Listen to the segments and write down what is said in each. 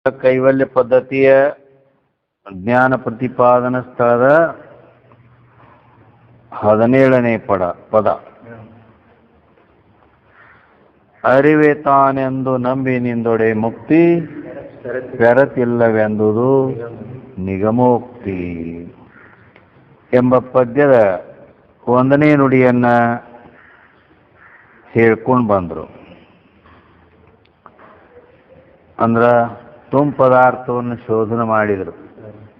ಕೈವಲ್ಯ ಪದ್ಧತಿಯ ಜ್ಞಾನ ಪ್ರತಿಪಾದನ ಸ್ಥಳದ 17ನೇ ಪದ. ಅರಿವೆ ತಾನೆಂದು ನಂಬಿ ನಿಂದೊಡೆ ಮುಕ್ತಿ, ಬೆರತಿಲ್ಲವೆಂದುದು ನಿಗಮೋಕ್ತಿ ಎಂಬ ಪದ್ಯದ 1ನೇ ನುಡಿಯನ್ನ ಹೇಳ್ಕೊಂಡು ಬಂದರು. ಅಂದ್ರ ತುಮ್ ಪದಾರ್ಥವನ್ನು ಶೋಧನೆ ಮಾಡಿದರು.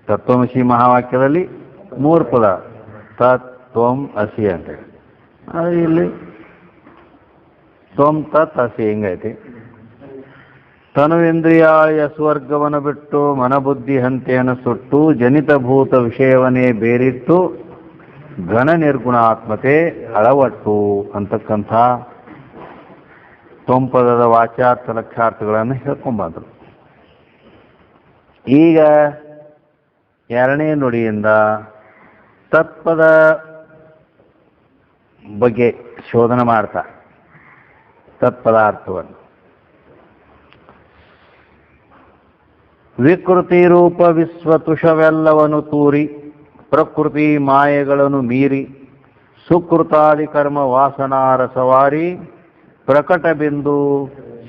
ತತ್ವಮಸಿ ಮಹಾವಾಕ್ಯದಲ್ಲಿ 3 ಪದ, ತತ್ ತ್ವಂ ಅಸಿ ಅಂತೇಳಿ. ಅದು ಇಲ್ಲಿ ತ್ವಂ ತತ್ ಅಸಿ ಹಿಂಗೈತಿ. ತನುವಿಂದ್ರಿಯಾಳಿಯ ಸ್ವರ್ಗವನ್ನು ಬಿಟ್ಟು ಮನಬುದ್ಧಿ ಹಂತೆಯನ್ನು ಸುಟ್ಟು ಜನಿತಭೂತ ವಿಷಯವನ್ನೇ ಬೇರಿಟ್ಟು ಘನ ನಿರ್ಗುಣಾತ್ಮತೆ ಅಳವಟ್ಟು ಅಂತಕ್ಕಂಥ ತ್ವಂಪದದ ವಾಚ್ಯಾರ್ಥ ಲಕ್ಷಾರ್ಥಗಳನ್ನು ಹೇಳ್ಕೊಂಡ್ಬಂದರು. ಈಗ 2ನೇ ನುಡಿಯಿಂದ ತತ್ಪದ ಬಗ್ಗೆ ಶೋಧನೆ ಮಾಡ್ತಾ ತತ್ಪದಾರ್ಥವನ್ನು ವಿಕೃತಿ ರೂಪ ವಿಶ್ವತುಷವೆಲ್ಲವನ್ನು ತೂರಿ ಪ್ರಕೃತಿ ಮಾಯೆಗಳನ್ನು ಮೀರಿ ಸುಕೃತಾದಿ ಕರ್ಮ ವಾಸನಾ ರಸವಾರಿ ಪ್ರಕಟ ಬಿಂದು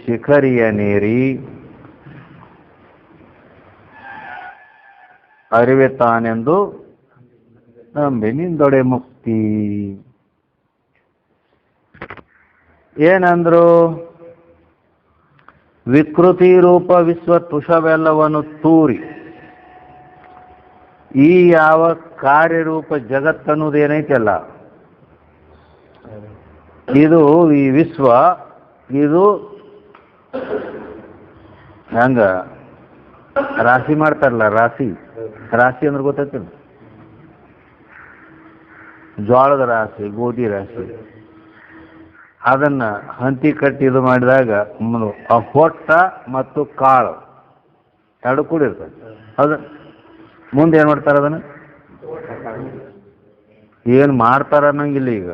ಶಿಖರಿಯ ನೇರಿ ಅರಿವೆ ತಾನೆಂದು ನಂಬಿ ನಿಂದೊಡೆ ಮುಕ್ತಿ. ಏನಂದ್ರು? ವಿಕೃತಿ ರೂಪ ವಿಶ್ವ ತುಷವೆಲ್ಲವನ್ನು ತೂರಿ, ಈ ಯಾವ ಕಾರ್ಯರೂಪ ಜಗತ್ತನ್ನುವುದೇನೈತಲ್ಲ, ಇದು ಈ ವಿಶ್ವ, ಇದು ಹಂಗ ರಾಶಿ ಮಾಡ್ತಾರಲ್ಲ, ರಾಶಿ ಅಂದ್ರೆ ಗೊತ್ತಾಗ್ತದೆ, ಜೋಳದ ರಾಶಿ, ಗೋಧಿ ರಾಶಿ, ಅದನ್ನ ಹಂತಿ ಕಟ್ಟಿ ಇದು ಮಾಡಿದಾಗ ಆ ಹೊಟ್ಟ ಮತ್ತು ಕಾಳು ಎರಡು ಕೂಡಿರ್ತದೆ. ಅದು ಮುಂದೆ ಏನು ಮಾಡ್ತಾರೆ? ಅದನ್ನು ಏನು ಮಾಡ್ತಾರ ಅನ್ನಂಗಿಲ್ಲ, ಈಗ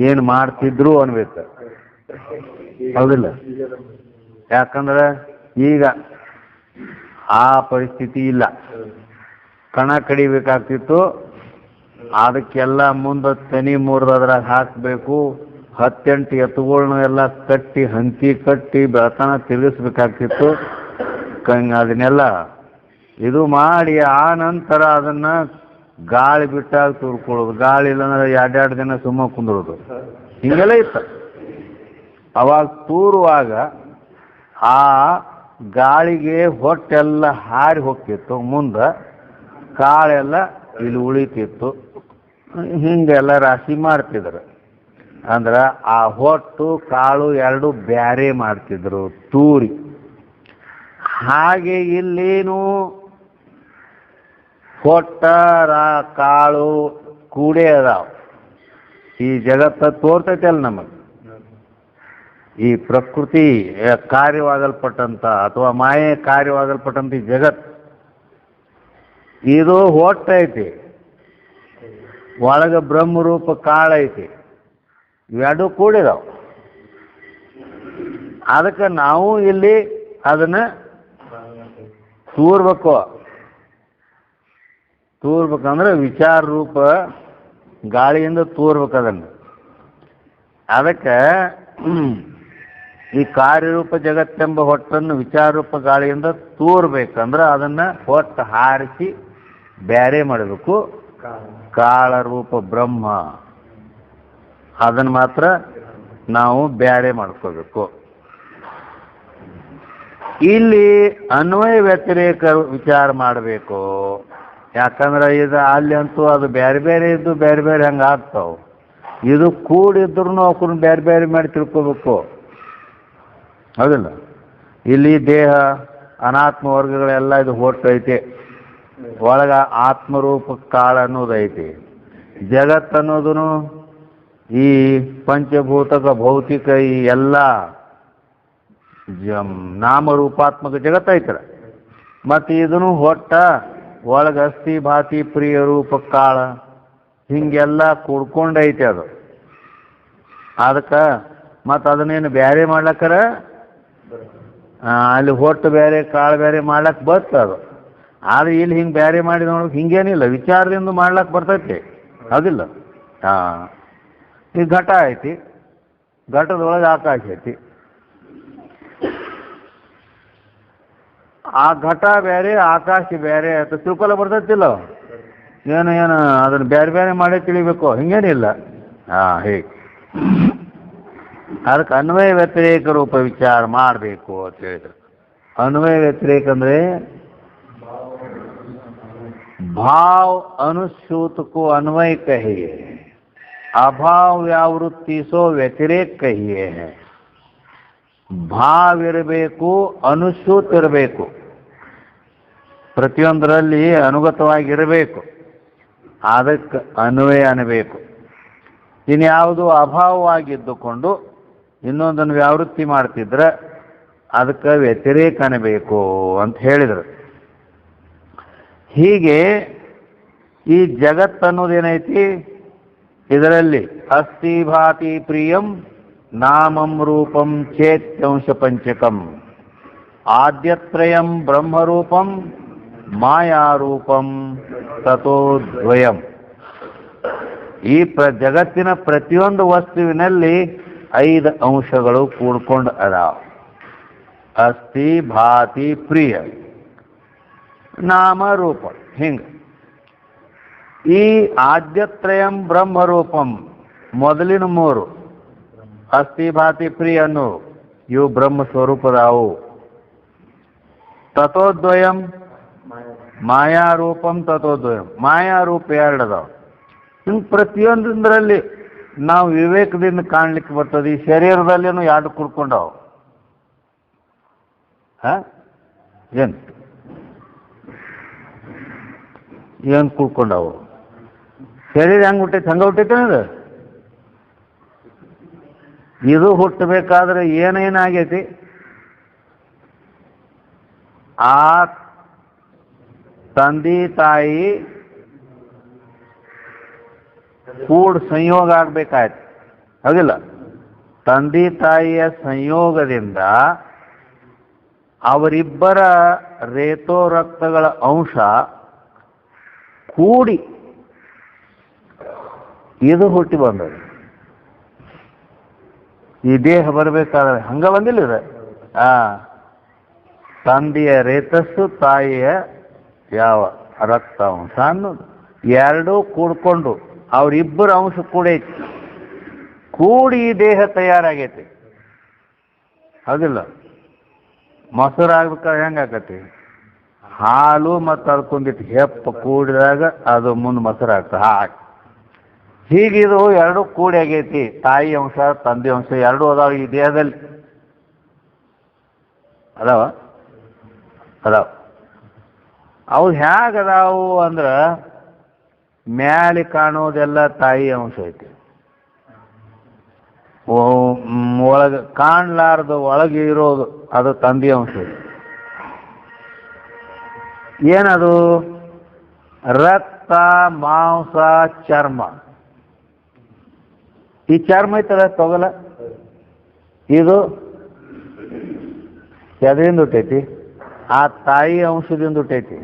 ಏನು ಮಾಡ್ತಿದ್ರು ಅನ್ಬೇಕು, ಹೌದಿಲ್ಲ? ಯಾಕಂದ್ರೆ ಈಗ ಆ ಪರಿಸ್ಥಿತಿ ಇಲ್ಲ. ಕಣ ಕಡಿಬೇಕಾಗ್ತಿತ್ತು, ಅದಕ್ಕೆಲ್ಲ ಮುಂದೆ ತನಿ ಮುರಿದ್ರಾಗ ಹಾಕಬೇಕು, 10-8 ಎತ್ತುಗಳನ್ನ ಎಲ್ಲ ಕಟ್ಟಿ ಹಂತಿ ಕಟ್ಟಿ ಬೆಳತನ ತಿರುಗಿಸ್ಬೇಕಾಗ್ತಿತ್ತು. ಅದನ್ನೆಲ್ಲ ಇದು ಮಾಡಿ ಆ ನಂತರ ಅದನ್ನ ಗಾಳಿ ಬಿಟ್ಟಾಗ ತುರ್ಕೊಳ್ಳೋದು, ಗಾಳಿ ಇಲ್ಲಂದ್ರೆ 2 ದಿನ ಸುಮ್ಮ ಕುಂದ್ರೋದು, ಹಿಂಗೆಲ್ಲ ಇತ್ತು. ಅವಾಗ ತೂರುವಾಗ ಆ ಗಾಳಿಗೆ ಹೊಟ್ಟೆಲ್ಲ ಹಾರಿ ಹೋಗ್ತಿತ್ತು, ಮುಂದೆ ಕಾಳೆಲ್ಲ ಇಲ್ಲಿ ಉಳಿತಿತ್ತು. ಹಿಂಗೆಲ್ಲ ರಾಶಿ ಮಾಡ್ತಿದ್ರು. ಅಂದ್ರೆ ಆ ಹೊಟ್ಟು ಕಾಳು ಎರಡು ಬ್ಯಾರೆ ಮಾಡ್ತಿದ್ರು ತೂರಿ. ಹಾಗೆ ಇಲ್ಲೇನು ಹೊಟ್ಟ ಕಾಳು ಕೂಡೇ ಅದಾವ. ಈ ಜಗತ್ತ ತೋರ್ತೈತೆ ಅಲ್ಲ ನಮಗೆ, ಈ ಪ್ರಕೃತಿ ಕಾರ್ಯವಾಗಲ್ಪಟ್ಟಂತ ಅಥವಾ ಮಾಯೆ ಕಾರ್ಯವಾಗಲ್ಪಟ್ಟಂತ ಈ ಜಗತ್, ಇದು ಹೊಟ್ಟೈತಿ, ಒಳಗ ಬ್ರಹ್ಮರೂಪ ಕಾಳೈತಿ, ಇವೆರಡು ಕೂಡಿದಾವ. ಅದಕ್ಕೆ ನಾವು ಇಲ್ಲಿ ಅದನ್ನ ತೂರ್ಬೇಕಂದ್ರೆ ವಿಚಾರ ರೂಪ ಗಾಳಿಯಿಂದ ತೂರ್ಬೇಕು ಅದನ್ನು. ಅದಕ್ಕೆ ಈ ಕಾರ್ಯರೂಪ ಜಗತ್ತೆಂಬ ಹೊಟ್ಟನ್ನು ವಿಚಾರ ರೂಪ ಗಾಳಿಯಿಂದ ತೂರ್ಬೇಕಂದ್ರೆ ಅದನ್ನ ಹೊಟ್ಟು ಹಾರಿಸಿ ಬ್ಯಾರೆ ಮಾಡಬೇಕು. ಕಾಳರೂಪ ಬ್ರಹ್ಮ ಅದನ್ನು ಮಾತ್ರ ನಾವು ಬ್ಯಾರೆ ಮಾಡ್ಕೋಬೇಕು. ಇಲ್ಲಿ ಅನ್ವಯ ವ್ಯತಿರೇಕ ವಿಚಾರ ಮಾಡಬೇಕು. ಯಾಕಂದ್ರೆ ಇದು ಅಲ್ಲಿ ಅಂತೂ ಅದು ಬೇರೆ ಬೇರೆ ಇದ್ದು ಬೇರೆ ಬೇರೆ ಹಂಗೆ ಆಗ್ತಾವೆ. ಇದು ಕೂಡಿದ್ರು ಅವಕ್ಕನ್ನು ಬೇರೆ ಬೇರೆ ಮಾಡಿ ತಿಳ್ಕೋಬೇಕು, ಹೌದಿಲ್ಲ? ಇಲ್ಲಿ ದೇಹ ಅನಾತ್ಮ ವರ್ಗಗಳೆಲ್ಲ ಇದು ಹೊಟ್ಟೈತೆ, ಒಳಗ ಆತ್ಮರೂಪ ಕಾಳ ಅನ್ನೋದೈತಿ. ಜಗತ್ ಅನ್ನೋದನು ಈ ಪಂಚಭೂತಕ ಭೌತಿಕ ಈ ಎಲ್ಲ ನಾಮರೂಪಾತ್ಮಕ ಜಗತ್ತು ಐತರ. ಮತ್ತು ಇದನ್ನು ಹೊಟ್ಟ ಒಳಗ ಅಸ್ಥಿ ಭಾತಿ ಪ್ರಿಯ ರೂಪ ಕಾಳ ಹಿಂಗೆಲ್ಲ ಕೂಡ್ಕೊಂಡೈತೆ ಅದು. ಅದಕ್ಕೆ ಮತ್ತು ಅದನ್ನೇನು ಬ್ಯಾರೆ ಮಾಡ್ಲಕ್ಕರ ಅಲ್ಲಿ ಹೊಟ್ಟು ಬೇರೆ ಕಾಳು ಬೇರೆ ಮಾಡ್ಲಕ್ಕೆ ಬರ್ತದೆ. ಆದರೆ ಇಲ್ಲಿ ಹಿಂಗೆ ಬೇರೆ ಮಾಡಿ ನೋಡೋಕೆ ಹಿಂಗೇನಿಲ್ಲ, ವಿಚಾರದಿಂದ ಮಾಡ್ಲಕ್ಕೆ ಬರ್ತೈತಿ, ಹೌದಿಲ್ಲ? ಹಾಂ, ಈ ಘಟ ಐತಿ, ಘಟದೊಳಗೆ ಆಕಾಶ ಐತಿ. ಆ ಘಟ ಬೇರೆ ಆಕಾಶ ಬೇರೆ ಅಂತ ತಿಳ್ಕೊಲ್ಲ ಬರ್ತೈತಿಲ್ಲ. ಏನು ಅದನ್ನು ಬೇರೆ ಬೇರೆ ಮಾಡೇ ತಿಳಿಬೇಕು ಹಿಂಗೇನಿಲ್ಲ. ಹಾಂ, ಹೇಗೆ ಅದಕ್ಕೆ ಅನ್ವಯ ವ್ಯತಿರೇಕ ರೂಪ ವಿಚಾರ ಮಾಡಬೇಕು ಅಂತ ಹೇಳಿದ್ರು. ಅನ್ವಯ ವ್ಯತಿರೇಕ ಅಂದರೆ भाव अनुसूत को अन्वय कहिए, अभाव व्यावृत्ति सो ವ್ಯತಿರೇಕ ಕಹಿಯೇ है. ಭಾವ ಇರಬೇಕು, ಅನುಸೂತ ಇರಬೇಕು, ಪ್ರತಿಯೊಂದರಲ್ಲಿ ಅನುಗತವಾಗಿರಬೇಕು, ಅದಕ್ಕೆ ಅನ್ವಯ ಅನ್ನಬೇಕು. ಇನ್ಯಾವುದು ಅಭಾವವಾಗಿದ್ದುಕೊಂಡು ಇನ್ನೊಂದನ್ನು ವ್ಯಾವೃತ್ತಿ ಮಾಡ್ತಿದ್ರೆ ಅದಕ್ಕೆ ವ್ಯತಿರೇಕ ಅನ್ನಬೇಕು ಅಂತ ಹೇಳಿದರು. ಹೀಗೆ ಈ ಜಗತ್ತನ್ನೋದೇನೈತಿ, ಇದರಲ್ಲಿ ಅಸ್ತಿ ಭಾತಿ ಪ್ರಿಯಂ ನಾಮಂ ರೂಪಂ ಚೇತ್ಯಂಶ ಪಂಚಕಂ ಆದ್ಯತ್ರಯಂ ಬ್ರಹ್ಮರೂಪಂ ಮಾಯಾರೂಪಂ ತಥೋದ್ವಯಂ. ಈ ಜಗತ್ತಿನ ಪ್ರತಿಯೊಂದು ವಸ್ತುವಿನಲ್ಲಿ 5 ಅಂಶಗಳು ಕೂಡ್ಕೊಂಡು ಅದಾವ. ಅಸ್ತಿ ಭಾತಿ ಪ್ರಿಯ ನಾಮರೂಪ. ಹಿಂಗೆ ಈ ಆದ್ಯತ್ರಯಂ ಬ್ರಹ್ಮರೂಪಂ ಮೊದಲಿನ 3 ಅಸ್ತಿ ಭಾತಿ ಪ್ರಿಯ ಅನ್ನೋ ಇವು ಬ್ರಹ್ಮ ಸ್ವರೂಪದಾವು. ತಥೋದ್ವಯಂ ಮಾಯಾರೂಪಂ ತಥೋದ್ವಯಂ, ಮಾಯಾರೂಪ 2 ಅದಾವ. ಹಿಂಗೆ ಪ್ರತಿಯೊಂದರಲ್ಲಿ ನಾವು ವಿವೇಕದಿಂದ ಕಾಣ್ಲಿಕ್ಕೆ ಬರ್ತದೆ. ಈ ಶರೀರದಲ್ಲೇನು 2 ಕುಡ್ಕೊಂಡವು. ಏನು ಕುಡ್ಕೊಂಡವು? ಶರೀರ ಹೆಂಗೆ ಹುಟ್ಟೈತೆ ಹಂಗೆ ಹುಟ್ಟೈತೆ ಅದು. ಇದು ಹುಟ್ಟಬೇಕಾದ್ರೆ ಏನೇನಾಗೈತಿ, ಆ ತಂದೆ ತಾಯಿ ಕೂಡ್ ಸಂಯೋಗ ಆಗ್ಬೇಕಾಯ್ತು, ಹೌದಿಲ್ಲ? ತಂದೆ ತಾಯಿಯ ಸಂಯೋಗದಿಂದ ಅವರಿಬ್ಬರ ರೇತೋ ರಕ್ತಗಳ ಅಂಶ ಕೂಡಿ ಇದು ಹುಟ್ಟಿ ಬಂದದು. ಈ ದೇಹ ಬರಬೇಕಾದ್ರೆ ಹಂಗ ಬಂದಿಲ್ಲ ಇದು. ತಂದೆಯ ರೇತಸ್ಸು, ತಾಯಿಯ ಯಾವ ರಕ್ತ ಅಂಶ ಅನ್ನೋದು 2 ಕೂಡ್ಕೊಂಡು ಅವರಿಬ್ಬರ ಅಂಶ ಕೂಡೈತಿ, ಕೂಡಿ ಈ ದೇಹ ತಯಾರಾಗೈತಿ, ಹೌದಿಲ್ಲ? ಮೊಸರು ಆಗ್ಬೇಕಾದ್ರೆ ಹೆಂಗಾಕತಿ, ಹಾಲು ಮತ್ತು ಅದಕ್ಕೊಂದಿಟ್ಟು ಹೆಪ್ಪ ಕೂಡಿದಾಗ ಅದು ಮುಂದೆ ಮೊಸರು ಆಗ್ತದೆ. ಹಾಗೆ ಹೀಗಿದು 2 ಕೂಡಿ ಆಗೈತಿ. ತಾಯಿ ಅಂಶ ತಂದೆ ಅಂಶ 2 ಅದಾವ ಈ ದೇಹದಲ್ಲಿ. ಅದಾವ ಅವು ಹೇಗದಾವು ಅಂದ್ರೆ ಮ್ಯಾಲೆ ಕಾಣೋದೆಲ್ಲ ತಾಯಿ ಅಂಶ ಐತಿ, ಒಳಗೆ ಕಾಣಲಾರ್ದು ಒಳಗೆ ಇರೋದು ಅದು ತಂದೆ ಅಂಶ ಐತಿ. ಏನದು? ರಕ್ತ, ಮಾಂಸ, ಚರ್ಮ. ಈ ಚರ್ಮ ಐತಲ್ಲ ತಗೋಲ್ಲ, ಇದು ಎದರಿಂದ ಹುಟ್ಟೈತಿ? ಆ ತಾಯಿ ಅಂಶದಿಂದ ಹುಟ್ಟೈತಿ.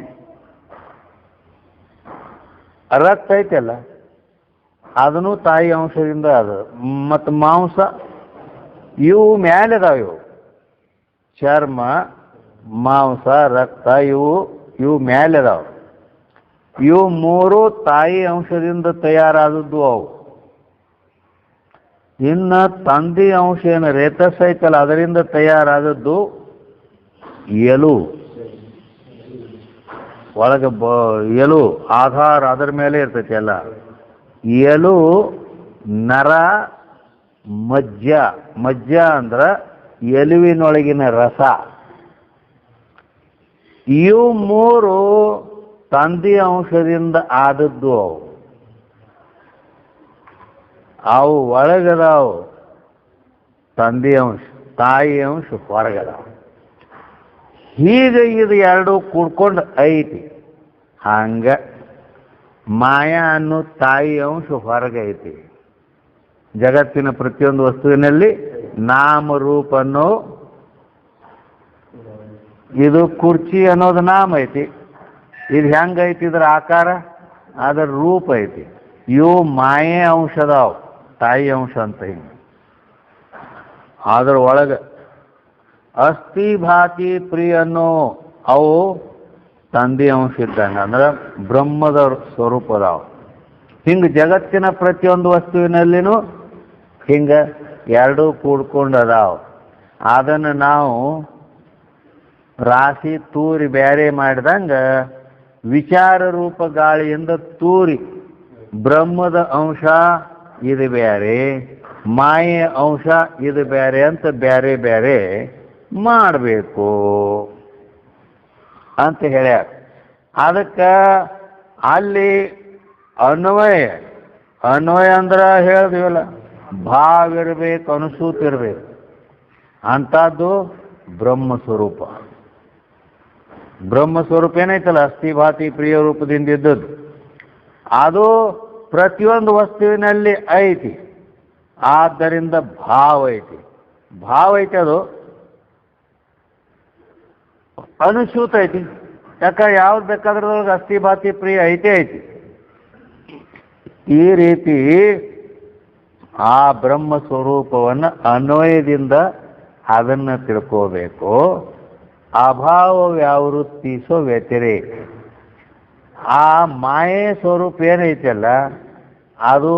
ರಕ್ತ ಐತಲ್ಲ ಅದನ್ನು ತಾಯಿ ಅಂಶದಿಂದ ಅದು. ಮತ್ತು ಮಾಂಸ ಇವು ಮ್ಯಾಲೆ ಅದಾವ. ಇವು ಚರ್ಮ, ಮಾಂಸ, ರಕ್ತ ಇವು ಮ್ಯಾಲೆ ಅದಾವ. ಇವು 3 ತಾಯಿ ಅಂಶದಿಂದ ತಯಾರಾದದ್ದು ಅವು. ಇನ್ನು ತಂದೆ ಅಂಶ ಏನು ರೇತಸ್ ಐತಲ್ಲ ಅದರಿಂದ ತಯಾರಾದದ್ದು ಎಲು. ಒಳಗೆ ಎಲು ಆಧಾರ ಅದರ ಮೇಲೆ ಇರ್ತೈತಿ ಎಲ್ಲ. ಎಲು, ನರ, ಮಜ್ಜ ಅಂದ್ರೆ ಎಲುವಿನೊಳಗಿನ ರಸ. ಇವು 3 ತಂದೆ ಅಂಶದಿಂದ ಆದದ್ದು ಅವು. ಅವು ಒಳಗದಾವು ತಂದೆ ಅಂಶ, ತಾಯಿ ಅಂಶ ಹೊರಗದಾವ. ಹೀಗೆ ಇದು 2 ಕೂಡ್ಕೊಂಡು ಐತಿ. ಹಂಗ ಮಾಯಾ ಅನ್ನೋ ತಾಯಿ ಅಂಶ ಹೊರಗೈತಿ. ಜಗತ್ತಿನ ಪ್ರತಿಯೊಂದು ವಸ್ತುವಿನಲ್ಲಿ ನಾಮರೂಪ ಅನ್ನೋ ಇದು ಕುರ್ಚಿ ಅನ್ನೋದು ನಾಮ ಐತಿ. ಇದು ಹೆಂಗೈತಿ ಇದ್ರ ಆಕಾರ, ಅದರ ರೂಪ ಐತಿ. ಇವು ಮಾಯೆ ಅಂಶ ಅದಾವ, ತಾಯಿ ಅಂಶ ಅಂತ ಹಿಂಗೆ. ಅದ್ರ ಒಳಗೆ ಅಸ್ಥಿ ಭಾತಿ ಪ್ರಿಯ ಅನ್ನೋ ಅವು ತಂದೆ ಅಂಶ ಇದ್ದಂಗೆ, ಅಂದ್ರೆ ಬ್ರಹ್ಮದ ಸ್ವರೂಪ ಅದಾವ. ಹಿಂಗೆ ಜಗತ್ತಿನ ಪ್ರತಿಯೊಂದು ವಸ್ತುವಿನಲ್ಲಿನೂ ಹಿಂಗೆ ಎರಡೂ ಕೂಡ್ಕೊಂಡು ಅದಾವ. ಅದನ್ನು ನಾವು ರಾಶಿ ತೂರಿ ಬೇರೆ ಮಾಡಿದಂಗೆ ವಿಚಾರ ರೂಪ ಗಾಳಿಯಿಂದ ತೂರಿ ಬ್ರಹ್ಮದ ಅಂಶ ಇದು ಬೇರೆ, ಮಾಯೆಯ ಅಂಶ ಇದು ಬೇರೆ ಅಂತ ಬೇರೆ ಬೇರೆ ಮಾಡಬೇಕು ಅಂತ ಹೇಳ್ಯಾರ. ಅದಕ್ಕೆ ಅಲ್ಲಿ ಅನ್ವಯ ಅಂದ್ರೆ ಹೇಳಿದಿವಲ್ಲ, ಭಾವ ಇರಬೇಕು, ಅನುಸೂತಿ ಇರಬೇಕು. ಅಂಥದ್ದು ಬ್ರಹ್ಮಸ್ವರೂಪ. ಬ್ರಹ್ಮಸ್ವರೂಪ ಏನೈತಲ್ಲ, ಅಸ್ಥಿ ಭಾತಿ ಪ್ರಿಯ ರೂಪದಿಂದ ಇದ್ದದ್ದು, ಅದು ಪ್ರತಿಯೊಂದು ವಸ್ತುವಿನಲ್ಲಿ ಐತಿ. ಆದ್ದರಿಂದ ಭಾವ ಐತಿ. ಭಾವ ಐತಿ, ಅದು ಅನುಸೂತ ಐತಿ. ಯಾಕೆ ಯಾವ್ದು ಬೇಕಾದ್ರೊಳಗೆ ಅಸ್ಥಿ ಭಾತಿ ಪ್ರಿಯ ಐತೆ ಐತಿ. ಈ ರೀತಿ ಆ ಬ್ರಹ್ಮ ಸ್ವರೂಪವನ್ನು ಅನ್ವಯದಿಂದ ಅದನ್ನು ತಿಳ್ಕೋಬೇಕು. ಅಭಾವ ವ್ಯಾವೃತ್ತಿ ವ್ಯತಿರೇಕ. ಆ ಮಾಯೆ ಸ್ವರೂಪ ಏನೈತಲ್ಲ, ಅದು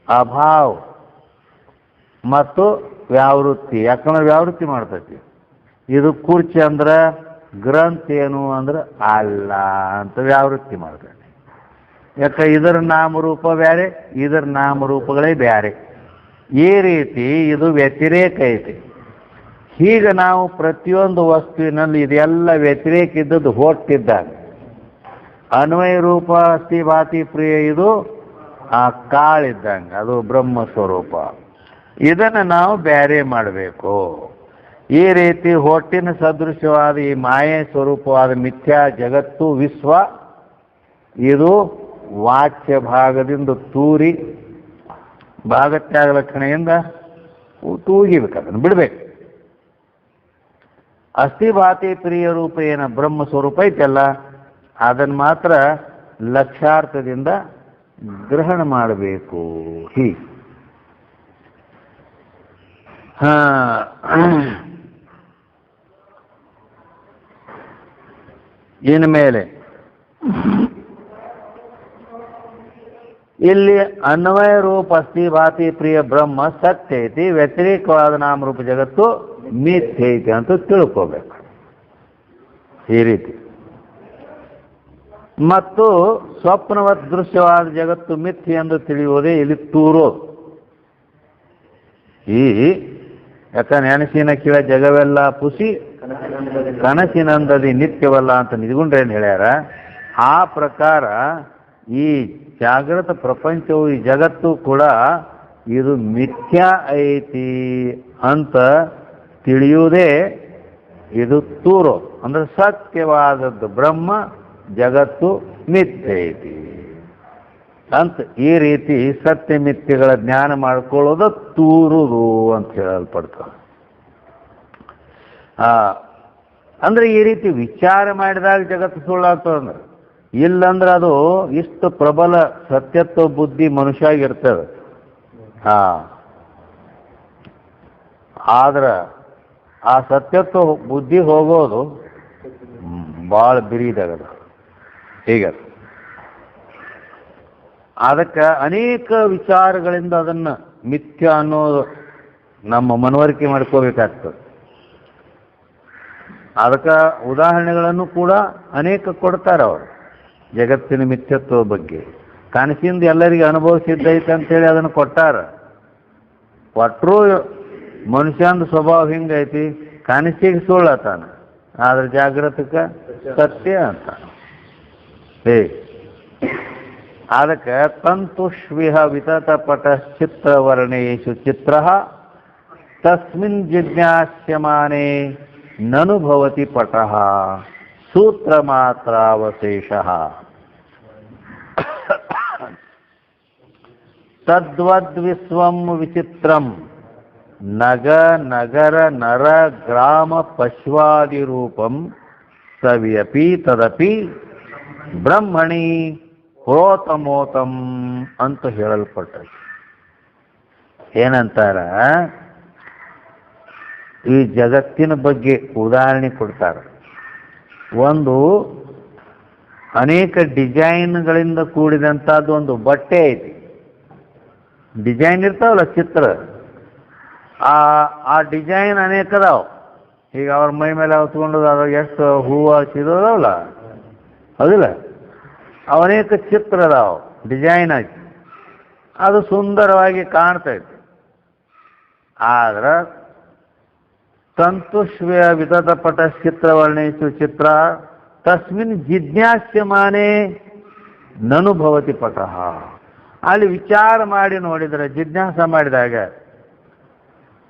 ಅಭಾವ ಮತ್ತು ವ್ಯಾವೃತ್ತಿ. ಯಾಕಂದ್ರೆ ವ್ಯಾವೃತ್ತಿ ಮಾಡ್ತೈತಿ. ಇದು ಕುರ್ಚಿ ಅಂದ್ರೆ ಗ್ರಂಥಿ ಏನು ಅಂದ್ರೆ ಅಲ್ಲ ಅಂತ ವ್ಯಾವೃತ್ತಿ ಮಾಡ್ತೈತಿ. ಯಾಕೆ ಇದರ ನಾಮರೂಪ ಬೇರೆ, ಇದರ ನಾಮರೂಪಗಳೇ ಬೇರೆ. ಈ ರೀತಿ ಇದು ವ್ಯತಿರೇಕ ಐತಿ. ಹೀಗೆ ನಾವು ಪ್ರತಿಯೊಂದು ವಸ್ತುವಿನಲ್ಲಿ ಇದೆಲ್ಲ ವ್ಯತಿರೇಕ ಇದ್ದದ್ದು ಹೊಟ್ಟಿದ್ದಾಗ, ಅನ್ವಯ ರೂಪ ಅಸ್ಥಿ ಭಾತಿ ಪ್ರಿಯ ಇದು ಆ ಕಾಳಿದ್ದಂಗೆ, ಅದು ಬ್ರಹ್ಮ ಸ್ವರೂಪ. ಇದನ್ನು ನಾವು ಬೇರೆ ಮಾಡಬೇಕು. ಈ ರೀತಿ ಹೊಟ್ಟಿನ ಸದೃಶವಾದ ಈ ಮಾಯೆ ಸ್ವರೂಪವಾದ ಮಿಥ್ಯಾ ಜಗತ್ತು ವಿಶ್ವ ಇದು ವಾಚ್ಯ ಭಾಗದಿಂದ ತೂರಿ ಭಾಗತ್ಯಾಗ ಲಕ್ಷಣೆಯಿಂದ ತೂಗಿಬೇಕು, ಅದನ್ನು ಬಿಡಬೇಕು. ಅಸ್ಥಿ ಭಾತಿ ಪ್ರಿಯ ರೂಪ ಏನ ಬ್ರಹ್ಮ ಸ್ವರೂಪ ಐತಲ್ಲ, ಅದನ್ನು ಮಾತ್ರ ಲಕ್ಷಾರ್ಥದಿಂದ ಗ್ರಹಣ ಮಾಡಬೇಕು. ಹೀಗೆ ಇನ್ಮೇಲೆ ಇಲ್ಲಿ ಅನ್ವಯ ರೂಪ ಅಸ್ಥಿ ಭಾತಿ ಪ್ರಿಯ ಬ್ರಹ್ಮ ಸತ್ಯ ಐತಿ, ವ್ಯತಿರೇಕವಾದ ನಾಮರೂಪ ಜಗತ್ತು ಮಿಥ್ಯೆ ಐತಿ ಅಂತ ತಿಳ್ಕೋಬೇಕು. ಈ ರೀತಿ ಮತ್ತು ಸ್ವಪ್ನವತ್ ದೃಶ್ಯವಾದ ಜಗತ್ತು ಮಿಥ್ಯೆ ಎಂದು ತಿಳಿಯುವುದೇ ಇಲ್ಲಿ ತೂರೋದು. ಈ ಯಾಕ ನೆನಸಿನ ಕೀಳ ಜಗವೆಲ್ಲ ಪುಸಿ ಕನಸಿನಂದದಿ ನಿತ್ಯವಲ್ಲ ಅಂತ ನಿಜಗುಂಡ್ರೇನು ಹೇಳ್ಯಾರ. ಆ ಪ್ರಕಾರ ಈ ಜಾಗೃತ ಪ್ರಪಂಚವು, ಈ ಜಗತ್ತು ಕೂಡ ಇದು ಮಿಥ್ಯಾ ಐತಿ ಅಂತ ತಿಳಿಯುವುದೇ ಇದು ತೂರೋ. ಅಂದ್ರೆ ಸತ್ಯವಾದದ್ದು ಬ್ರಹ್ಮ, ಜಗತ್ತು ಮಿಥ್ಯೆ ಐತಿ ಅಂತ ಈ ರೀತಿ ಸತ್ಯ ಮಿಥ್ಯೆಗಳ ಜ್ಞಾನ ಮಾಡ್ಕೊಳ್ಳೋದು ತೂರುದು ಅಂತ ಹೇಳಲ್ಪಡ್ತದೆ. ಅಂದ್ರೆ ಈ ರೀತಿ ವಿಚಾರ ಮಾಡಿದಾಗ ಜಗತ್ತು ಸುಳ್ಳಾಗ್ತದಂದ್ರೆ, ಇಲ್ಲಂದ್ರೆ ಅದು ಇಷ್ಟು ಪ್ರಬಲ ಸತ್ಯತ್ವ ಬುದ್ಧಿ ಮನುಷ್ಯಾಗಿರ್ತದೆ. ಆದ್ರೆ ಆ ಸತ್ಯತ್ವ ಬುದ್ಧಿ ಹೋಗೋದು ಭಾಳ ಬಿರಿದಾಗದ. ಹೀಗೆ ಅದಕ್ಕೆ ಅನೇಕ ವಿಚಾರಗಳಿಂದ ಅದನ್ನು ಮಿಥ್ಯ ಅನ್ನೋದು ನಮ್ಮ ಮನವರಿಕೆ ಮಾಡ್ಕೋಬೇಕಾಗ್ತದೆ. ಅದಕ್ಕೆ ಉದಾಹರಣೆಗಳನ್ನು ಕೂಡ ಅನೇಕ ಕೊಡ್ತಾರೆ ಅವರು ಜಗತ್ತಿನ ಮಿಥ್ಯತ್ವ ಬಗ್ಗೆ. ಕನಸಿಂದ ಎಲ್ಲರಿಗೆ ಅನುಭವಿಸಿದ್ದೈತೆ ಅಂತೇಳಿ ಅದನ್ನು ಕೊಟ್ಟಾರ. ಕೊಟ್ಟರು ಮನುಷ್ಯಂದು ಸ್ವಭಾವ ಹಿಂಗೈತಿ, ಕನಸಿಗೆ ಸುಳ್ಳತಾನ, ಆದ್ರೆ ಜಾಗೃತಕ್ಕೆ ಸತ್ಯ ಅಂತ. ಅದಕ್ಕೆ ತಂತುಷ್ವಿಹ ವಿತತ ಪಟ ಚಿತ್ರವರ್ಣೇಶು ಚಿತ್ರ ತಸ್ಮಿನ್ ಜಿಜ್ಞಾಸ್ಯಮಾನೆ ನನು ಭವತಿ ಪಟಃ ಸೂತ್ರ ಮಾತ್ರಾವಶೇಷ ತದ್ವದ್ ವಿಶ್ವಂ ವಿಚಿತ್ರಂ ನಗ ನಗರ ನರ ಗ್ರಾಮ ಪಶ್ವಾದಿ ರೂಪಂ ಸವಿಯಪಿ ತದಪಿ ಬ್ರಹ್ಮಣಿ ಪ್ರೋತಮೋತಂ ಅಂತ ಹೇಳಲ್ಪಟ್ಟது. ಏನಂತಾರ, ಈ ಜಗತ್ತಿನ ಬಗ್ಗೆ ಉದಾಹರಣೆ ಕೊಡ್ತಾರೆ. ಒಂದು ಅನೇಕ ಡಿಸೈನ್ಗಳಿಂದ ಕೂಡಿದಂಥದ್ದು ಒಂದು ಬಟ್ಟೆ ಐತಿ. ಡಿಸೈನ್ ಇರ್ತಾವಲ್ಲ, ಚಿತ್ರ, ಆ ಡಿಸೈನ್ ಅನೇಕ ಅದಾವ. ಈಗ ಅವ್ರ ಮೈ ಮೇಲೆ ಹೊತ್ಕೊಂಡು ಅದ್ರ ಎಷ್ಟು ಹೂವು ಹಚ್ಚಿದವಲ್ಲ, ಹೌದಿಲ್ಲ, ಅನೇಕ ಚಿತ್ರ ಅದಾವ, ಡಿಸೈನ್ ಆಗಿ ಅದು ಸುಂದರವಾಗಿ ಕಾಣ್ತೈತಿ. ಆದ್ರೆ ಸಂತುಷ್ಯ ವಿಧದ ಪಟ ಚಿತ್ರ ವರ್ಣಿಸು ಚಿತ್ರ ತಸ್ಮಿನ್ ಜಿಜ್ಞಾಸ್ಯಮಾನೆ ನನುಭವತಿ ಪಟಃ. ಅಲ್ಲಿ ವಿಚಾರ ಮಾಡಿ ನೋಡಿದರೆ, ಜಿಜ್ಞಾಸ ಮಾಡಿದಾಗ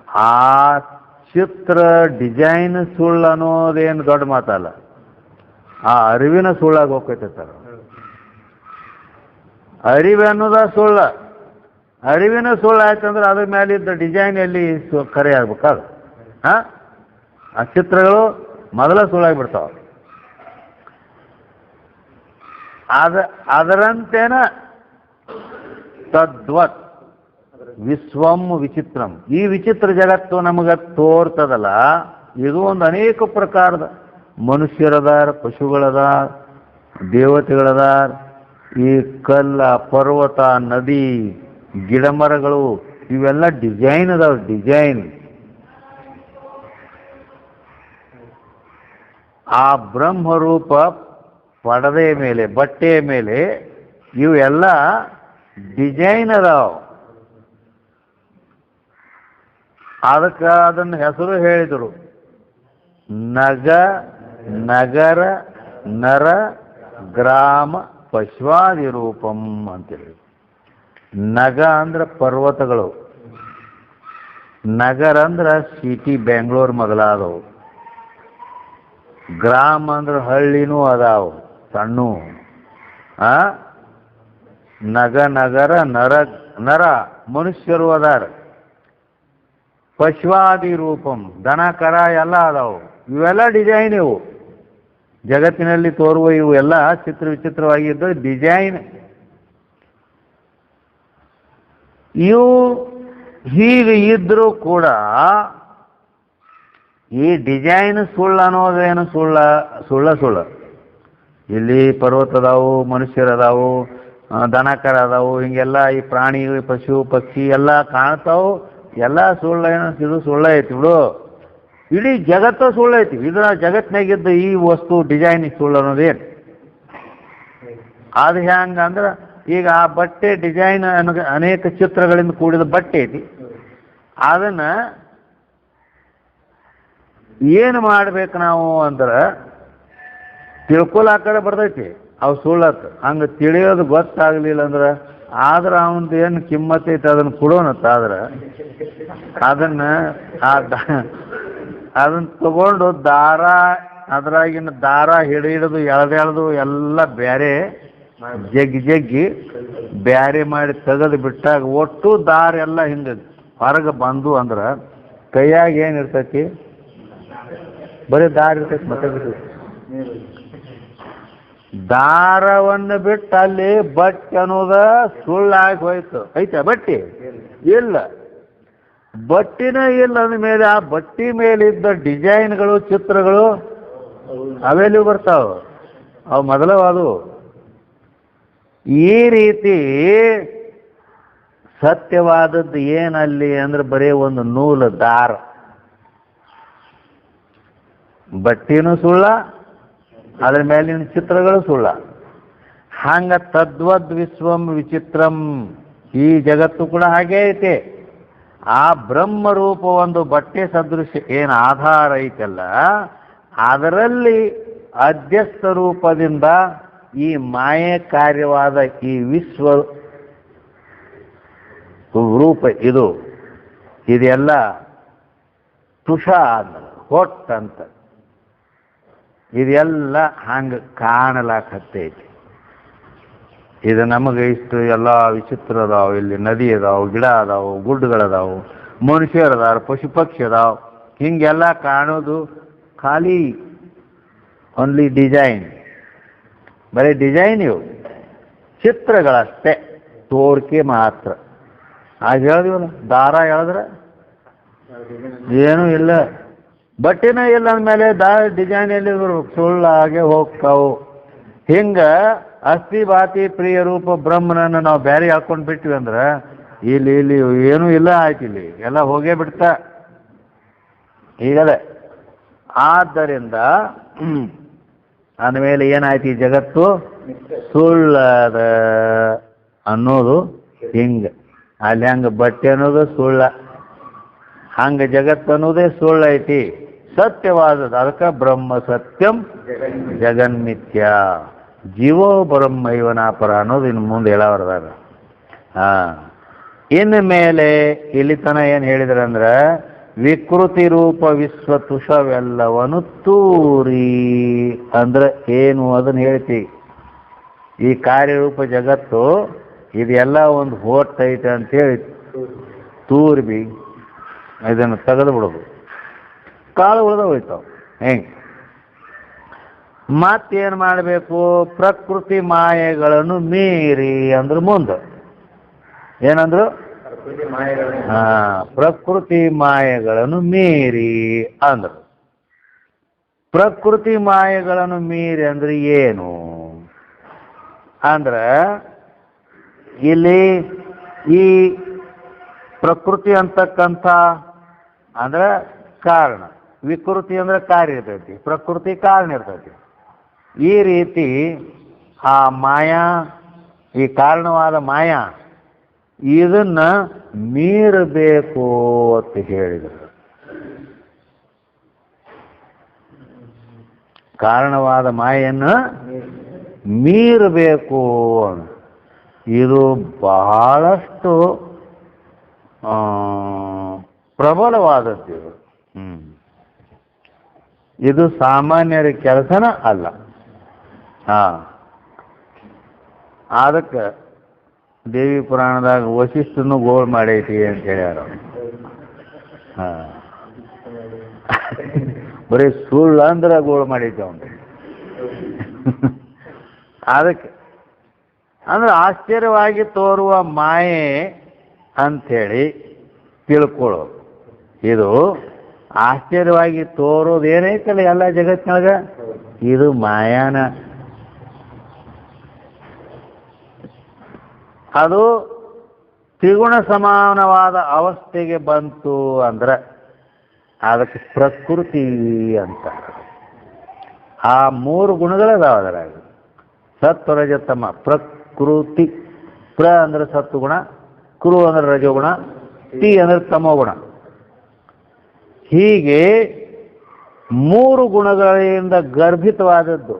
ಆ ಚಿತ್ರ ಡಿಸೈನ್ ಸುಳ್ಳು ಅನ್ನೋದೇನು ದೊಡ್ಡ ಮಾತಲ್ಲ, ಆ ಅರಿವಿನ ಸುಳ್ಳಾಗಿ ಹೋಗ್ತೈತೆ ಸರ್. ಅರಿವು ಅನ್ನೋದ ಸುಳ್ಳ. ಅರಿವಿನ ಸುಳ್ಳು ಆಯ್ತಂದ್ರೆ ಅದ್ರ ಮೇಲಿದ್ದ ಡಿಸೈನ್ ಎಲ್ಲಿ ಕರೆ ಆಗ್ಬೇಕಾದ? ಆ ಚಿತ್ರಗಳು ಮೊದಲ ಸುಳ್ಳಾಗಿಬಿಡ್ತಾವ. ಅದರಂತೇನ ತದ್ವತ್ ವಿಶ್ವಂ ವಿಚಿತ್ರಂ. ಈ ವಿಚಿತ್ರ ಜಗತ್ತು ನಮಗೆ ತೋರ್ತದಲ್ಲ, ಇದು ಒಂದು ಅನೇಕ ಪ್ರಕಾರದ ಮನುಷ್ಯರದಾರ, ಪಶುಗಳದಾರ, ದೇವತೆಗಳದಾರ, ಈ ಕಲ್ಲ, ಪರ್ವತ, ನದಿ, ಗಿಡ ಮರಗಳು, ಇವೆಲ್ಲ ಡಿಸೈನ್ ಅದಾವ. ಡಿಸೈನ್ ಆ ಬ್ರಹ್ಮರೂಪ ಪಡದೆ ಮೇಲೆ, ಬಟ್ಟೆಯ ಮೇಲೆ ಇವೆಲ್ಲ ಡಿಸೈನ್ ಅದಾವ. ಅದಕ್ಕೆ ಅದನ್ನು ಹೆಸರು ಹೇಳಿದರು, ನಗ ನಗರ ನರ ಗ್ರಾಮ ಪಶ್ವಾದಿ ರೂಪಂ ಅಂತೇಳಿ. ನಗ ಅಂದ್ರೆ ಪರ್ವತಗಳು, ನಗರ ಅಂದ್ರೆ ಸಿಟಿ ಬೆಂಗಳೂರು ಮೊದಲಾದವು, ಗ್ರಾಮ ಅಂದ್ರೆ ಹಳ್ಳಿನೂ ಅದಾವು ಸಣ್ಣ. ನಗ ನಗರ ನರ ನರ ಮನುಷ್ಯರು ಅದಾರ. ಪಶ್ವಾದಿ ರೂಪಂ ದನ ಕರ ಎಲ್ಲ ಅದಾವು. ಇವೆಲ್ಲ ಡಿಸೈನ್. ಇವು ಜಗತ್ತಿನಲ್ಲಿ ತೋರುವ ಇವು ಎಲ್ಲ ಚಿತ್ರ ವಿಚಿತ್ರವಾಗಿದ್ದು ಡಿಸೈನ್. ಇವು ಹೀಗೆ ಇದ್ರೂ ಕೂಡ ಈ ಡಿಸೈನ್ ಸುಳ್ಳು ಅನ್ನೋದೇನು ಸುಳ್ಳ. ಇಲ್ಲಿ ಪರ್ವತ ಅದಾವು, ಮನುಷ್ಯರದಾವು, ದನ ಕರ ಅದಾವು, ಹಿಂಗೆಲ್ಲ ಈ ಪ್ರಾಣಿ, ಪಶು, ಪಕ್ಷಿ ಎಲ್ಲ ಕಾಣ್ತಾವು. ಎಲ್ಲ ಇದು ಸುಳ್ಳ ಐತಿ ಬಿಡು. ಇಡೀ ಜಗತ್ತು ಸುಳ್ಳೈತಿ. ಇದರ ಜಗತ್ತಿನಾಗಿದ್ದ ಈ ವಸ್ತು ಡಿಸೈನ್ ಸುಳ್ಳು ಅನ್ನೋದೇನು? ಅದು ಹೆಂಗಂದ್ರೆ, ಈಗ ಆ ಬಟ್ಟೆ ಡಿಸೈನ್ ಅನೇಕ ಚಿತ್ರಗಳಿಂದ ಕೂಡಿದ ಬಟ್ಟೆ ಐತಿ. ಅದನ್ನ ಏನು ಮಾಡ್ಬೇಕು ನಾವು ಅಂದ್ರೆ, ತಿಳ್ಕೊಲಾಕಡೆ ಬರ್ತೈತಿ ಅವು ಸುಳ್ಳತ್. ಹಂಗೆ ತಿಳಿಯೋದು ಗೊತ್ತಾಗ್ಲಿಲ್ಲ ಅಂದ್ರೆ, ಆದ್ರೆ ಅವನದು ಏನು ಕಿಮ್ಮತ್ ಐತೆ ಅದನ್ನು ಕೊಡೋಣತ್ತ. ಆದ್ರೆ ಅದನ್ನ ತಗೊಂಡು ದಾರ, ಅದ್ರಾಗಿನ ದಾರ ಹಿಡಿದು ಎಳ್ದು ಎಲ್ಲ ಬೇರೆ ಜಗ್ಗಿ ಬ್ಯಾರೆ ಮಾಡಿ ತೆಗೆದು ಬಿಟ್ಟಾಗ ಒಟ್ಟು ದಾರ ಎಲ್ಲ ಹಿಂಗೆ ಹೊರಗೆ ಬಂದು ಅಂದ್ರೆ ಕೈಯಾಗ ಏನಿರ್ತೈತಿ? ಬರೀ ದಾರ ಇರ್ತೈತಿ. ಮತ್ತೆ ದಾರವನ್ನು ಬಿಟ್ಟು ಅಲ್ಲಿ ಬಟ್ಟೆ ಅನ್ನೋದ ಸುಳ್ಳಾಗಿ ಹೋಯ್ತು. ಐತೆ ಬಟ್ಟೆ? ಇಲ್ಲ. ಬಟ್ಟಿನ ಇಲ್ಲ ಅಂದಮೇಲೆ ಆ ಬಟ್ಟಿ ಮೇಲಿದ್ದ ಡಿಸೈನ್ಗಳು, ಚಿತ್ರಗಳು ಅವೆಲ್ಲಿ ಬರ್ತಾವ? ಅವು ಮೊದಲವಾದು. ಈ ರೀತಿ ಸತ್ಯವಾದದ್ದು ಏನಲ್ಲಿ ಅಂದ್ರೆ ಬರೀ ಒಂದು ನೂಲು ದಾರ. ಬಟ್ಟಿನೂ ಸುಳ್ಳ, ಅದ್ರ ಮೇಲಿನ ಚಿತ್ರಗಳು ಸುಳ್ಳ. ಹಂಗ ತದ್ವದ್ ವಿಶ್ವಂ ವಿಚಿತ್ರಂ. ಈ ಜಗತ್ತು ಕೂಡ ಹಾಗೇ ಐತೆ. ಆ ಬ್ರಹ್ಮರೂಪ ಒಂದು ಬಟ್ಟೆ ಸದೃಶ ಏನು ಆಧಾರ ಐತಲ್ಲ, ಅದರಲ್ಲಿ ಅಧ್ಯಸ್ಥ ರೂಪದಿಂದ ಈ ಮಾಯೆ ಕಾರ್ಯವಾದ ಈ ವಿಶ್ವ ರೂಪ ಇದೆಲ್ಲ ತುಷ ಅಂದ್ರೆ ಹೊಟ್ಟಂತ ಇದೆಲ್ಲ ಹಂಗೆ ಕಾಣಲಾಕತ್ತೈತಿ. ಇದು ನಮಗೆ ಇಷ್ಟು ಎಲ್ಲ ವಿಚಿತ್ರ ಅದಾವು. ಇಲ್ಲಿ ನದಿ ಅದಾವು, ಗಿಡ ಅದಾವು, ಗುಡ್ಡಗಳದಾವು, ಮನುಷ್ಯರು ಅದಾರ, ಪಶು ಪಕ್ಷಿ ಅದಾವ, ಹಿಂಗೆಲ್ಲ ಕಾಣೋದು ಖಾಲಿ ಓನ್ಲಿ ಡಿಸೈನ್, ಬರೀ ಡಿಸೈನ್, ಇವು ಚಿತ್ರಗಳಷ್ಟೇ, ತೋರಿಕೆ ಮಾತ್ರ. ಆಗ ಹೇಳಿದಿವಲ್ಲ, ದಾರ ಹೇಳಿದ್ರೆ ಏನೂ ಇಲ್ಲ, ಬಟ್ಟೆನೇ ಇಲ್ಲ ಅಂದಮೇಲೆ ಡಿಸೈನ್ ಎಲ್ಲಿ ಬರ್ಬೇಕು? ಸುಳ್ಳಾಗೆ ಹೋಗ್ತಾವು. ಹಿಂಗೆ ಅಸ್ಥಿ ಭಾತಿ ಪ್ರಿಯ ರೂಪ ಬ್ರಹ್ಮನನ್ನು ನಾವು ಬೇರೆ ಹಾಕೊಂಡು ಬಿಟ್ವಿ ಅಂದ್ರೆ ಇಲ್ಲಿ ಏನೂ ಇಲ್ಲ ಆಯ್ತು, ಇಲ್ಲಿ ಎಲ್ಲ ಹೋಗೇ ಬಿಡ್ತಾ ಈಗಲೇ. ಆದ್ದರಿಂದ ಅಂದಮೇಲೆ ಏನಾಯ್ತು? ಈ ಜಗತ್ತು ಸುಳ್ಳದ ಅನ್ನೋದು ಹಿಂಗೆ. ಅಲ್ಲಿ ಹಂಗೆ ಬಟ್ಟೆ ಅನ್ನೋದು ಸುಳ್ಳ, ಹಂಗೆ ಜಗತ್ತು ಅನ್ನೋದೇ ಸುಳ್ಳೈತಿ, ಸತ್ಯವಾದದ್ದು. ಅದಕ್ಕೆ ಬ್ರಹ್ಮ ಸತ್ಯಂ ಜಗನ್ಮಿಥ್ಯ, ಜೀವೋ ಬ್ರಹ್ಮ ಇವನಾಪರ ಅನ್ನೋದು ಇನ್ನು ಮುಂದೆ ಹೇಳವರ್ದಾಗ. ಇನ್ನು ಮೇಲೆ ಇಲ್ಲಿ ತನ ಏನು ಹೇಳಿದ್ರಂದ್ರೆ, ವಿಕೃತಿ ರೂಪ ವಿಶ್ವ ತುಷವೆಲ್ಲವನು ತೂರಿ ಅಂದ್ರೆ ಏನು ಅದನ್ನು ಹೇಳ್ತಿ. ಈ ಕಾರ್ಯರೂಪ ಜಗತ್ತು ಇದೆಲ್ಲ ಒಂದು ಹೋಗ್ತೈತೆ ಅಂತೇಳಿ ತೂರಿ ಇದನ್ನು ತೆಗೆದು ಬಿಡೋದು, ಕಾಳು ಉಳಿದ ಹೋಯ್ತಾವ. ಹೆಂಗೆ ಮತ್ತೇನು ಮಾಡಬೇಕು? ಪ್ರಕೃತಿ ಮಾಯೆಗಳನ್ನು ಮೀರಿ ಅಂದ್ರೆ ಮುಂದೆ ಏನಂದ್ರು? ಪ್ರಕೃತಿ ಮಾಯೆಗಳನ್ನು ಮೀರಿ ಅಂದ್ರು. ಪ್ರಕೃತಿ ಮಾಯೆಗಳನ್ನು ಮೀರಿ ಅಂದ್ರೆ ಏನು ಅಂದ್ರೆ, ಇಲ್ಲಿ ಈ ಪ್ರಕೃತಿ ಅಂತಕ್ಕಂಥ ಅಂದ್ರೆ ಕಾರಣ, ವಿಕೃತಿ ಅಂದ್ರೆ ಕಾರ್ಯ ಇರ್ತೈತಿ, ಪ್ರಕೃತಿ ಕಾರಣ ಇರ್ತೈತಿ. ಈ ರೀತಿ ಆ ಮಾಯಾ, ಈ ಕಾರಣವಾದ ಮಾಯಾ ಇದನ್ನ ಮೀರಬೇಕು ಅಂತ ಹೇಳಿದರು. ಕಾರಣವಾದ ಮಾಯನ್ನು ಮೀರಬೇಕು. ಇದು ಬಹಳಷ್ಟು ಪ್ರಬಲವಾದದ್ದು. ಇದು ಸಾಮಾನ್ಯರ ಕೆಲಸನ ಅಲ್ಲ. ಅದಕ್ಕೆ ದೇವಿ ಪುರಾಣದಾಗ ವಶಿಷ್ಠನು ಗೋಳು ಮಾಡೈತಿ ಅಂತ ಹೇಳ್ಯಾರ. ಬರೀ ಸುಳ್ಳು ಅಂದ್ರೆ ಗೋಳು ಮಾಡೈತಿ ಅವನು. ಅದಕ್ಕೆ ಅಂದ್ರೆ ಆಶ್ಚರ್ಯವಾಗಿ ತೋರುವ ಮಾಯೆ ಅಂಥೇಳಿ ತಿಳ್ಕೊಳ್ಳೋದು. ಇದು ಆಶ್ಚರ್ಯವಾಗಿ ತೋರೋದು ಏನೈತಲ್ಲ ಎಲ್ಲ ಜಗತ್ತಿನೊಳಗೆ, ಇದು ಮಾಯಾನ. ಅದು ತ್ರಿಗುಣ ಸಮಾನವಾದ ಅವಸ್ಥೆಗೆ ಬಂತು ಅಂದ್ರೆ ಅದಕ್ಕೆ ಪ್ರಕೃತಿ ಅಂತ. ಆ ಮೂರು ಗುಣಗಳದಾವ ಅದರಾಗ, ಸತ್ವ ರಜತಮ. ಪ್ರಕೃತಿ, ಪ್ರ ಅಂದ್ರೆ ಸತ್ವಗುಣ, ಕೃ ಅಂದ್ರೆ ರಜೋಗುಣ, ತಿ ಅಂದ್ರೆ ತಮೋಗುಣ. ಹೀಗೆ ಮೂರು ಗುಣಗಳಿಂದ ಗರ್ಭಿತವಾದದ್ದು.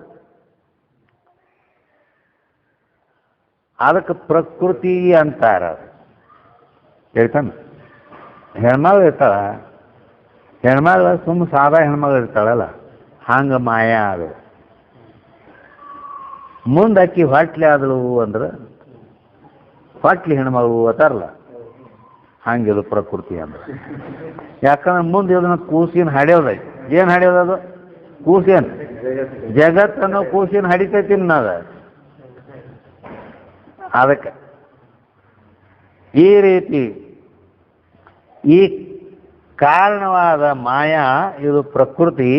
ಅದಕ್ಕೆ ಪ್ರಕೃತಿ ಅಂತಾರ. ಹೇಳ್ತಾನೆ, ಹೆಣ್ಮಗಳು ಇರ್ತಾಳ, ಹೆಣ್ಮಗಳು ಸುಮ್ಮ ಸಾದಾ ಹೆಣ್ಮಗಳು ಇರ್ತಾಳಲ್ಲ, ಹಂಗೆ ಮಾಯಾ ಅದು. ಮುಂದೆ ಅಕ್ಕಿ ಹೊಟ್ಲಿ ಆದಳು ಅಂದ್ರೆ ಹೊಟ್ಲಿ ಹೆಣ್ಮಗಳು ಅತ್ತಾರಲ್ಲ, ಹಂಗಿದು ಪ್ರಕೃತಿ ಅಂದ್ರೆ. ಯಾಕಂದ್ರೆ ಮುಂದೆ ಇದನ್ನ ಕೂಸಿನ ಹಡಿಯೋದೈತಿ. ಏನು ಹಡಿಯೋದದು? ಕೂಸಿನ ಜಗತ್ತನ್ನು ಕೂಸಿನ ಹಡಿತೈತಿ ನಾದ. ಅದಕ್ಕೆ ಈ ರೀತಿ ಈ ಕಾರಣವಾದ ಮಾಯಾ ಇದು ಪ್ರಕೃತಿ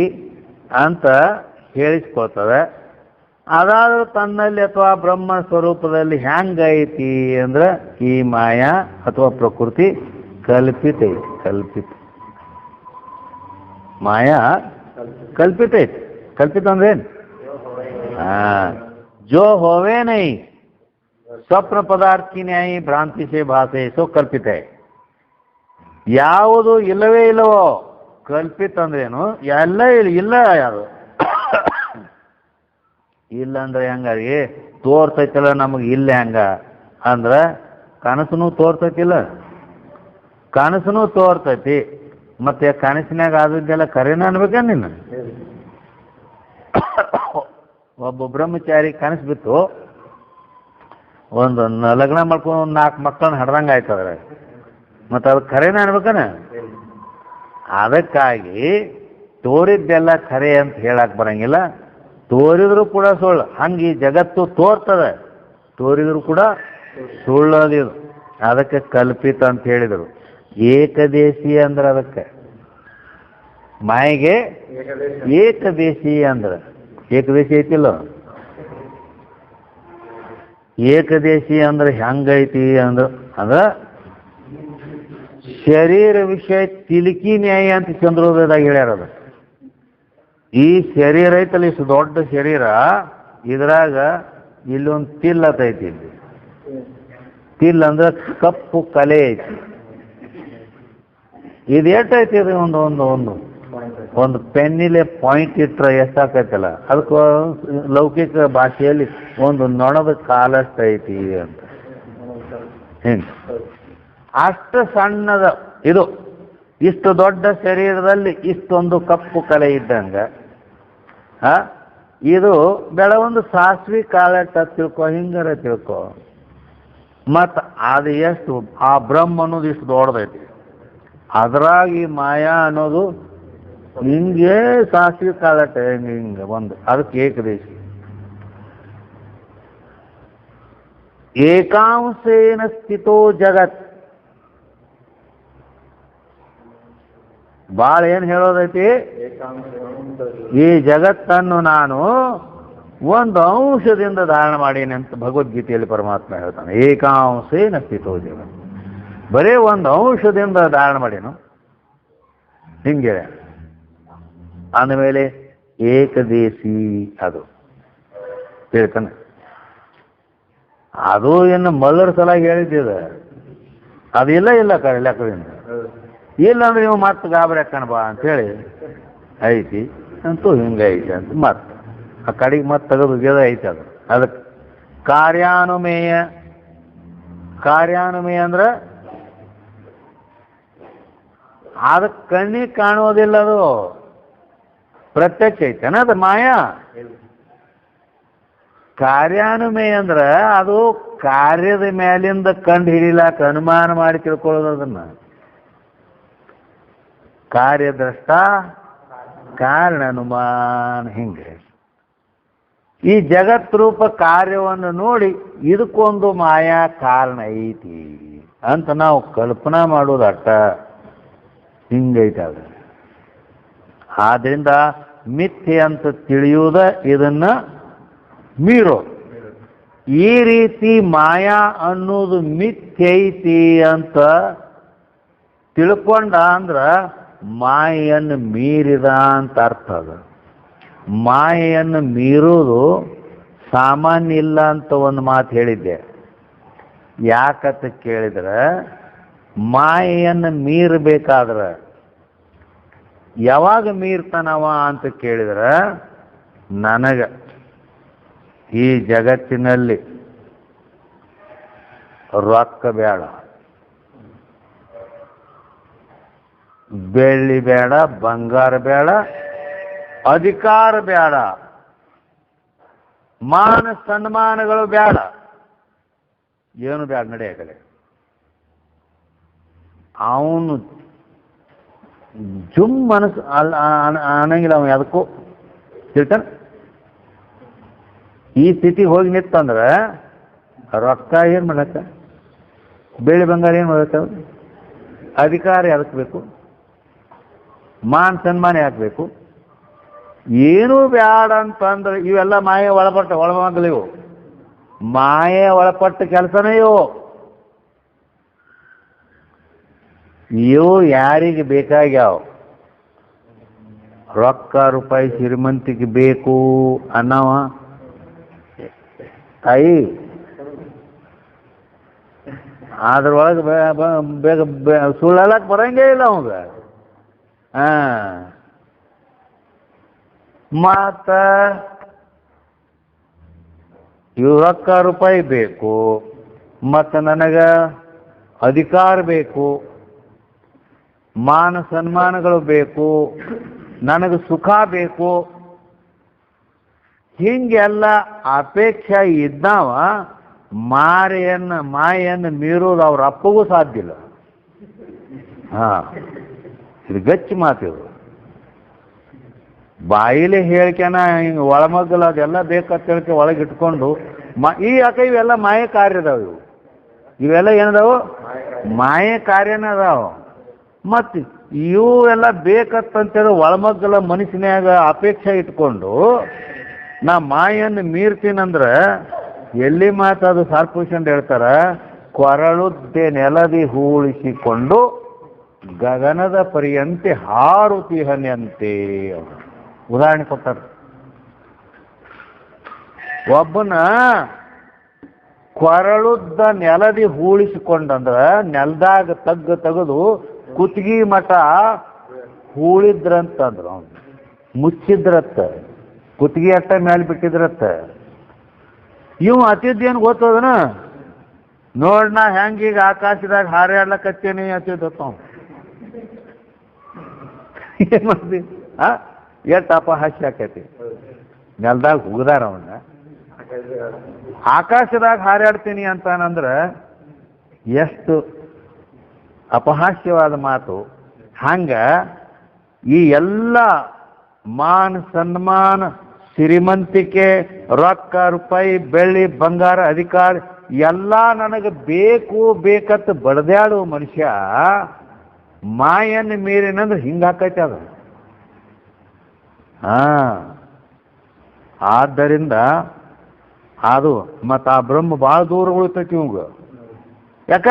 ಅಂತ ಹೇಳಿಸ್ಕೊಳ್ತದೆ. ಅದಾದ್ರೂ ತನ್ನಲ್ಲಿ ಅಥವಾ ಬ್ರಹ್ಮ ಸ್ವರೂಪದಲ್ಲಿ ಹೆಂಗೈತಿ ಅಂದ್ರೆ ಈ ಮಾಯಾ ಅಥವಾ ಪ್ರಕೃತಿ ಕಲ್ಪಿತ ಐತಿ. ಕಲ್ಪಿತ ಮಾಯಾ ಕಲ್ಪಿತ ಐತಿ. ಕಲ್ಪಿತ ಅಂದ್ರೆ ಏನು? ಜೋ ಹೋವೇ ನೈ ಸ್ವಪ್ನ ಪದಾರ್ಥ ಕಿ ನ್ಯಾಯಿ ಭ್ರಾಂತಿ ಸೇ ಭಾಸೆ ಸೋ ಕಲ್ಪಿತ. ಯಾವುದು ಇಲ್ಲವೇ ಇಲ್ಲವೋ ಕಲ್ಪಿತ ಅಂದ್ರೇನು? ಎಲ್ಲ ಇಲ್ಲ. ಯಾವುದು ಇಲ್ಲ ಅಂದ್ರೆ ಹೆಂಗಾಗಿ ತೋರ್ತೈತಿಲ್ಲ ನಮಗೆ ಇಲ್ಲ ಹೆಂಗ ಅಂದ್ರೆ ಕನಸನು ತೋರ್ತೈತಿಲ್ಲ, ಕನಸನು ತೋರ್ತೈತಿ. ಮತ್ತೆ ಕನಸಿನಾಗ ಆದದ್ದೆಲ್ಲ ಕರೆನ ಅನ್ಬೇಕ ನೀನು? ಒಬ್ಬ ಬ್ರಹ್ಮಚಾರಿ ಕನಸು ಬಿತ್ತು, ಒಂದು ಲಗ್ನ ಮಾಡ್ಕೊಂಡು 4 ಮಕ್ಕಳನ್ನ ಹಡ್ದಂಗೆ ಆಯ್ತದ್ರೆ. ಮತ್ತು ಅದು ಖರೇನ ಅನ್ಬೇಕನ. ಅದಕ್ಕಾಗಿ ತೋರಿದ್ದೆಲ್ಲ ಖರೆ ಅಂತ ಹೇಳಕ್ಕೆ ಬರಂಗಿಲ್ಲ. ತೋರಿದ್ರು ಕೂಡ ಸುಳ್ಳು. ಹಂಗೆ ಈ ಜಗತ್ತು ತೋರ್ತದೆ, ತೋರಿದ್ರು ಕೂಡ ಸುಳ್ಳೋದಿದು. ಅದಕ್ಕೆ ಕಲ್ಪಿತ ಅಂತ ಹೇಳಿದರು. ಏಕದೇಶಿ ಅಂದ್ರೆ ಅದಕ್ಕೆ ಮಾಯಿಗೆ ಏಕದೇಶಿ ಅಂದ್ರೆ ಏಕದೇಶಿ ಐತಿಲ್ಲ. ಏಕದೇಶಿ ಅಂದ್ರೆ ಹೆಂಗೈತಿ ಅಂದ್ರೆ ಶರೀರ ವಿಷಯ ತಿಲಿಕಿ ನ್ಯಾಯ ಅಂತ ಚಂದ್ರೋದಯದಾಗ ಹೇಳ್ಯಾರದ. ಈ ಶರೀರ ಐತಲ್ಲ, ಇಷ್ಟು ದೊಡ್ಡ ಶರೀರ, ಇದ್ರಾಗ ಇಲ್ಲೊಂದು ತಿಲ್ಲತೈತಿ. ಇಲ್ಲಿ ತಿಲ್ ಅಂದ್ರೆ ಕಪ್ಪು ಕಲೆ ಐತಿ. ಇದು ಎಷ್ಟೈತಿ? ಇದು ಒಂದು ಪೆನ್ನಿಲೆ ಪಾಯಿಂಟ್ ಇಟ್ಟರೆ ಎಷ್ಟಾಕೈತಲ್ಲ, ಅದಕ್ಕೆ ಲೌಕಿಕ ಭಾಷೆಯಲ್ಲಿ ಒಂದು ನೊಣದ ಕಾಲಷ್ಟು ಐತಿ ಅಂತ. ಹಿಂಗೆ ಅಷ್ಟು ಸಣ್ಣದ ಇದು. ಇಷ್ಟು ದೊಡ್ಡ ಶರೀರದಲ್ಲಿ ಇಷ್ಟೊಂದು ಕಪ್ಪು ಕಲೆ ಇದ್ದಂಗೆ ಇದು ಬೆಳವೊಂದು ಸಾಸ್ವಿ ಕಾಲಟ್ಟ ತಿಳ್ಕೊ, ಹಿಂಗಾರ ತಿಳ್ಕೊ. ಮತ್ತು ಅದು ಎಷ್ಟು ಆ ಬ್ರಹ್ಮ ಅನ್ನೋದು ಇಷ್ಟು ದೊಡ್ಡದೈತಿ. ಅದ್ರಾಗಿ ಮಾಯಾ ಅನ್ನೋದು ಹಿಂಗೆ ಸಾಸ್ವಿ ಕಾಲಟ್ಟ ಹಿಂಗೆ ಒಂದು. ಅದಕ್ಕೆ ಏಕದೇಶಿ. ಏಕಾಂಶೇನ ಸ್ಥಿತೋ ಜಗತ್. ಭಾಳ ಏನು ಹೇಳೋದೈತಿ? ಈ ಜಗತ್ತನ್ನು ನಾನು ಒಂದು ಅಂಶದಿಂದ ಧಾರಣ ಮಾಡೀನಿ ಅಂತ ಭಗವದ್ಗೀತೆಯಲ್ಲಿ ಪರಮಾತ್ಮ ಹೇಳ್ತಾನೆ. ಏಕಾಂಶೇನ ಸ್ಥಿತೋ ಜಗತ್. ಬರೀ ಒಂದು ಅಂಶದಿಂದ ಧಾರಣ ಮಾಡೀನು ಹಿಂಗೆ. ಅಂದಮೇಲೆ ಏಕದೇಶಿ ಅದು ತಿಳ್ತಾನೆ. ಅದು ಏನು ಮಲ್ಲರ ಸಲ ಹೇಳಿದ್ದಿದೆ. ಅದು ಇಲ್ಲ ಕರೆ ಲೆಕ್ಕದಿಂದ. ಇಲ್ಲ ಅಂದ್ರೆ ನೀವು ಮತ್ತೆ ಗಾಬರಿ ಹಾಕೋಣ ಬಾ ಅಂತೇಳಿ ಐತಿ ಅಂತೂ ಹಿಂಗೆ ಐತಿ ಅಂತ ಮತ್ತೆ ಆ ಕಡೆಗೆ ಮತ್ತೆ ತೆಗೆದು ಐತಿ. ಅದಕ್ಕೆ ಕಾರ್ಯಾನುಮೇಯ ಅಂದ್ರೆ ಅದಕ್ಕೆ ಕಣ್ಣಿಗೆ ಕಾಣೋದಿಲ್ಲ, ಅದು ಪ್ರತ್ಯಕ್ಷ ಐತೇನ ಅದು ಮಾಯಾ. ಕಾರ್ಯಾನುಮೇಯ ಅಂದ್ರೆ ಅದು ಕಾರ್ಯದ ಮೇಲಿಂದ ಕಂಡು ಹಿಡಿಲಾಕ ಅನುಮಾನ ಮಾಡಿ ತಿಳ್ಕೊಳ್ಳೋದು. ಅದನ್ನ ಕಾರ್ಯದ್ರಷ್ಟ ಕಾರಣ ಅನುಮಾನ ಹಿಂಗೆ. ಈ ಜಗತ್ ರೂಪ ಕಾರ್ಯವನ್ನು ನೋಡಿ ಇದಕ್ಕೊಂದು ಮಾಯಾ ಕಾರಣ ಐತಿ ಅಂತ ನಾವು ಕಲ್ಪನಾ ಮಾಡೋದು ಅಟ್ಟ ಹಿಂಗೈತೆ. ಅದು ಆದ್ರಿಂದ ಮಿಥ್ಯೆ ಅಂತ ತಿಳಿಯುವುದ ಇದನ್ನ ಮೀರೋ. ಈ ರೀತಿ ಮಾಯಾ ಅನ್ನೋದು ಮಿಥ್ಯೆ ಐತಿ ಅಂತ ತಿಳ್ಕೊಂಡ ಅಂದ್ರ ಮಾಯೆಯನ್ನು ಮೀರಿದ ಅಂತ ಅರ್ಥ. ಅದು ಮಾಯೆಯನ್ನು ಮೀರೋದು ಸಾಮಾನ್ಯ ಇಲ್ಲ ಅಂತ ಒಂದು ಮಾತು ಹೇಳಿದ್ದೆ. ಯಾಕಂತ ಕೇಳಿದ್ರೆ, ಮಾಯೆಯನ್ನು ಮೀರಬೇಕಾದ್ರೆ ಯಾವಾಗ ಮೀರ್ತಾನವ ಅಂತ ಕೇಳಿದ್ರೆ, ನನಗೆ ಈ ಜಗತ್ತಿನಲ್ಲಿ ರೊಕ್ಕ ಬೇಡ, ಬೆಳ್ಳಿ ಬೇಡ, ಬಂಗಾರ ಬೇಡ, ಅಧಿಕಾರ ಬೇಡ, ಮಾನ ಸನ್ಮಾನಗಳು ಬೇಡ, ಏನು ಬೇಡ, ನಡೆಯಕಲೆ. ಅವನು ಜುಮ್ ಮನಸ್ಸು ಅನ್ನಂಗಿಲ್ಲ. ಅವನು ಅದಕ್ಕೂ ತಿಳ್ತಾನೆ. ಈ ಸ್ಥಿತಿಗೆ ಹೋಗಿ ನಿತ್ತಂದ್ರೆ ರೊಕ್ಕ ಏನು ಮಾಡಕ್ಕ, ಬೆಳ್ಳಿ ಬಂಗಾರ ಏನು ಮಾಡಕ್ಕ, ಅಧಿಕಾರ ಯಾಕೆ ಬೇಕು, ಮಾನ ಸನ್ಮಾನ ಯಾಕೆ ಬೇಕು, ಏನೂ ಬೇಡ ಅಂತಂದ್ರೆ ಇವೆಲ್ಲ ಮಾಯೆ ಒಳಮಗ್ಲಿವು. ಮಾಯೆ ಒಳಪಟ್ಟ ಕೆಲಸನೇ ಇವು ಯಾರಿಗೆ ಬೇಕಾಗ್ಯಾವ. ರೊಕ್ಕ ರೂಪಾಯಿ ಶ್ರೀಮಂತಿಗೆ ಬೇಕು ಅನ್ನವ ತಾಯಿ, ಅದ್ರೊಳಗೆ ಬೇಗ ಸುಳ್ಳಲಕ್ಕೆ ಬರಂಗೇ ಇಲ್ಲ ಅವಾಗ. ಮತ್ತ ಇವು ರೊಕ್ಕ ರೂಪಾಯಿ ಬೇಕು, ಮತ್ತು ನನಗೆ ಅಧಿಕಾರ ಬೇಕು, ಮಾನ ಸನ್ಮಾನಗಳು ಬೇಕು, ನನಗೆ ಸುಖ ಬೇಕು, ಹಿಂಗೆಲ್ಲ ಅಪೇಕ್ಷೆ ಇದ್ದಾವ ಮಾಯೆಯನ್ನು ಮೀರೋದು ಅವ್ರ ಅಪ್ಪಗೂ ಸಾಧ್ಯ ಇಲ್ಲ. ಹಾಂ, ಇದು ಗಚ್ಚಿ ಮಾತಿದು. ಬಾಯಿಲೆ ಹೇಳ್ಕೆನ ಹಿಂಗೆ ಒಳಮಗ್ಗಲ ಅದೆಲ್ಲ ಬೇಕಂತ ಹೇಳ್ಕೆ ಒಳಗೆ ಇಟ್ಕೊಂಡು ಈ ಯಾಕೆ ಇವೆಲ್ಲ ಮಾಯ ಕಾರ್ಯ ಅದಾವ. ಇವೆಲ್ಲ ಏನದಾವು? ಮಾಯ ಕಾರ್ಯನ ಅದಾವ. ಮತ್ತು ಇವು ಎಲ್ಲ ಬೇಕಂತೇಳಿ ಒಳಮಗ್ಗಲ ಮನುಷ್ಯನ್ಯಾಗ ಅಪೇಕ್ಷೆ ಇಟ್ಕೊಂಡು ನಾ ಮಾಯನ್ನು ಮೀರ್ತೀನಂದ್ರೆ ಎಲ್ಲಿ ಮಾತದು ಸಾರ್ಪುಷನ್ ಹೇಳ್ತಾರ, ಕೊರಳುದ್ದೆ ನೆಲದಿ ಹೂಳಿಸಿಕೊಂಡು ಗಗನದ ಪರಿಯಂತೆ ಹಾರುತಿಹನ್ಯಂತೆ. ಉದಾಹರಣೆ ಕೊಟ್ಟಾರ. ಒಬ್ಬನ ಕೊರಳುದ್ದ ನೆಲದಿ ಹೂಳಿಸಿಕೊಂಡಂದ್ರೆ ನೆಲದಾಗ ತೆಗೆದು ಕುತ್ತಿಗೆ ಮಠ ಹೂಳಿದ್ರಂತಂದ್ರು. ಅವನು ಮುಚ್ಚಿದ್ರತ್ತ, ಕುತ್ತಿಗೆ ಅಟ್ಟ ಮೇಲೆ ಬಿಟ್ಟಿದ್ರತ್ತ. ಇವು ಅತಿದ್ದೇನು ಗೊತ್ತದನ, ನೋಡ್ ನಾ ಹೆಂಗೀಗ ಆಕಾಶದಾಗ ಹಾರಾಡ್ಲಕತ್ತೇನಿ ಅತಿದ್ದತ್ತ. ಏನ್ ಮಾಡ್ತಿ? ಎಷ್ಟು ಅಪಹಾಸ್ಯ ಆಕೈತಿ. ನೆಲದಾಗ ಹುಗ್ದಾರ ಅವನ್ನ ಆಕಾಶದಾಗ ಹಾರಾಡ್ತೀನಿ ಅಂತಾನಂದ್ರೆ ಎಷ್ಟು ಅಪಹಾಸ್ಯವಾದ ಮಾತು. ಹಂಗ ಈ ಎಲ್ಲ ಮಾನ ಸನ್ಮಾನ, ಶ್ರೀಮಂತಿಕೆ, ರೊಕ್ಕ ರೂಪಾಯಿ, ಬೆಳ್ಳಿ ಬಂಗಾರ, ಅಧಿಕಾರ ಎಲ್ಲ ನನಗೆ ಬೇಕು ಬೇಕಂತ ಬಡದಾಡುವ ಮನುಷ್ಯ ಮಾಯನ್ನು ಮೀರಿನಂದ್ರೆ ಹಿಂಗಾಕೈತೆ ಅದು. ಆದ್ದರಿಂದ ಅದು ಮತ್ತು ಆ ಬ್ರಹ್ಮ ಭಾಳ ದೂರ ಉಳಿತೈತಿ ಇವಂಗ. ಯಾಕ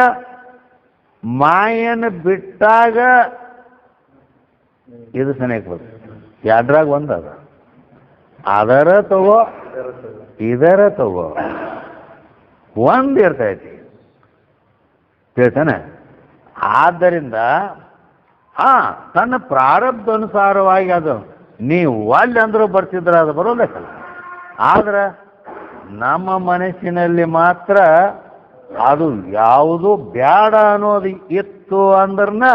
ಮಾಯನ್ನು ಬಿಟ್ಟಾಗ ಇದು ಸನಿಯಕ್ಕೆ ಬರ್ತದೆ. ಎರಡ್ರಾಗ ಒಂದು ಅದ, ಅದರ ತಗೋ ಇದರ ತಗೋ ಒಂದು ಇರ್ತೈತಿ, ತಿಳ್ತಾನೆ. ಆದ್ದರಿಂದ ತನ್ನ ಪ್ರಾರಬ್ಧ ಅನುಸಾರವಾಗಿ ಅದು ನೀವು ಅಲ್ಲಿ ಅಂದ್ರೂ ಬರ್ತಿದ್ರೆ ಅದು ಬರೋದಕ್ಕಲ್ಲ. ಆದ್ರೆ ನಮ್ಮ ಮನಸ್ಸಿನಲ್ಲಿ ಮಾತ್ರ ಅದು ಯಾವುದು ಬ್ಯಾಡ ಅನ್ನೋದು ಇತ್ತು ಅಂದ್ರನ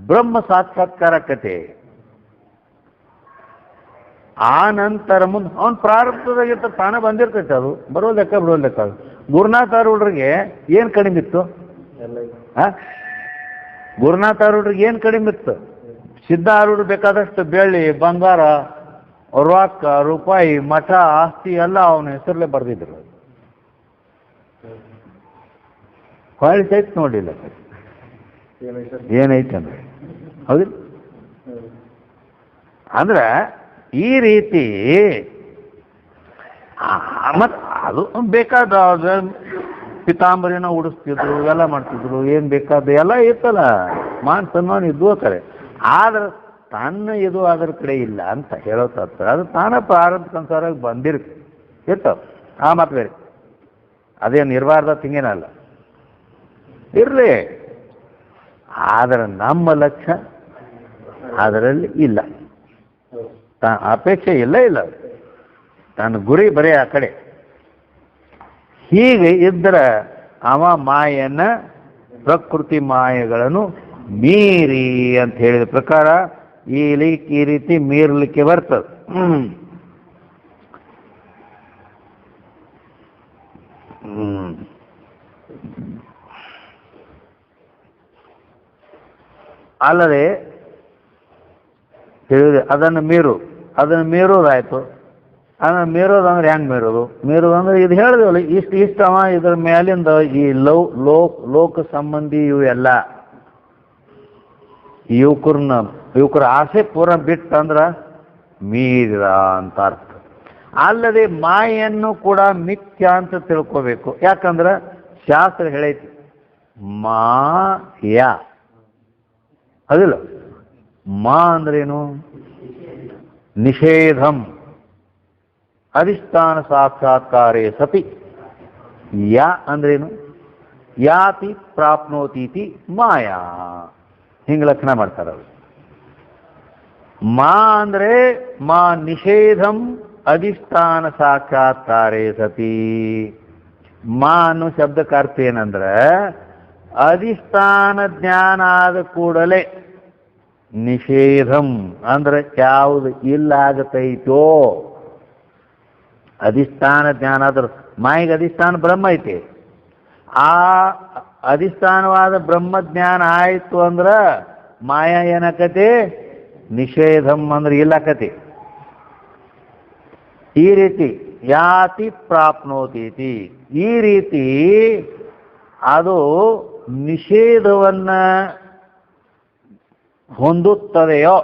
ಬ್ರಹ್ಮ ಸಾಕ್ಷಾತ್ಕಾರ ಕತೆ. ಆ ನಂತರ ಮುಂದೆ ಅವನ ಪ್ರಾರಬ್ಧದಾಗಿರ್ತ ತಾನೇ ಬಂದಿರ್ತೈತೆ, ಅದು ಬರೋದಕ್ಕ ಬಿಡೋದಕ್ಕ. ಗುರುನಾಥ ಆರೂಢರಿಗೆ ಏನು ಕಡಿಮೆ ಇತ್ತು? ಗುರುನಾಥ ಆರೂಢರಿಗೆ ಏನು ಕಡಿಮೆ ಇತ್ತು? ಸಿದ್ಧ ಆರೂಢರು ಬೇಕಾದಷ್ಟು ಬೆಳ್ಳಿ ಬಂಗಾರ ರೊಕ್ಕ ರೂಪಾಯಿ ಮಠ ಆಸ್ತಿ ಎಲ್ಲ ಅವನ ಹೆಸರಲ್ಲೇ ಬರೆದಿದ್ರು. ಹೊಳ್ಳಿ ಸಹಿತ ನೋಡಿಲ್ಲ ಏನೈತೆ ಅಂದ್ರೆ. ಹೌದು, ಅಂದ್ರೆ ಈ ರೀತಿ ಮತ್ತು ಅದು ಬೇಕಾದ ಪಿತಾಂಬರಿನ ಉಡಿಸ್ತಿದ್ರು, ಎಲ್ಲ ಮಾಡ್ತಿದ್ರು, ಏನು ಬೇಕಾದ ಎಲ್ಲ ಇತ್ತಲ್ಲ, ಮಾನ್ ಸನ್ಮಾನ ಇದ್ವು ಕರೆ. ಆದ್ರೆ ತನ್ನ ಇದು ಅದ್ರ ಕಡೆ ಇಲ್ಲ ಅಂತ ಹೇಳೋ ತತ್ವ ಅದು ತಾನ ಪ್ರಾರಂಭ ಸಂಸಾರ ಇರ್ತಾವ. ಆ ಮಾತು ಬೇರೆ, ಅದೇನು ಇರಬಾರ್ದ ತಿಂಗೇನಲ್ಲ, ಇರಲಿ. ಆದರೆ ನಮ್ಮ ಲಕ್ಷ್ಯ ಅದರಲ್ಲಿ ಇಲ್ಲ, ಅಪೇಕ್ಷೆ ಇಲ್ಲ ತನ್ನ ಗುರಿ ಬರೀ ಆ ಕಡೆ. ಹೀಗೆ ಇದ್ದರೆ ಅವ ಮಾಯನ್ನ, ಪ್ರಕೃತಿ ಮಾಯೆಗಳನ್ನು ಮೀರಿ ಅಂತ ಹೇಳಿದ ಪ್ರಕಾರ ಈ ರೀತಿ ಮೀರಲಿಕ್ಕೆ ಬರ್ತದೆ. ಅಲ್ಲದೆ ತಿಳಿದು ಅದನ್ನು ಮೀರೋದಾಯ್ತು. ಅದನ್ನು ಮೀರೋದಂದ್ರೆ ಹೆಂಗೆ ಮೀರೋದಂದ್ರೆ ಇದು ಹೇಳಿದೆವಲ್ಲ, ಇಷ್ಟವ ಇದ್ರ ಮೇಲಿಂದ ಈ ಲೋಕ ಸಂಬಂಧಿ ಇವೆಲ್ಲ ಯುವಕರ ಆಸೆ ಪೂರ ಬಿಟ್ಟಂದ್ರೆ ಮೀರಿದ ಅಂತ ಅರ್ಥ. ಅಲ್ಲದೆ ಮಾಯನ್ನು ಕೂಡ ಮಿಥ್ಯ ಅಂತ ತಿಳ್ಕೋಬೇಕು. ಯಾಕಂದ್ರೆ ಶಾಸ್ತ್ರ ಹೇಳೈತಿ ಮಾಯ ಅದಿಲ್ಲ. ಮಾ ಅಂದ್ರೇನು? ನಿಷೇಧಂ ಅಧಿಷ್ಠಾನ ಸಾಕ್ಷಾತ್ಕಾರೇ ಸತಿ. ಯಾ ಅಂದ್ರೇನು? ಯಾತಿ ಪ್ರಾಪ್ನೋತೀತಿ ಮಾಯಾ. ಹಿಂಗೆ ಲಕ್ಷಣ ಮಾಡ್ತಾರೆ ಅವರು. ಮಾ ಅಂದ್ರೆ ಮಾ ನಿಷೇಧಂ ಅಧಿಷ್ಠಾನ ಸಾಕ್ಷಾತ್ಕಾರೇ ಸತಿ. ಮಾ ಅನ್ನೋ ಶಬ್ದಕ್ಕೆ ಅರ್ಥ ಏನಂದ್ರೆ ಅಧಿಷ್ಠಾನ ಜ್ಞಾನ ಆದ ಕೂಡಲೇ, ನಿಷೇಧಂ ಅಂದ್ರೆ ಯಾವುದು ಇಲ್ಲ ಆಗತೈತೋ, ಅಧಿಷ್ಠಾನ ಜ್ಞಾನ ಆದ್ರೆ ಮಾಯಿಗೆ ಅಧಿಷ್ಠಾನ ಬ್ರಹ್ಮ ಐತಿ. ಆ ಅಧಿಷ್ಠಾನವಾದ ಬ್ರಹ್ಮಜ್ಞಾನ ಆಯಿತು ಅಂದ್ರೆ ಮಾಯಾ ಏನಕತಿ ನಿಷೇಧಂ ಅಂದ್ರೆ ಇಲ್ಲಕತಿ. ಈ ರೀತಿ ಯಾತಿ ಪ್ರಾಪ್ನೋತೀತಿ, ಈ ರೀತಿ ಅದು ನಿಷೇಧವನ್ನ ಹೊಂದುತ್ತದೆಯೋ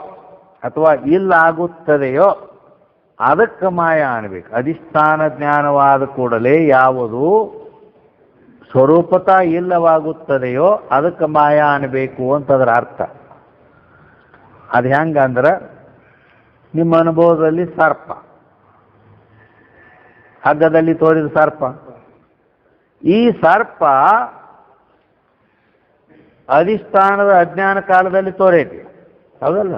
ಅಥವಾ ಇಲ್ಲಾಗುತ್ತದೆಯೋ ಅದಕ್ಕೆ ಮಾಯ ಅನ್ಬೇಕು. ಅಧಿಷ್ಠಾನ ಜ್ಞಾನವಾದ ಕೂಡಲೇ ಯಾವುದು ಸ್ವರೂಪತ ಇಲ್ಲವಾಗುತ್ತದೆಯೋ ಅದಕ್ಕೆ ಮಾಯ ಅನ್ಬೇಕು ಅಂತದರ ಅರ್ಥ. ಅದು ಹೆಂಗಂದ್ರೆ ನಿಮ್ಮ ಅನುಭವದಲ್ಲಿ ಸರ್ಪ, ಹಗ್ಗದಲ್ಲಿ ತೋರಿದ ಸರ್ಪ, ಈ ಸರ್ಪ ಅಧಿಷ್ಠಾನದ ಅಜ್ಞಾನ ಕಾಲದಲ್ಲಿ ತೋರೈತಿ, ಹೌದಲ್ಲ?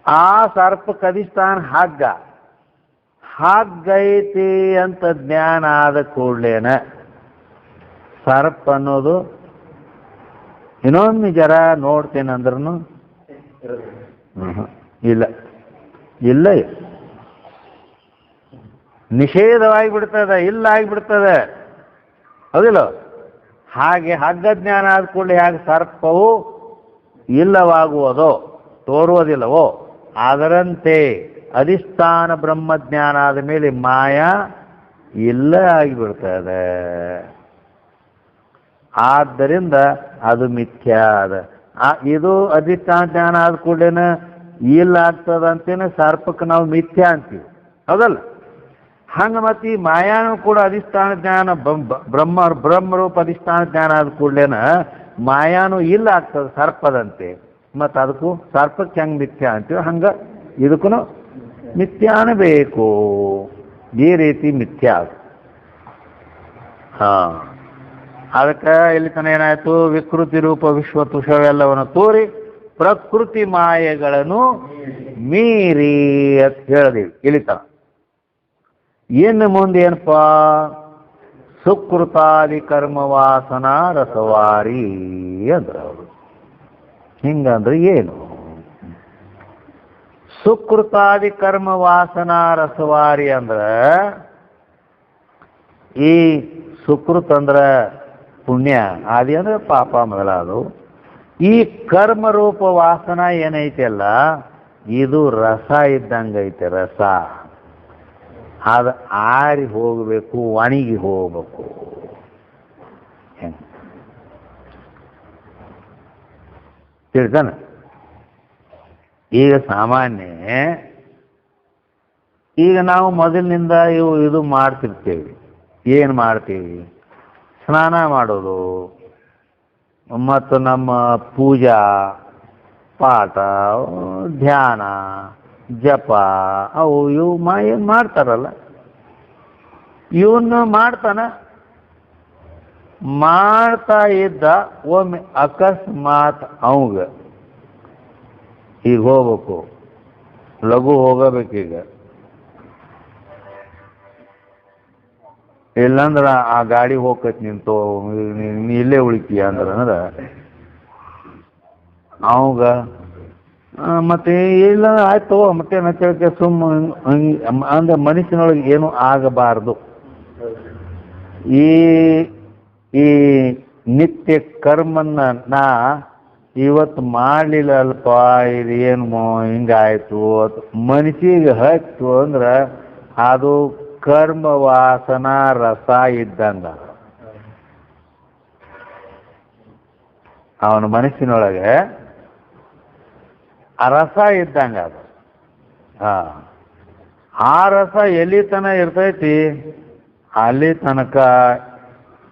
ಆ ಸರ್ಪಕ್ಕೆ ಅಧಿಷ್ಠಾನ ಹಗ್ಗ, ಹಗ್ಗೈತಿ ಅಂತ ಜ್ಞಾನ ಆದ ಕೂಡ್ಲೇನ ಸರ್ಪ ಅನ್ನೋದು ಇನ್ನೊಮ್ಮೆ ಜರ ನೋಡ್ತೇನಂದ್ರೂ ಇಲ್ಲ ಇಲ್ಲ ನಿಷೇಧವಾಗಿ ಬಿಡ್ತದೆ, ಇಲ್ಲ ಆಗಿಬಿಡ್ತದೆ, ಹೌದಿಲ್ಲ? ಹಾಗೆ ಹಗ್ಗ ಜ್ಞಾನ ಆದ ಕೂಡಲೇ ಹಾಗೆ ಸರ್ಪವು ಇಲ್ಲವಾಗುವುದೋ ತೋರುವುದಿಲ್ಲವೋ ಅದರಂತೆ ಅಧಿಷ್ಠಾನ ಬ್ರಹ್ಮಜ್ಞಾನ ಆದ ಮೇಲೆ ಮಾಯಾ ಇಲ್ಲ ಆಗಿಬಿಡ್ತದೆ. ಆದ್ದರಿಂದ ಅದು ಮಿಥ್ಯಾ ಅದ. ಇದು ಅಧಿಷ್ಠಾನ ಜ್ಞಾನ ಆದ ಕೂಡಲೇನ ಇಲ್ಲ ಆಗ್ತದಂತೇನೆ ಸರ್ಪಕ್ಕೆ ನಾವು ಮಿಥ್ಯಾ ಅಂತೀವಿ, ಹೌದಲ್ಲ? ಹಂಗೆ ಮತ್ತೆ ಈ ಮಾಯಾನು ಕೂಡ ಅಧಿಷ್ಠಾನ ಜ್ಞಾನ ಬ್ರಹ್ಮರೂಪ ಅಧಿಷ್ಠಾನ ಜ್ಞಾನ ಆದ ಕೂಡಲೇನ ಮಾಯಾನು ಇಲ್ಲ ಆಗ್ತದೆ ಸರ್ಪದಂತೆ. ಮತ್ತು ಅದಕ್ಕೂ ಸರ್ಪಕ್ಕೆ ಹೆಂಗೆ ಮಿಥ್ಯಾ ಅಂತೀವಿ ಹಂಗೆ ಇದಕ್ಕೂ ಮಿಥ್ಯಾನ ಬೇಕು. ಈ ರೀತಿ ಮಿಥ್ಯಾ ಅದು. ಹಾಂ, ಅದಕ್ಕೆ ಇಲ್ಲಿ ತನ ಏನಾಯಿತು, ವಿಕೃತಿ ರೂಪ ವಿಶ್ವ ತುಷವೆಲ್ಲವನ್ನು ತೋರಿ ಪ್ರಕೃತಿ ಮಾಯೆಗಳನ್ನು ಮೀರಿ ಅಂತ ಹೇಳಿದೀವಿ. ಇಲ್ಲಿ ತನ ಇನ್ನು ಮುಂದೆ ಏನಪ್ಪ, ಸುಕೃತಾದಿ ಕರ್ಮ ವಾಸನಾ ರಸವಾರಿ ಅಂದ್ರೆ ಅವರು. ಹಿಂಗಂದ್ರೆ ಏನು? ಸುಕೃತಾದಿ ಕರ್ಮ ವಾಸನಾ ರಸವಾರಿ ಅಂದ್ರೆ ಈ ಸುಕೃತ್ ಅಂದ್ರೆ ಪುಣ್ಯ, ಆದಿ ಅಂದ್ರೆ ಪಾಪ ಮೊದಲಾದವು. ಈ ಕರ್ಮರೂಪ ವಾಸನ ಏನೈತೆಲ್ಲ ಇದು ರಸ ಇದ್ದಂಗೈತೆ, ರಸ. ಅದು ಆರಿ ಹೋಗಬೇಕು, ಒಣಗಿ ಹೋಗ್ಬೇಕು. ತಿಳಿತಾನೆ? ಈಗ ಸಾಮಾನ್ಯ ಈಗ ನಾವು ಮೊದಲಿನಿಂದ ಇದು ಮಾಡ್ತಿರ್ತೇವೆ. ಏನು ಮಾಡ್ತೀವಿ? ಸ್ನಾನ ಮಾಡೋದು ಮತ್ತು ನಮ್ಮ ಪೂಜಾ ಪಾಠ, ಧ್ಯಾನ, ಜಪ ಅವು ಇವು ಏನು ಮಾಡ್ತಾರಲ್ಲ, ಇವನ್ನ ಮಾಡ್ತಾ ಇದ್ದ ಒಮ್ಮೆ ಅಕಸ್ಮಾತ್ ಅವಂಗ ಈಗ ಹೋಗ್ಬೇಕು, ಲಘು ಹೋಗಬೇಕೀಗ, ಇಲ್ಲಂದ್ರೆ ಆ ಗಾಡಿ ಹೋಗತ್ ನಿಂತು ನೀ ಇಲ್ಲೇ ಉಳಿತೀಯ ಅಂದ್ರೆ ಅವಾಗ ಮತ್ತೆ ಇಲ್ಲ ಆಯ್ತು ಮತ್ತೆ ನಚ್ಚಕ್ಕೆ ಸುಮ್ಮ ಹಂಗೆ ಅಂದ್ರೆ ಮನುಷ್ಯನೊಳಗೆ ಏನು ಆಗಬಾರ್ದು. ಈ ನಿತ್ಯ ಕರ್ಮನ್ನ ನಾ ಇವತ್ತು ಮಾಡಲಿಲ್ಲ ಅಲ್ಪ, ಇದು ಏನು ಹಿಂಗಾಯ್ತು ಮನಸ್ಸಿಗೆ ಹತ್ತು ಅಂದ್ರೆ ಅದು ಕರ್ಮ ವಾಸನಾ ರಸ ಇದ್ದಂಗ. ಅವನ ಮನಸ್ಸಿನೊಳಗೆ ಆ ರಸ ಇದ್ದಂಗ ಅದು. ಆ ರಸ ಎಲ್ಲಿ ತನ ಇರ್ತೈತಿ ಅಲ್ಲಿ ತನಕ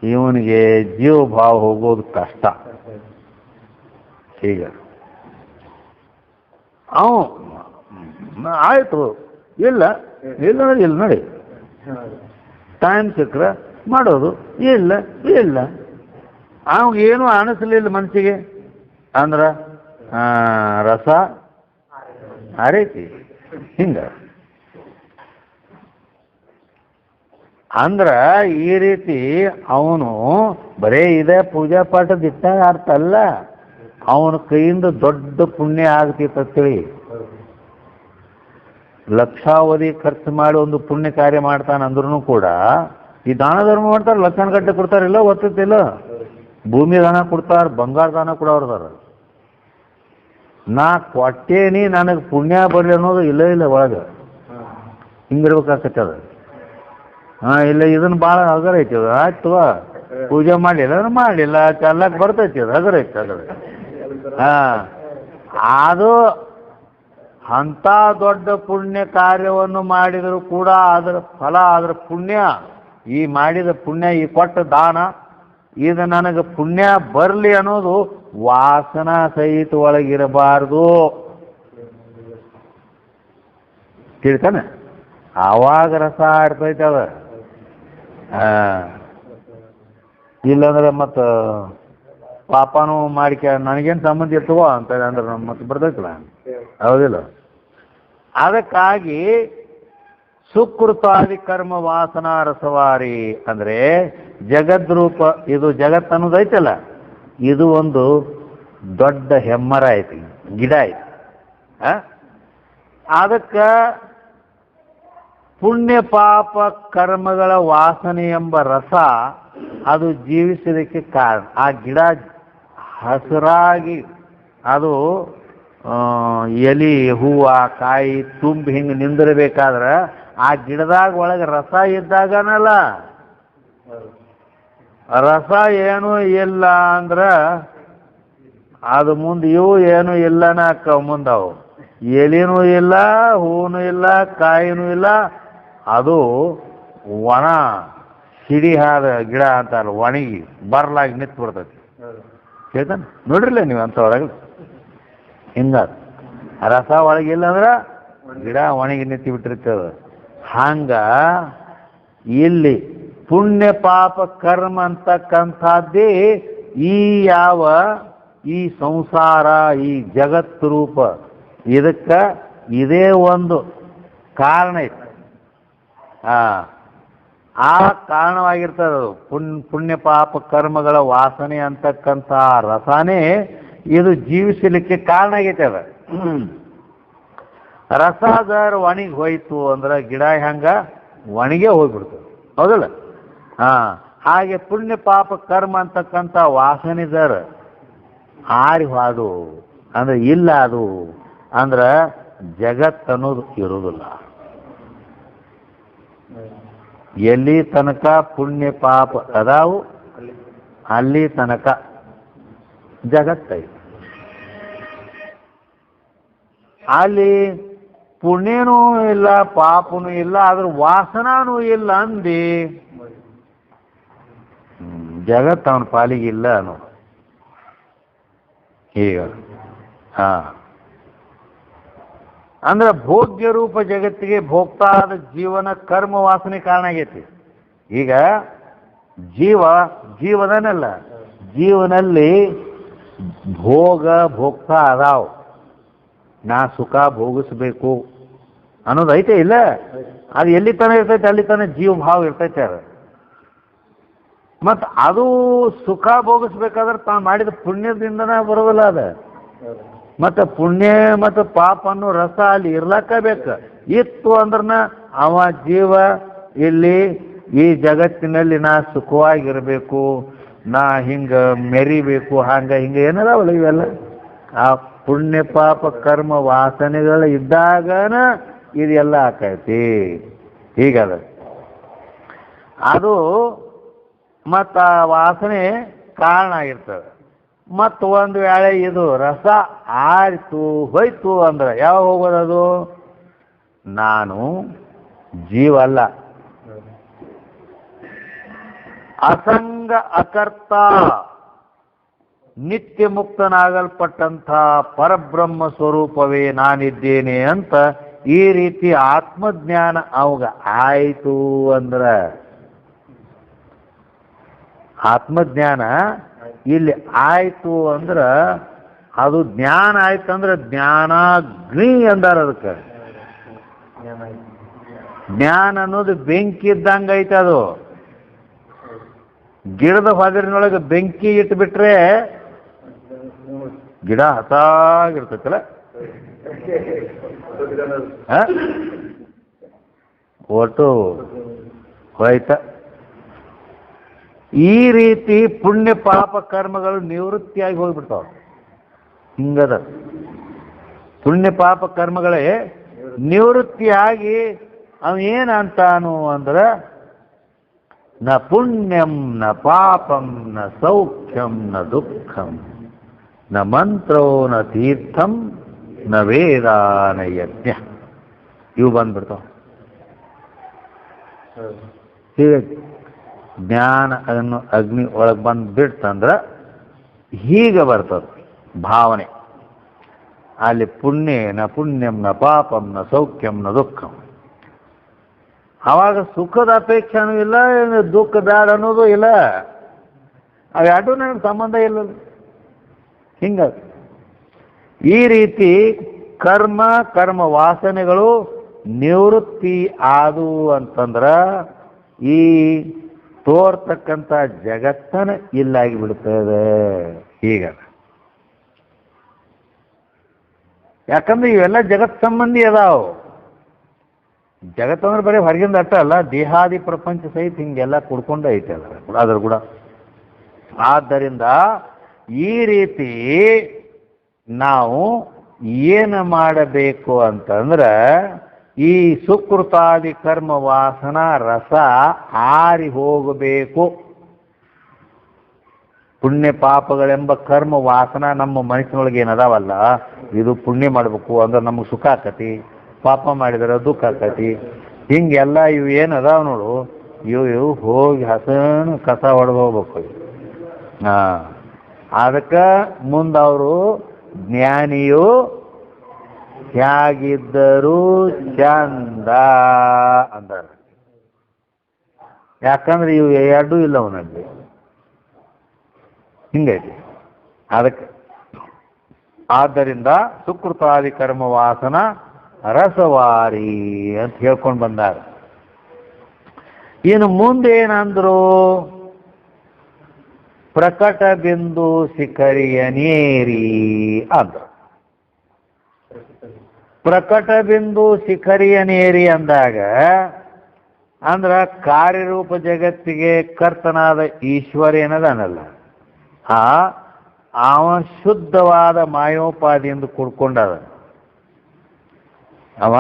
ಇವನಿಗೆ ಜೀವ ಭಾವ ಹೋಗೋದು ಕಷ್ಟ. ಈಗ ಆಯ್ತು, ಇಲ್ಲ ನೋಡಿ ಟೈಮ್ ಸಿಕ್ಕರೆ ಮಾಡೋದು, ಇಲ್ಲ ಅವಾಗ ಏನೂ ಅನಿಸ್ಲಿಲ್ಲ ಮನಸ್ಸಿಗೆ ಅಂದ್ರೆ ರಸ ಆರೈತಿ. ಹಿಂಗ ಅಂದ್ರ ಈ ರೀತಿ ಅವನು ಬರೇ ಇದೇ ಪೂಜಾ ಪಾಠದ ಇಟ್ಟ ಅರ್ಥ ಅಲ್ಲ, ಅವನ ಕೈಯಿಂದ ದೊಡ್ಡ ಪುಣ್ಯ ಆಗ್ತಿತ್ತೇಳಿ. ಲಕ್ಷಾವಧಿ ಖರ್ಚು ಮಾಡಿ ಒಂದು ಪುಣ್ಯ ಕಾರ್ಯ ಮಾಡ್ತಾನೆ ಅಂದ್ರೂ ಕೂಡ ಈ ದಾನ ಧರ್ಮ ಮಾಡ್ತಾರೆ, ಲಕ್ಷಾನ ಗಟ್ಟೆ ಕೊಡ್ತಾರಿಲ್ಲ, ಗೊತ್ತಿಲ್ಲ. ಭೂಮಿ ದಾನ ಕೊಡ್ತಾರೆ, ಬಂಗಾರ ದಾನ ಕೊಡೋರ್ದಾರ. ನಾ ಕೊಟ್ಟೇನಿ ನನಗೆ ಪುಣ್ಯ ಬರಲಿ ಅನ್ನೋದು ಇಲ್ಲ ಒಳಗೆ ಹಿಂಗಿರ್ಬೇಕಾಗತ್ತೆ ಅದು. ಇಲ್ಲ ಇದನ್ನು ಭಾಳ ಹಗರ ಐತಿ ಅದು. ಆಯ್ತು ಪೂಜೆ ಮಾಡಿಲ್ಲ ಚೆಲ್ಲಕ್ಕೆ ಬರ್ತೈತಿ ಅದು, ಹಗರ ಐತಿ ಅದು ಅಂಥ ದೊಡ್ಡ ಪುಣ್ಯ ಕಾರ್ಯವನ್ನು ಮಾಡಿದರೂ ಕೂಡ ಅದರ ಫಲ, ಅದರ ಪುಣ್ಯ, ಈ ಮಾಡಿದ ಪುಣ್ಯ, ಈ ಕೊಟ್ಟ ದಾನ, ಇದು ನನಗೆ ಪುಣ್ಯ ಬರಲಿ ಅನ್ನೋದು ವಾಸನಾ ಸಹಿತ ಒಳಗಿರಬಾರ್ದು. ತಿಳ್ತಾನೆ? ಆವಾಗ ರಸ ಆಡ್ತೈತೆ ಅದ. ಇಲ್ಲಾಂದ್ರೆ ಮತ್ತು ಪಾಪನೂ ಮಾಡಿಕೆ ನನಗೇನು ಸಂಬಂಧ ಇರ್ತವೋ ಅಂತ ಅಂದ್ರೆ ಮತ್ತೆ ಬರ್ತೈತಲ್ಲ, ಹೌದಿಲ್ಲ? ಅದಕ್ಕಾಗಿ ಸುಕೃತಾದಿ ಕರ್ಮ ವಾಸನಾ ರಸವಾರಿ ಅಂದರೆ ಜಗದ್ರೂಪ, ಇದು ಜಗತ್ತು ಅನ್ನೋದೈತಲ್ಲ, ಇದು ಒಂದು ದೊಡ್ಡ ಹೆಮ್ಮರ ಐತಿ, ಗಿಡ ಐತಿ. ಅದಕ್ಕೆ ಪುಣ್ಯ ಪಾಪ ಕರ್ಮಗಳ ವಾಸನೆ ಎಂಬ ರಸ ಅದು ಜೀವಿಸೋದಕ್ಕೆ ಕಾರಣ. ಆ ಗಿಡ ಹಸಿರಾಗಿ ಅದು ಎಲೆ ಹೂವು ಕಾಯಿ ತುಂಬಿ ಹಿಂಗೆ ನಿಂದಿರಬೇಕಾದ್ರೆ ಆ ಗಿಡದಾಗ ಒಳಗೆ ರಸ ಇದ್ದಾಗನಲ್ಲ, ರಸ ಏನೂ ಇಲ್ಲ ಅಂದ್ರೆ ಅದು ಮುಂದೆ ಇವು ಏನೂ ಇಲ್ಲನ ಅಕ್ಕ ಮುಂದವು, ಎಲೆನೂ ಇಲ್ಲ, ಹೂವೂ ಇಲ್ಲ, ಕಾಯಿನೂ ಇಲ್ಲ, ಅದು ಒಣ ಸಿಡಿ ಹಾದ ಗಿಡ ಅಂತಾರ, ಒಣಗಿ ಬರ್ಲಾಗಿ ನಿಂತು ಬಿಡ್ತೈತಿ. ಹೇಳ್ತಾನೆ ನೋಡ್ರಿಲ್ಲ ನೀವು ಅಂಥವ್ರಾಗ ಹಿಂಗ ರಸ ಒಳಗಿಲ್ಲ ಅಂದ್ರೆ ಗಿಡ ಒಣಗಿ ನಿಂತು ಬಿಟ್ಟಿರ್ತದ. ಹಂಗ ಇಲ್ಲಿ ಪುಣ್ಯ ಪಾಪ ಕರ್ಮ ಅಂತಕ್ಕಂಥದ್ದೇ ಈ ಯಾವ ಈ ಸಂಸಾರ, ಈ ಜಗತ್ ರೂಪ, ಇದಕ್ಕೆ ಇದೇ ಒಂದು ಕಾರಣ ಐತಿ. ಆ ಕಾರಣವಾಗಿರ್ತದೆ ಪುಣ್ಯ ಪಾಪ ಕರ್ಮಗಳ ವಾಸನೆ ಅಂತಕ್ಕಂಥ ರಸನೇ ಇದು ಜೀವಿಸಲಿಕ್ಕೆ ಕಾರಣ ಆಗೈತೆ. ಅದ ರಸದರ್ ಒಣಗಿ ಹೋಯ್ತು ಅಂದ್ರೆ ಗಿಡ ಹೆಂಗ ಒಣಗೇ ಹೋಗ್ಬಿಡ್ತದೆ, ಹೌದಲ್ಲ? ಹಾಗೆ ಪುಣ್ಯ ಪಾಪ ಕರ್ಮ ಅಂತಕ್ಕಂಥ ವಾಸನೆದರ್ ಆರಿ ಹೋದು ಅಂದ್ರೆ ಇಲ್ಲ, ಅದು ಅಂದ್ರೆ ಜಗತ್ ಅನ್ನೋದು ಇರೋದಿಲ್ಲ. ಎಲ್ಲಿ ತನಕ ಪುಣ್ಯ ಪಾಪ ಅದಾವು ಅಲ್ಲಿ ತನಕ ಜಗತ್ತೈತಿ. ಅಲ್ಲಿ ಪುಣ್ಯನೂ ಇಲ್ಲ, ಪಾಪನೂ ಇಲ್ಲ, ಅದ್ರ ವಾಸನಾನೂ ಇಲ್ಲ ಅಂದಿ ಜಗತ್ತು ಅವನ ಪಾಲಿಗಿಲ್ಲ ಅನ್ನೋ. ಈಗ ಅಂದ್ರೆ ಭೋಗ್ಯ ರೂಪ ಜಗತ್ತಿಗೆ ಭೋಕ್ತಾ ಆದ ಜೀವನ ಕರ್ಮ ವಾಸನೆ ಕಾರಣ ಆಗೈತಿ. ಈಗ ಜೀವನಲ್ಲ, ಜೀವನಲ್ಲಿ ಭೋಗ ಭೋಕ್ತಾ ಅದಾವ, ನಾ ಸುಖ ಭೋಗಿಸ್ಬೇಕು ಅನ್ನೋದು ಐತೆ ಇಲ್ಲ? ಅದು ಎಲ್ಲಿ ತನ ಇರ್ತೈತೆ ಅಲ್ಲಿ ತನ ಜೀವ ಭಾವ ಇರ್ತೈತೆ. ಅದು ಮತ್ತು ಅದು ಸುಖ ಭೋಗಿಸ್ಬೇಕಾದ್ರೆ ತಾನು ಮಾಡಿದ ಪುಣ್ಯದಿಂದನೇ ಬರೋದಿಲ್ಲ. ಅದು ಮತ್ತು ಪುಣ್ಯ ಮತ್ತು ಪಾಪ ಅನ್ನೋ ರಸ ಅಲ್ಲಿ ಇರ್ಲಕ್ಕ ಬೇಕು. ಇತ್ತು ಅಂದ್ರನ ಅವ ಜೀವ ಇಲ್ಲಿ ಈ ಜಗತ್ತಿನಲ್ಲಿ ನಾ ಸುಖವಾಗಿರಬೇಕು, ನಾ ಹಿಂಗೆ ಮೆರಿಬೇಕು, ಹಂಗೆ ಹಿಂಗೆ ಏನದಾವಲ್ಲ ಇವೆಲ್ಲ ಆ ಪುಣ್ಯ ಪಾಪ ಕರ್ಮ ವಾಸನೆಗಳು ಇದ್ದಾಗನ ಇದೆಲ್ಲ ಆಕೈತಿ. ಹೀಗದ ಅದು ಮತ್ತು ಆ ವಾಸನೆ ಕಾರಣ ಆಗಿರ್ತದೆ. ಮತ್ತು ಒಂದು ವೇಳೆ ಇದು ರಸ ಆರಿತು ಹೋಯ್ತು ಅಂದ್ರೆ ಯಾವ ಹೋಗೋದದು? ನಾನು ಜೀವ ಅಲ್ಲ, ಅಸಂಗ ಅಕರ್ತ ನಿತ್ಯ ಮುಕ್ತನಾಗಲ್ಪಟ್ಟಂಥ ಪರಬ್ರಹ್ಮ ಸ್ವರೂಪವೇ ನಾನಿದ್ದೇನೆ ಅಂತ ಈ ರೀತಿ ಆತ್ಮಜ್ಞಾನ ಅವಾಗ ಆಯಿತು ಅಂದ್ರೆ, ಆತ್ಮಜ್ಞಾನ ಇಲ್ಲಿ ಆಯಿತು ಅಂದ್ರೆ ಅದು ಜ್ಞಾನ ಆಯ್ತಂದ್ರೆ ಜ್ಞಾನಾಗ್ನಿ ಅಂದಾರ. ಅದಕ್ಕೆ ಜ್ಞಾನ ಅನ್ನೋದು ಬೆಂಕಿ ಇದ್ದಂಗೆ ಐತೆ. ಅದು ಗಿಡದ ಹೊದರಿನೊಳಗೆ ಬೆಂಕಿ ಇಟ್ಬಿಟ್ರೆ ಗಿಡ ಹಸಾಗಿರ್ತೈತಲ್ಲ, ಒಟ್ಟು ಹೋಯ್ತ. ಈ ರೀತಿ ಪುಣ್ಯ ಪಾಪ ಕರ್ಮಗಳು ನಿವೃತ್ತಿಯಾಗಿ ಹೋಗ್ಬಿಡ್ತಾವ. ಹಿಂಗದ ಪುಣ್ಯ ಪಾಪ ಕರ್ಮಗಳೇ ನಿವೃತ್ತಿಯಾಗಿ ಅವನೇನಂತಾನು ಅಂದ್ರೆ ನ ಪುಣ್ಯಂ ನ ಪಾಪಂ ನ ಸೌಖ್ಯಂ ನ ದುಃಖಂ ನ ಮಂತ್ರೋ ನ ತೀರ್ಥಂ ನ ವೇದ ನ ಯಜ್ಞ. ಇವು ಬಂದ್ಬಿಡ್ತಾವ. ಹೀಗೆ ಜ್ಞಾನ ಅದನ್ನು ಅಗ್ನಿ ಒಳಗೆ ಬಂದು ಬಿಡ್ತಂದ್ರೆ ಹೀಗೆ ಬರ್ತದೆ ಭಾವನೆ. ಅಲ್ಲಿ ಪುಣ್ಯ ನ ಪುಣ್ಯಂ ನ ಪಾಪಂ ನ ಸೌಖ್ಯಂ ನ ದುಃಖಂ. ಆವಾಗ ಸುಖದ ಅಪೇಕ್ಷೆನೂ ಇಲ್ಲ, ದುಃಖ ಬ್ಯಾಡ ಅನ್ನೋದು ಇಲ್ಲ. ಅವೆರಡೂ ನನಗೆ ಸಂಬಂಧ ಇಲ್ಲ. ಹಿಂಗ ಈ ರೀತಿ ಕರ್ಮ ವಾಸನೆಗಳು ನಿವೃತ್ತಿ ಆದವು ಅಂತಂದ್ರೆ ಈ ತೋರ್ತಕ್ಕಂಥ ಜಗತ್ತನ ಇಲ್ಲಾಗಿ ಬಿಡ್ತದೆ. ಈಗ ಯಾಕಂದ್ರೆ ಇವೆಲ್ಲ ಜಗತ್ ಸಂಬಂಧಿ ಅದಾವ. ಜಗತ್ತಂದ್ರೆ ಬರೀ ಹೊರಗಿಂದ ಅಟ್ಟ ಅಲ್ಲ, ದೇಹಾದಿ ಪ್ರಪಂಚ ಸಹಿತ ಹಿಂಗೆಲ್ಲ ಕುಡ್ಕೊಂಡೇ ಐತೆ ಅದ್ರ ಕೂಡ. ಆದ್ದರಿಂದ ಈ ರೀತಿ ನಾವು ಏನು ಮಾಡಬೇಕು ಅಂತಂದ್ರೆ ಈ ಸುಕೃತಾದಿ ಕರ್ಮ ವಾಸನ ರಸ ಆರಿ ಹೋಗಬೇಕು. ಪುಣ್ಯ ಪಾಪಗಳೆಂಬ ಕರ್ಮ ವಾಸನ ನಮ್ಮ ಮನಸ್ಸಿನೊಳಗೆ ಏನದಾವಲ್ಲ, ಇದು ಪುಣ್ಯ ಮಾಡಬೇಕು ಅಂದ್ರೆ ನಮಗೆ ಸುಖ ಆಕತಿ, ಪಾಪ ಮಾಡಿದ್ರೆ ದುಃಖ ಆಕತಿ, ಹಿಂಗೆಲ್ಲ ಇವು ಏನದಾವ ನೋಡು, ಇವು ಹೋಗಿ ಹಸನು ಕಸ ಹೊಡೆದು ಹೋಗ್ಬೇಕು. ಅದಕ್ಕೆ ಮುಂದವರು ಜ್ಞಾನಿಯು ಹೇಗಿದ್ದರೂ ಚಂದ ಅಂದಾರ. ಯಾಕಂದ್ರೆ ಇವು ಎರಡೂ ಇಲ್ಲ ಅವನಲ್ಲಿ. ಹಿಂಗೈತಿ ಅದಕ್ಕೆ. ಆದ್ದರಿಂದ ಸುಕೃತಾದಿ ಕರ್ಮ ವಾಸನ ರಸವಾರಿ ಅಂತ ಹೇಳ್ಕೊಂಡು ಬಂದಾರ. ಇನ್ನು ಮುಂದೇನಂದ್ರು, ಪ್ರಕಟ ಬಿಂದು ಶಿಖರಿಯನೇರಿ ಅಂದ್ರು. ಪ್ರಕಟ ಬಿಂದು ಶಿಖರಿಯನೇರಿ ಅಂದಾಗ ಅಂದ್ರ ಕಾರ್ಯರೂಪ ಜಗತ್ತಿಗೆ ಕರ್ತನಾದ ಈಶ್ವರ ಏನದನಲ್ಲ, ಅವ ಶುದ್ಧವಾದ ಮಾಯೋಪಾದಿಯಿಂದ ಕುಡ್ಕೊಂಡದ. ಅವ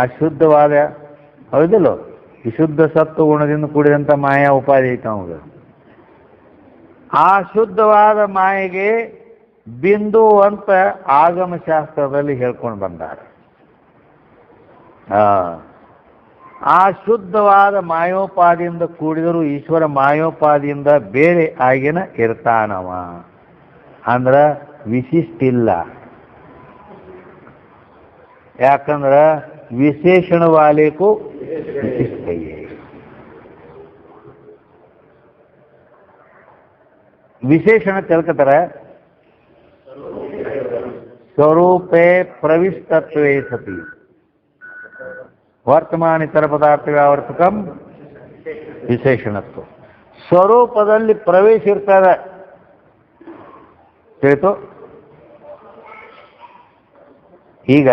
ಅಶುದ್ಧವಾದ, ಹೌದಿಲ್ಲ, ವಿಶುದ್ಧ ಸತ್ವ ಗುಣದಿಂದ ಕೂಡಿದಂಥ ಮಾಯಾ ಉಪಾಧಿ ಐತೆ ಅವಾಗ. ಆ ಶುದ್ಧವಾದ ಮಾಯೆಗೆ ಬಿಂದು ಅಂತ ಆಗಮ ಶಾಸ್ತ್ರದಲ್ಲಿ ಹೇಳ್ಕೊಂಡು ಬಂದಾರೆ. ಆ ಶುದ್ಧವಾದ ಮಾಯೋಪಾದಿಯಿಂದ ಕೂಡಿದರೂ ಈಶ್ವರ ಮಾಯೋಪಾದಿಯಿಂದ ಬೇರೆ ಆಗಿನ ಇರ್ತಾನವ. ಅಂದ್ರ ವಿಶಿಷ್ಟಿಲ್ಲ. ಯಾಕಂದ್ರ ವಿಶೇಷಣವಾಲೇಕು ವಿಶಿಷ್ಟಯೇ. ವಿಶೇಷಣ ತಿಳ್ಕತಾರೆ. ಸ್ವರೂಪೇ ಪ್ರವಿಷ್ಟತ್ವೇ ಸತಿ ವರ್ತಮಾನ ಇತರ ಪದಾರ್ಥ ವ್ಯಾವರ್ತಕಂ ವಿಶೇಷಣತ್ವ. ಸ್ವರೂಪದಲ್ಲಿ ಪ್ರವೇಶ ಇರ್ತದೆ. ತಿಳಿತು? ಈಗ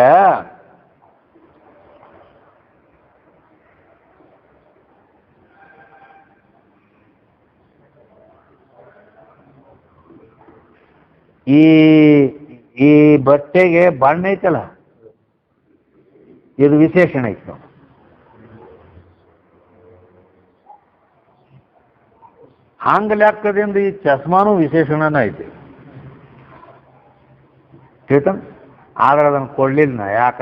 ಈ ಬಟ್ಟೆಗೆ ಬಣ್ಣ ಐತಲ್ಲ, ಇದು ವಿಶೇಷಣ ಐತೆ. ಹಂಗ ಲೆಕ್ಕದಿಂದ ಈ ಚಸ್ಮಾನು ವಿಶೇಷಣನ ಐತಿ. ಚೇತನ್ ಆದ್ರೆ ಅದನ್ನು ಕೊಡ್ಲಿಲ್ಲ ನಾ. ಯಾಕ?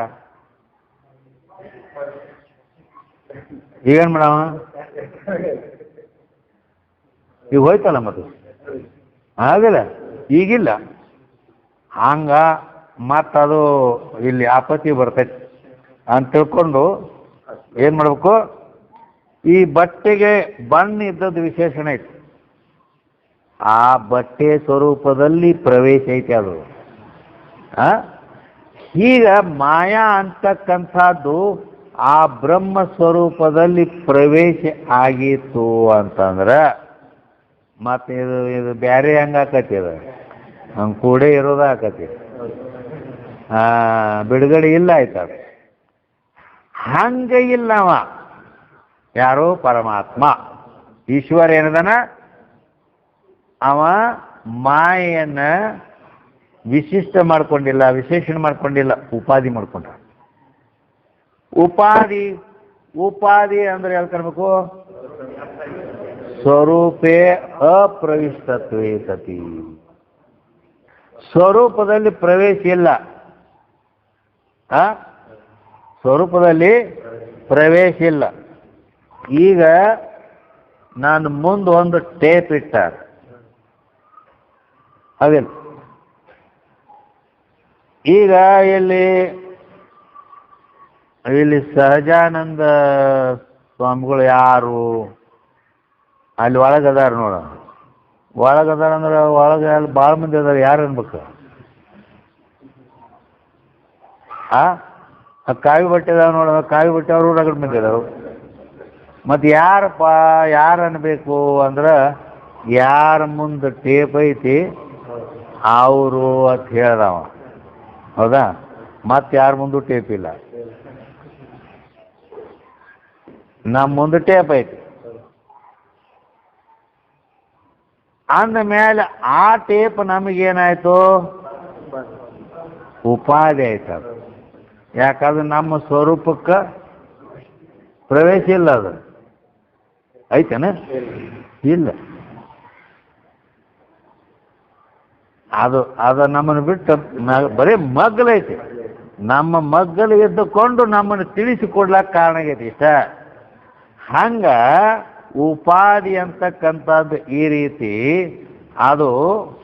ಈಗೇನು ಮಾಡವ? ಈಗ ಹೋಯ್ತಲ್ಲ ಮತ್ತೆ, ಆಗಿಲ್ಲ, ಈಗಿಲ್ಲ. ಹಂಗ ಮತ್ತದು ಇಲ್ಲಿ ಆಪತ್ತಿ ಬರ್ತೈತಿ ಅಂತ ತಿಳ್ಕೊಂಡು ಏನು ಮಾಡ್ಬೇಕು, ಈ ಬಟ್ಟೆಗೆ ಬಣ್ಣ ಇದ್ದದ್ದು ವಿಶೇಷಣ ಐತಿ. ಆ ಬಟ್ಟೆ ಸ್ವರೂಪದಲ್ಲಿ ಪ್ರವೇಶ ಐತಿ ಅದು. ಈಗ ಮಾಯಾ ಅಂತಕ್ಕಂಥದ್ದು ಆ ಬ್ರಹ್ಮ ಸ್ವರೂಪದಲ್ಲಿ ಪ್ರವೇಶ ಆಗಿತ್ತು ಅಂತಂದ್ರೆ ಮತ್ತೆ ಇದು ಬೇರೆ ಹೆಂಗಾಕತಿ? ಅದು ಹಂಗೆ ಕೂಡೇ ಇರೋದ ಆಕತಿ. ಬಿಡುಗಡೆ ಇಲ್ಲ ಆಯ್ತದ. ಹಂಗ ಇಲ್ಲವ ಯಾರು ಪರಮಾತ್ಮ ಈಶ್ವರ ಏನದನ, ಅವ ಮಾಯೆಯನ್ನ ವಿಶಿಷ್ಟ ಮಾಡ್ಕೊಂಡಿಲ್ಲ, ವಿಶೇಷಣ ಮಾಡ್ಕೊಂಡಿಲ್ಲ, ಉಪಾಧಿ ಮಾಡ್ಕೊಂಡ. ಉಪಾಧಿ ಅಂದ್ರೆ ಹೇಳ್ಕೊಳ್ಬೇಕು, ಸ್ವರೂಪೇ ಅಪ್ರವಿಷ್ಟತ್ವೇ ಸತಿ. ಸ್ವರೂಪದಲ್ಲಿ ಪ್ರವೇಶ ಇಲ್ಲ, ಸ್ವರೂಪದಲ್ಲಿ ಪ್ರವೇಶ ಇಲ್ಲ. ಈಗ ನಾನು ಮುಂದೆ ಒಂದು ಟೇಪ್ ಇಟ್ಟ, ಅದಿಲ್ಲ. ಈಗ ಇಲ್ಲಿ ಸಹಜಾನಂದ ಸ್ವಾಮಿಗಳು ಯಾರು ಅಲ್ಲಿ ಒಳಗದಾರ ನೋಡ, ಒಳಗದಾರ ಅಂದ್ರೆ ಒಳಗೆ ಅಲ್ಲಿ ಭಾಳ ಮಂದಿ ಅದಾರ, ಯಾರು ಅನ್ಬೇಕು? ಕಾವಿ ಬಟ್ಟೆ ಅದಾವ ನೋಡ, ಕಾವಿ ಬಟ್ಟೆ ಅವರು ರಗಡ್ ಮಂದಿ ಅದಾರು. ಮತ್ತು ಯಾರು ಅನ್ಬೇಕು ಅಂದ್ರೆ, ಯಾರ ಮುಂದೆ ಟೇಪ್ ಐತಿ ಅವರು ಅಂತ ಹೇಳ್ದವ, ಹೌದಾ? ಮತ್ತೆ ಯಾರ ಮುಂದೆ ಟೇಪ್ ಇಲ್ಲ, ನಮ್ಮ ಮುಂದೆ ಟೇಪ್ ಐತಿ ಅಂದ ಮೇಲೆ ಆ ಟೇಪ್ ನಮಗೇನಾಯ್ತು? ಉಪಾಧಿ ಆಯ್ತು. ಅದು ಯಾಕಂದ್ರೆ ನಮ್ಮ ಸ್ವರೂಪಕ್ಕೆ ಪ್ರವೇಶ ಇಲ್ಲ. ಅದು ಐತೇನ? ಇಲ್ಲ. ಅದು ನಮ್ಮನ್ನು ಬಿಟ್ಟು ಬರೀ ಮಗ್ಗಲೈತಿ. ನಮ್ಮ ಮಗ್ಗಲು ಎದ್ದುಕೊಂಡು ನಮ್ಮನ್ನು ತಿಳಿಸಿಕೊಡ್ಲಾಕ ಕಾರಣ ಆಗೈತಿ ಇಷ್ಟ. ಹಂಗ ಉಪಾಧಿ ಅಂತಕ್ಕಂಥದ್ದು ಈ ರೀತಿ ಅದು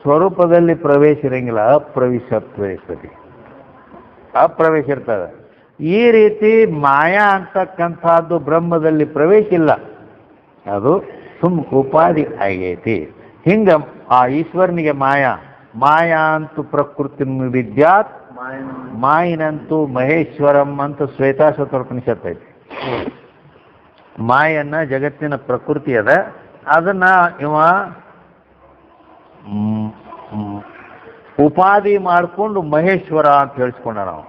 ಸ್ವರೂಪದಲ್ಲಿ ಪ್ರವೇಶ ಇರಂಗಿಲ್ಲ, ಅಪ್ರವೇಶ ಇರ್ತದೆ. ಈ ರೀತಿ ಮಾಯಾ ಅಂತಕ್ಕಂಥದ್ದು ಬ್ರಹ್ಮದಲ್ಲಿ ಪ್ರವೇಶ ಇಲ್ಲ, ಅದು ಉಪಾಧಿ ಆಗೈತಿ. ಹಿಂಗ ಆ ಈಶ್ವರನಿಗೆ ಮಾಯಾ ಅಂತೂ ಪ್ರಕೃತಿ ವಿದ್ಯಾತ್ ಮಾಯಿನಂತೂ ಮಹೇಶ್ವರಂ ಅಂತ ಶ್ವೇತಾಶ್ವತರೋಪನಿಷತ್ ಐತಿ. ಮಾಯನ್ನ ಜಗತ್ತಿನ ಪ್ರಕೃತಿ ಅದ, ಅದನ್ನ ಇವ ಉಪಾಧಿ ಮಾಡಿಕೊಂಡು ಮಹೇಶ್ವರ ಅಂತ ಹೇಳಿಸ್ಕೊಂಡ ನಾವು.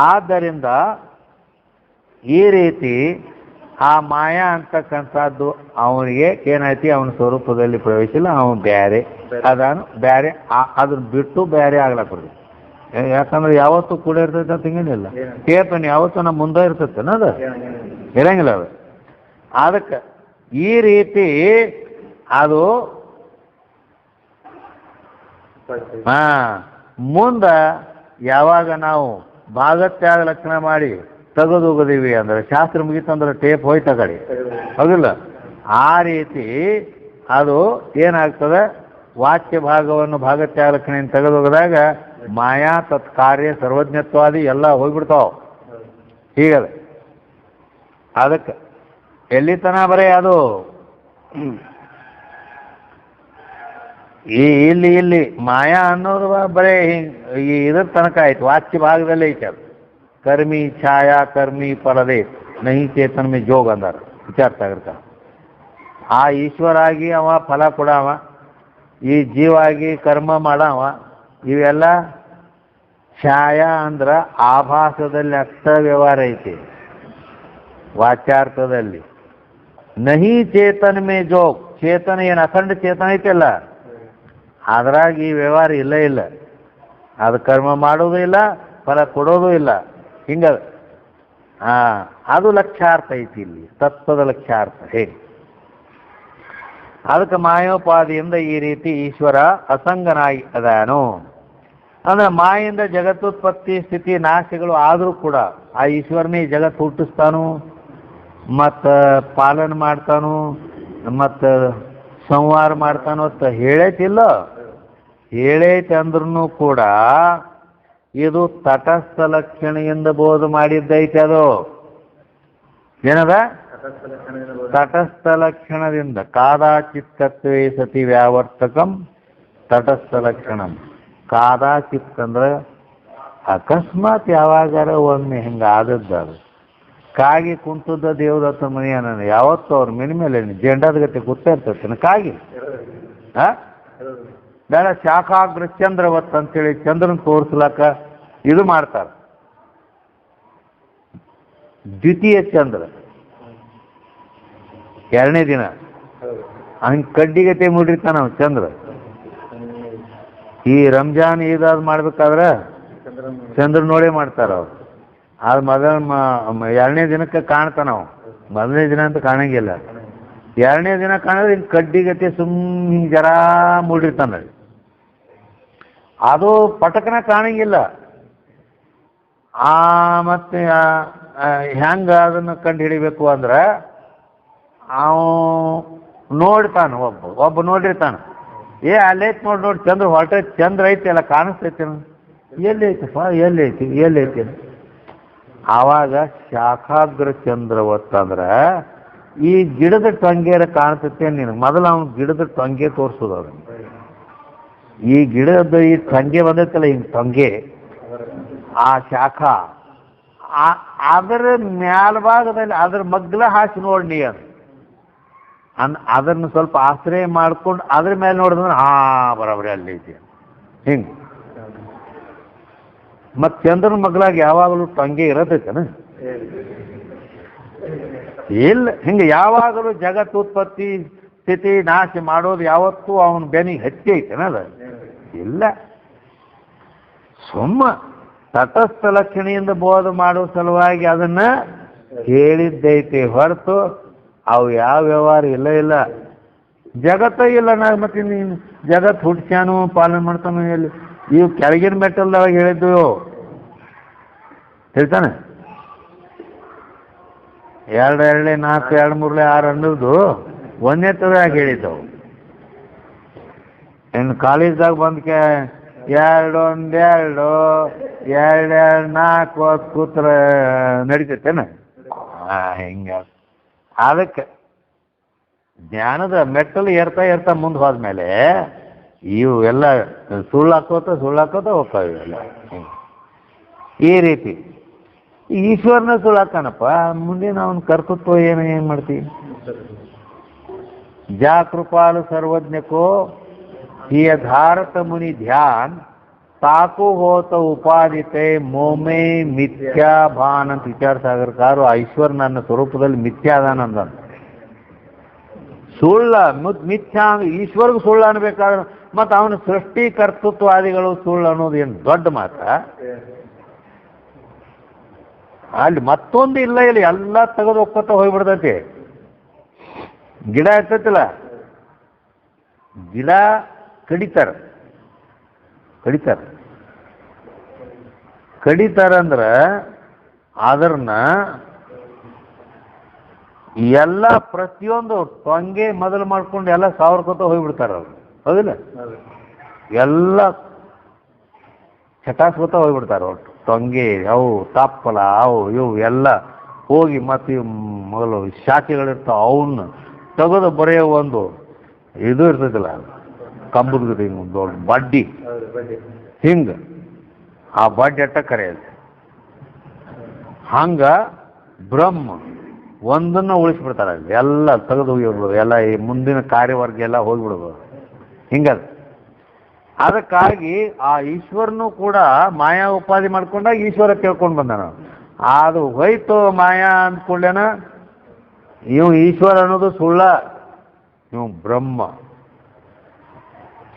ಆದ್ದರಿಂದ ಈ ರೀತಿ ಆ ಮಾಯಾ ಅಂತಕ್ಕಂಥದ್ದು ಅವನಿಗೆ ಏನಾಯ್ತಿ, ಅವನ ಸ್ವರೂಪದಲ್ಲಿ ಪ್ರವೇಶ ಇಲ್ಲ, ಅವನು ಬೇರೆ ಅದಾನು, ಬೇರೆ ಅದನ್ನ ಬಿಟ್ಟು ಬೇರೆ ಆಗ್ಲಾಕ್ಬಾರ್ದು. ಯಾಕಂದ್ರೆ ಯಾವತ್ತೂ ಕೂಡ ಇರ್ತೈತೆ ಅಂತ ಹಿಂಗೇನಿಲ್ಲ. ಟೇಪನ್ ಯಾವತ್ತೂ ನಮ್ಮ ಮುಂದೆ ಇರ್ತೈತೆ ಅದು ಇರಂಗಿಲ್ಲ. ಅದು ಅದಕ್ಕೆ ಈ ರೀತಿ ಅದು ಮುಂದೆ ಯಾವಾಗ ನಾವು ಭಾಗತ್ಯಾಗ ಲಕ್ಷಣ ಮಾಡಿ ತೆಗೆದೋಗದೀವಿ ಅಂದ್ರೆ ಶಾಸ್ತ್ರ ಮುಗಿತಂದ್ರೆ ಟೇಪ್ ಹೋಯ್ತ ಕಡೆ, ಹೌದಿಲ್ಲ? ಆ ರೀತಿ ಅದು ಏನಾಗ್ತದೆ, ವಾಚ್ಯ ಭಾಗವನ್ನು ಭಾಗತ್ಯಾಗ ಲಕ್ಷಣೆಯನ್ನು ತೆಗೆದೋಗದಾಗ ಮಾಯಾ ತತ್ಕಾರ್ಯ ಸರ್ವಜ್ಞತ್ವಾದಿ ಎಲ್ಲ ಹೋಗ್ಬಿಡ್ತಾವ. ಹೀಗದ. ಅದಕ್ಕೆ ಎಲ್ಲಿತನ ಬರೀ ಅದು ಇಲ್ಲಿ ಮಾಯಾ ಅನ್ನೋದು ಬರೀ ಈ ಇದ್ರ ತನಕ ಆಯ್ತು, ವಾಚ್ಯ ಭಾಗದಲ್ಲೇ ಐತೆ. ಅದು ಕರ್ಮಿ ಛಾಯಾ ಕರ್ಮಿ ಪರದೇ ನಹಿ ಚೇತನ ಮೇ ಜೋಗ್ ಅಂದಾರ ವಿಚಾರ್ತಾಗಿರ್ತಾರ. ಆ ಈಶ್ವರಾಗಿ ಅವ ಫಲ ಕೊಡವ, ಈ ಜೀವಾಗಿ ಕರ್ಮ ಮಾಡವ. ಇವೆಲ್ಲ ಛಾಯಾ ಅಂದ್ರೆ ಆಭಾಸದಲ್ಲಿ ಅಷ್ಟ ವ್ಯವಹಾರ ಐತಿ, ವಾಚ್ಯಾರ್ಥದಲ್ಲಿ. ನಹಿ ಚೇತನ ಮೇ ಜೋಗ್, ಚೇತನ ಏನು ಅಖಂಡ ಚೇತನ ಐತಿಲ್ಲ, ಅದ್ರಾಗ ಈ ವ್ಯವಹಾರ ಇಲ್ಲ. ಅದು ಕರ್ಮ ಮಾಡೋದು ಇಲ್ಲ, ಫಲ ಕೊಡೋದು ಇಲ್ಲ. ಹಿಂಗ ಅದು ಲಕ್ಷ್ಯಾರ್ಥ ಐತಿ ಇಲ್ಲಿ, ತತ್ವದ ಲಕ್ಷ್ಯಾರ್ಥ. ಹೇಗೆ ಅದಕ್ಕೆ ಮಾಯೋಪಾದಿಯಿಂದ ಈ ರೀತಿ ಈಶ್ವರ ಅಸಂಗನಾಗಿ ಅದಾನು ಅಂದ್ರೆ ಮಾಯಿಂದ ಜಗತ್ತುತ್ಪತ್ತಿ ಸ್ಥಿತಿ ನಾಶಗಳು ಆದರೂ ಕೂಡ ಆ ಈಶ್ವರನೇ ಜಗತ್ತು ಹುಟ್ಟಿಸ್ತಾನು, ಮತ್ತು ಪಾಲನೆ ಮಾಡ್ತಾನು, ಮತ್ತು ಸಂಹಾರ ಮಾಡ್ತಾನೋ ಅಂತ ಹೇಳೈತಿಲ್ಲ. ಹೇಳೈತಿ ಅಂದ್ರೂ ಕೂಡ ಇದು ತಟಸ್ಥ ಲಕ್ಷಣೆಯಿಂದ ಬೋಧ ಮಾಡಿದ್ದೈತೆ. ಅದು ಏನದ? ತಟಸ್ಥ ಲಕ್ಷಣದಿಂದ. ಕಾದಾಚಿತ್ತತ್ವೇ ಸತಿ ವ್ಯಾವರ್ತಕಂ ತಟಸ್ಥ ಲಕ್ಷಣಂ. ಕಾದಾಚಿತ್ ಅಂದ್ರೆ ಅಕಸ್ಮಾತ್ ಯಾವಾಗಾರ ಒಮ್ಮೆ ಹಿಂಗೆ ಆದದ್ದು. ಅದು ಕಾಗಿ ಕುಂತದ ದೇವದತ್ತ ಮನೆಯ ನಾನು ಯಾವತ್ತೂ ಅವ್ರ ಮನೆ ಮೇಲೆ ಜೆಂಡಾದ ಗತೆ ಕೂತಾ ಇರ್ತೈತೆ ಕಾಗಿ. ಬೇಡ ಶಾಖಾಗ್ರ ಚಂದ್ರವತ್ ಅಂತೇಳಿ ಚಂದ್ರನ ತೋರಿಸ್ಲಾಕ ಇದು ಮಾಡ್ತಾರೆ. ದ್ವಿತೀಯ ಚಂದ್ರ ಎರಡನೇ ದಿನ ಹಂಗೆ ಕಡ್ಡಿಗತೆ ಮುಡಿರ್ತಾನ ನಾವು ಚಂದ್ರ. ಈ ರಂಜಾನ್ ಈದಾದ್ ಮಾಡ್ಬೇಕಾದ್ರೆ ಚಂದ್ರ ನೋಡೇ ಮಾಡ್ತಾರ ಅವ್ರು. ಅದು ಎರಡನೇ ದಿನಕ್ಕೆ ಕಾಣ್ತಾನ ನಾವು, ಮೊದಲನೇ ದಿನ ಅಂತ ಕಾಣಂಗಿಲ್ಲ. ಎರಡನೇ ದಿನ ಕಾಣಿದ್ರೆ ಹಿಂಗೆ ಕಡ್ಡಿಗತೆ ಹಿಂಗೆ ಜರ ಮೂಡಿರ್ತಾನ. ಅದು ಪಟಕನ ಕಾಣಂಗಿಲ್ಲ. ಮತ್ತೆ ಹೆಂಗೆ ಅದನ್ನು ಕಂಡು ಹಿಡಿಬೇಕು ಅಂದ್ರೆ ಅವ ನೋಡ್ತಾನ, ಒಬ್ಬ ನೋಡಿರ್ತಾನ. ಅಲ್ಲೈತಿ ನೋಡಿ ಚಂದ್ರ ಹೊರಟ ಚಂದ್ರ ಐತಿ ಎಲ್ಲ ಕಾಣಿಸ್ತೈತಿ, ಎಲ್ಲಿ ಐತಪ್ಪ ಎಲ್ಲಿ ಐತಿ. ಆವಾಗ ಶಾಖಾಗ್ರ ಚಂದ್ರವತ್ ಅಂದ್ರೆ ಈ ಗಿಡದ ಟೊಂಗೆರ ಕಾಣಿಸುತ್ತೆ ನೀನು. ಮೊದಲು ಅವ್ನು ಗಿಡದ ಟೊಂಗೆ ತೋರಿಸೋದು ಅವ್ರಿಗೆ. ಈ ಗಿಡದ ಈ ಟೊಂಗೆ ಬಂದೈತಲ್ಲ, ಹಿಂಗೆ ಟೊಂಗೆ, ಆ ಶಾಖ ಅದರ ಮ್ಯಾಲ್ಭಾಗದಲ್ಲಿ ಅದ್ರ ಮಗ್ಲ ಹಾಕಿ ನೋಡಿ ಅದನ್ನು ಸ್ವಲ್ಪ ಆಶ್ರಯ ಮಾಡ್ಕೊಂಡು ಅದ್ರ ಮೇಲೆ ನೋಡಿದ್ರೆ ಬರೋಬರಿ ಅಲ್ಲಿ ಐತಿ ಹಿಂಗೆ. ಮತ್ತು ಚಂದ್ರನ ಮಗ್ಲಾಗ ಯಾವಾಗಲೂ ಟೊಂಗೆ ಇರತೈತೇನ? ಇಲ್ಲ. ಹಿಂಗೆ ಯಾವಾಗಲೂ ಜಗತ್ತು ಉತ್ಪತ್ತಿ ಸ್ಥಿತಿ ನಾಶ ಮಾಡೋದು ಯಾವತ್ತೂ ಅವನ ಬೆನಿಗೆ ಹತ್ತಿ ಐತೇನ? ಅದು ಇಲ್ಲ. ಸುಮ್ಮ ತಟಸ್ಥ ಲಕ್ಷಣೆಯಿಂದ ಬೋಧ ಮಾಡೋ ಸಲುವಾಗಿ ಅದನ್ನ ಹೇಳಿದ್ದೈತಿ ಹೊರತು ಅವು ಯಾವ ವ್ಯವಹಾರ ಇಲ್ಲ. ಜಗತ್ತ ಇಲ್ಲ. ಮತ್ತೆ ನೀನು ಜಗತ್ತು ಹುಡ್ಸ್ಯಾನು ಪಾಲನೆ ಮಾಡ್ತಾನು ಎಲ್ಲಿ? ಇವು ಕೆಳಗಿನ ಮೆಟ್ಟಲ್ದಾಗ ಹೇಳಿದ್ದು ಹೇಳ್ತಾನೆ. 2 2 4 2 3 6 ಅನ್ನೋದು ಒಂದೇ ತರದಾಗ ಹೇಳಿದ್ದವು. ಇನ್ನು ಕಾಲೇಜ್ದಾಗ ಬಂದ್ಕೆ 2 1 2 2 2 4 ಕೂತ್ರ ನಡೀತೈತೇನ? ಹಿಂಗ. ಅದಕ್ಕೆ ಜ್ಞಾನದ ಮೆಟ್ಟಲು ಏರ್ತಾ ಮುಂದೆ ಹೋದ್ಮೇಲೆ ಇವು ಎಲ್ಲ ಸುಳ್ಳಾಕೋತ ಹೋಗ್ತಾವೆ ಇವೆಲ್ಲ. ಈ ರೀತಿ ಈಶ್ವರನ ಸುಳ್ಳಾಕನಪ್ಪ. ಮುಂದಿನ ಅವನ ಕರ್ತೃತ್ವ ಏನು ಮಾಡ್ತೀವಿ? ಜಾ ಕೃಪಾಲು ಸರ್ವಜ್ಞಕೋ ಹಿಯ ಧಾರತ ಮುನಿ ಧ್ಯಾನ್ ತಾಕು ಹೋತ ಉಪಾದಿತೆ ಮೋಮೆ ಮಿಥ್ಯಾ ಭಾನ್ ಅಂತ ವಿಚಾರ ಸಾಗರಕಾರು ಈಶ್ವರ ನನ್ನ ಸ್ವರೂಪದಲ್ಲಿ ಮಿಥ್ಯಾ ಅದಾನಂದ. ಸುಳ್ಳ ಮಿಥ್ಯಾ ಈಶ್ವರ್ಗೂ ಸುಳ್ಳು ಅನ್ಬೇಕಾದ್ರೆ ಮತ್ತು ಅವನ ಸೃಷ್ಟಿ ಕರ್ತೃತ್ವಾದಿಗಳು ಸುಳ್ಳು ಅನ್ನೋದು ಏನು ದೊಡ್ಡ ಮಾತ? ಅಲ್ಲಿ ಮತ್ತೊಂದು ಇಲ್ಲ. ಇಲ್ಲಿ ಎಲ್ಲ ತೆಗೆದು ಒಕ್ಕತ್ತ ಹೋಗ್ಬಿಡ್ತೈತಿ. ಗಿಡ ಇರ್ತೈತಿಲ್ಲ, ಗಿಡ ಕಡಿತಾರಂದ್ರೆ ಅದನ್ನ ಎಲ್ಲ ಪ್ರತಿಯೊಂದು ಟೊಂಗೆ ಮೊದಲು ಮಾಡ್ಕೊಂಡು ಎಲ್ಲ ಸಾವರ್ಕೊತ ಹೋಗ್ಬಿಡ್ತಾರ ಅವ್ರು. ಹೌದಿಲ್ಲ? ಎಲ್ಲ ಚಟಾಸ್ಕೊತ ಹೋಗ್ಬಿಡ್ತಾರೆ. ಒಟ್ಟು ಟೊಂಗೆ ಅವು ತಾಪ್ಪಲ ಅವು ಇವು ಎಲ್ಲ ಹೋಗಿ ಮತ್ತೆ ಮೊದಲು ಶಾಖೆಗಳಿರ್ತಾವ ಅವನ್ನ ತೆಗೆದು ಬರೆಯೋ ಒಂದು ಇದು ಇರ್ತೈತಿಲ್ಲ, ಕಂಬದ ದೊಡ್ಡ ಬಡ್ಡಿ ಹಿಂಗೆ. ಆ ಬಡ್ಡಿ ಅಟ್ಟ ಕರೆಯೋದು. ಹಂಗ ಬ್ರಹ್ಮ ಒಂದನ್ನು ಉಳಿಸ್ಬಿಡ್ತಾರೆ. ಎಲ್ಲ ತೆಗೆದು ಹೋಗಿಬಿಡ್ಬೋದು. ಎಲ್ಲ ಈ ಮುಂದಿನ ಕಾರ್ಯವರ್ಗ ಎಲ್ಲ ಹೋಗಿಬಿಡ್ಬೋದು. ಹಿಂಗದ. ಅದಕ್ಕಾಗಿ ಆ ಈಶ್ವರನು ಕೂಡ ಮಾಯಾ ಉಪಾಧಿ ಮಾಡ್ಕೊಂಡಾಗ ಈಶ್ವರ ತಿಳ್ಕೊಂಡು ಬಂದಾನ. ಅದು ಹೋಯ್ತು ಮಾಯಾ ಅಂದ್ಕೊಳ್ಳೇನ ಇವು ಈಶ್ವರ ಅನ್ನೋದು ಸುಳ್ಳ, ಇವು ಬ್ರಹ್ಮ.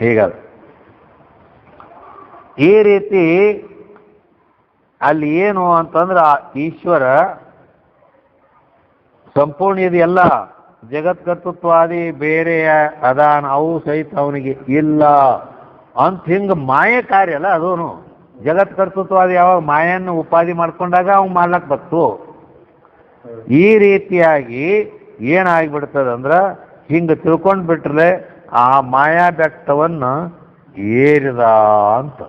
ಹೀಗದ. ಈ ರೀತಿ ಅಲ್ಲಿ ಏನು ಅಂತಂದ್ರೆ ಆ ಈಶ್ವರ ಸಂಪೂರ್ಣ ಇದೆಯಲ್ಲ, ಜಗತ್ಕರ್ತೃತ್ವಾದಿ ಬೇರೆ ಅದಾನ ಅವು ಸಹಿತ ಅವನಿಗೆ ಇಲ್ಲ ಅಂತ ಹಿಂಗೆ ಮಾಯೆ ಕಾರ್ಯ ಅಲ್ಲ ಅದೂನು. ಜಗತ್ಕರ್ತೃತ್ವಾದಿ ಯಾವಾಗ ಮಾಯನ್ನು ಉಪಾಧಿ ಮಾಡ್ಕೊಂಡಾಗ ಅವ್ ಮಾಡ್ಲಕ್ಕೆ ಬತ್ತು. ಈ ರೀತಿಯಾಗಿ ಏನಾಗ್ಬಿಡ್ತದಂದ್ರೆ ಹಿಂಗೆ ತಿಳ್ಕೊಂಡು ಬಿಟ್ರೆ ಆ ಮಾಯಾ ಬೆಟ್ಟವನ್ನು ಏರಿದ ಅಂತ.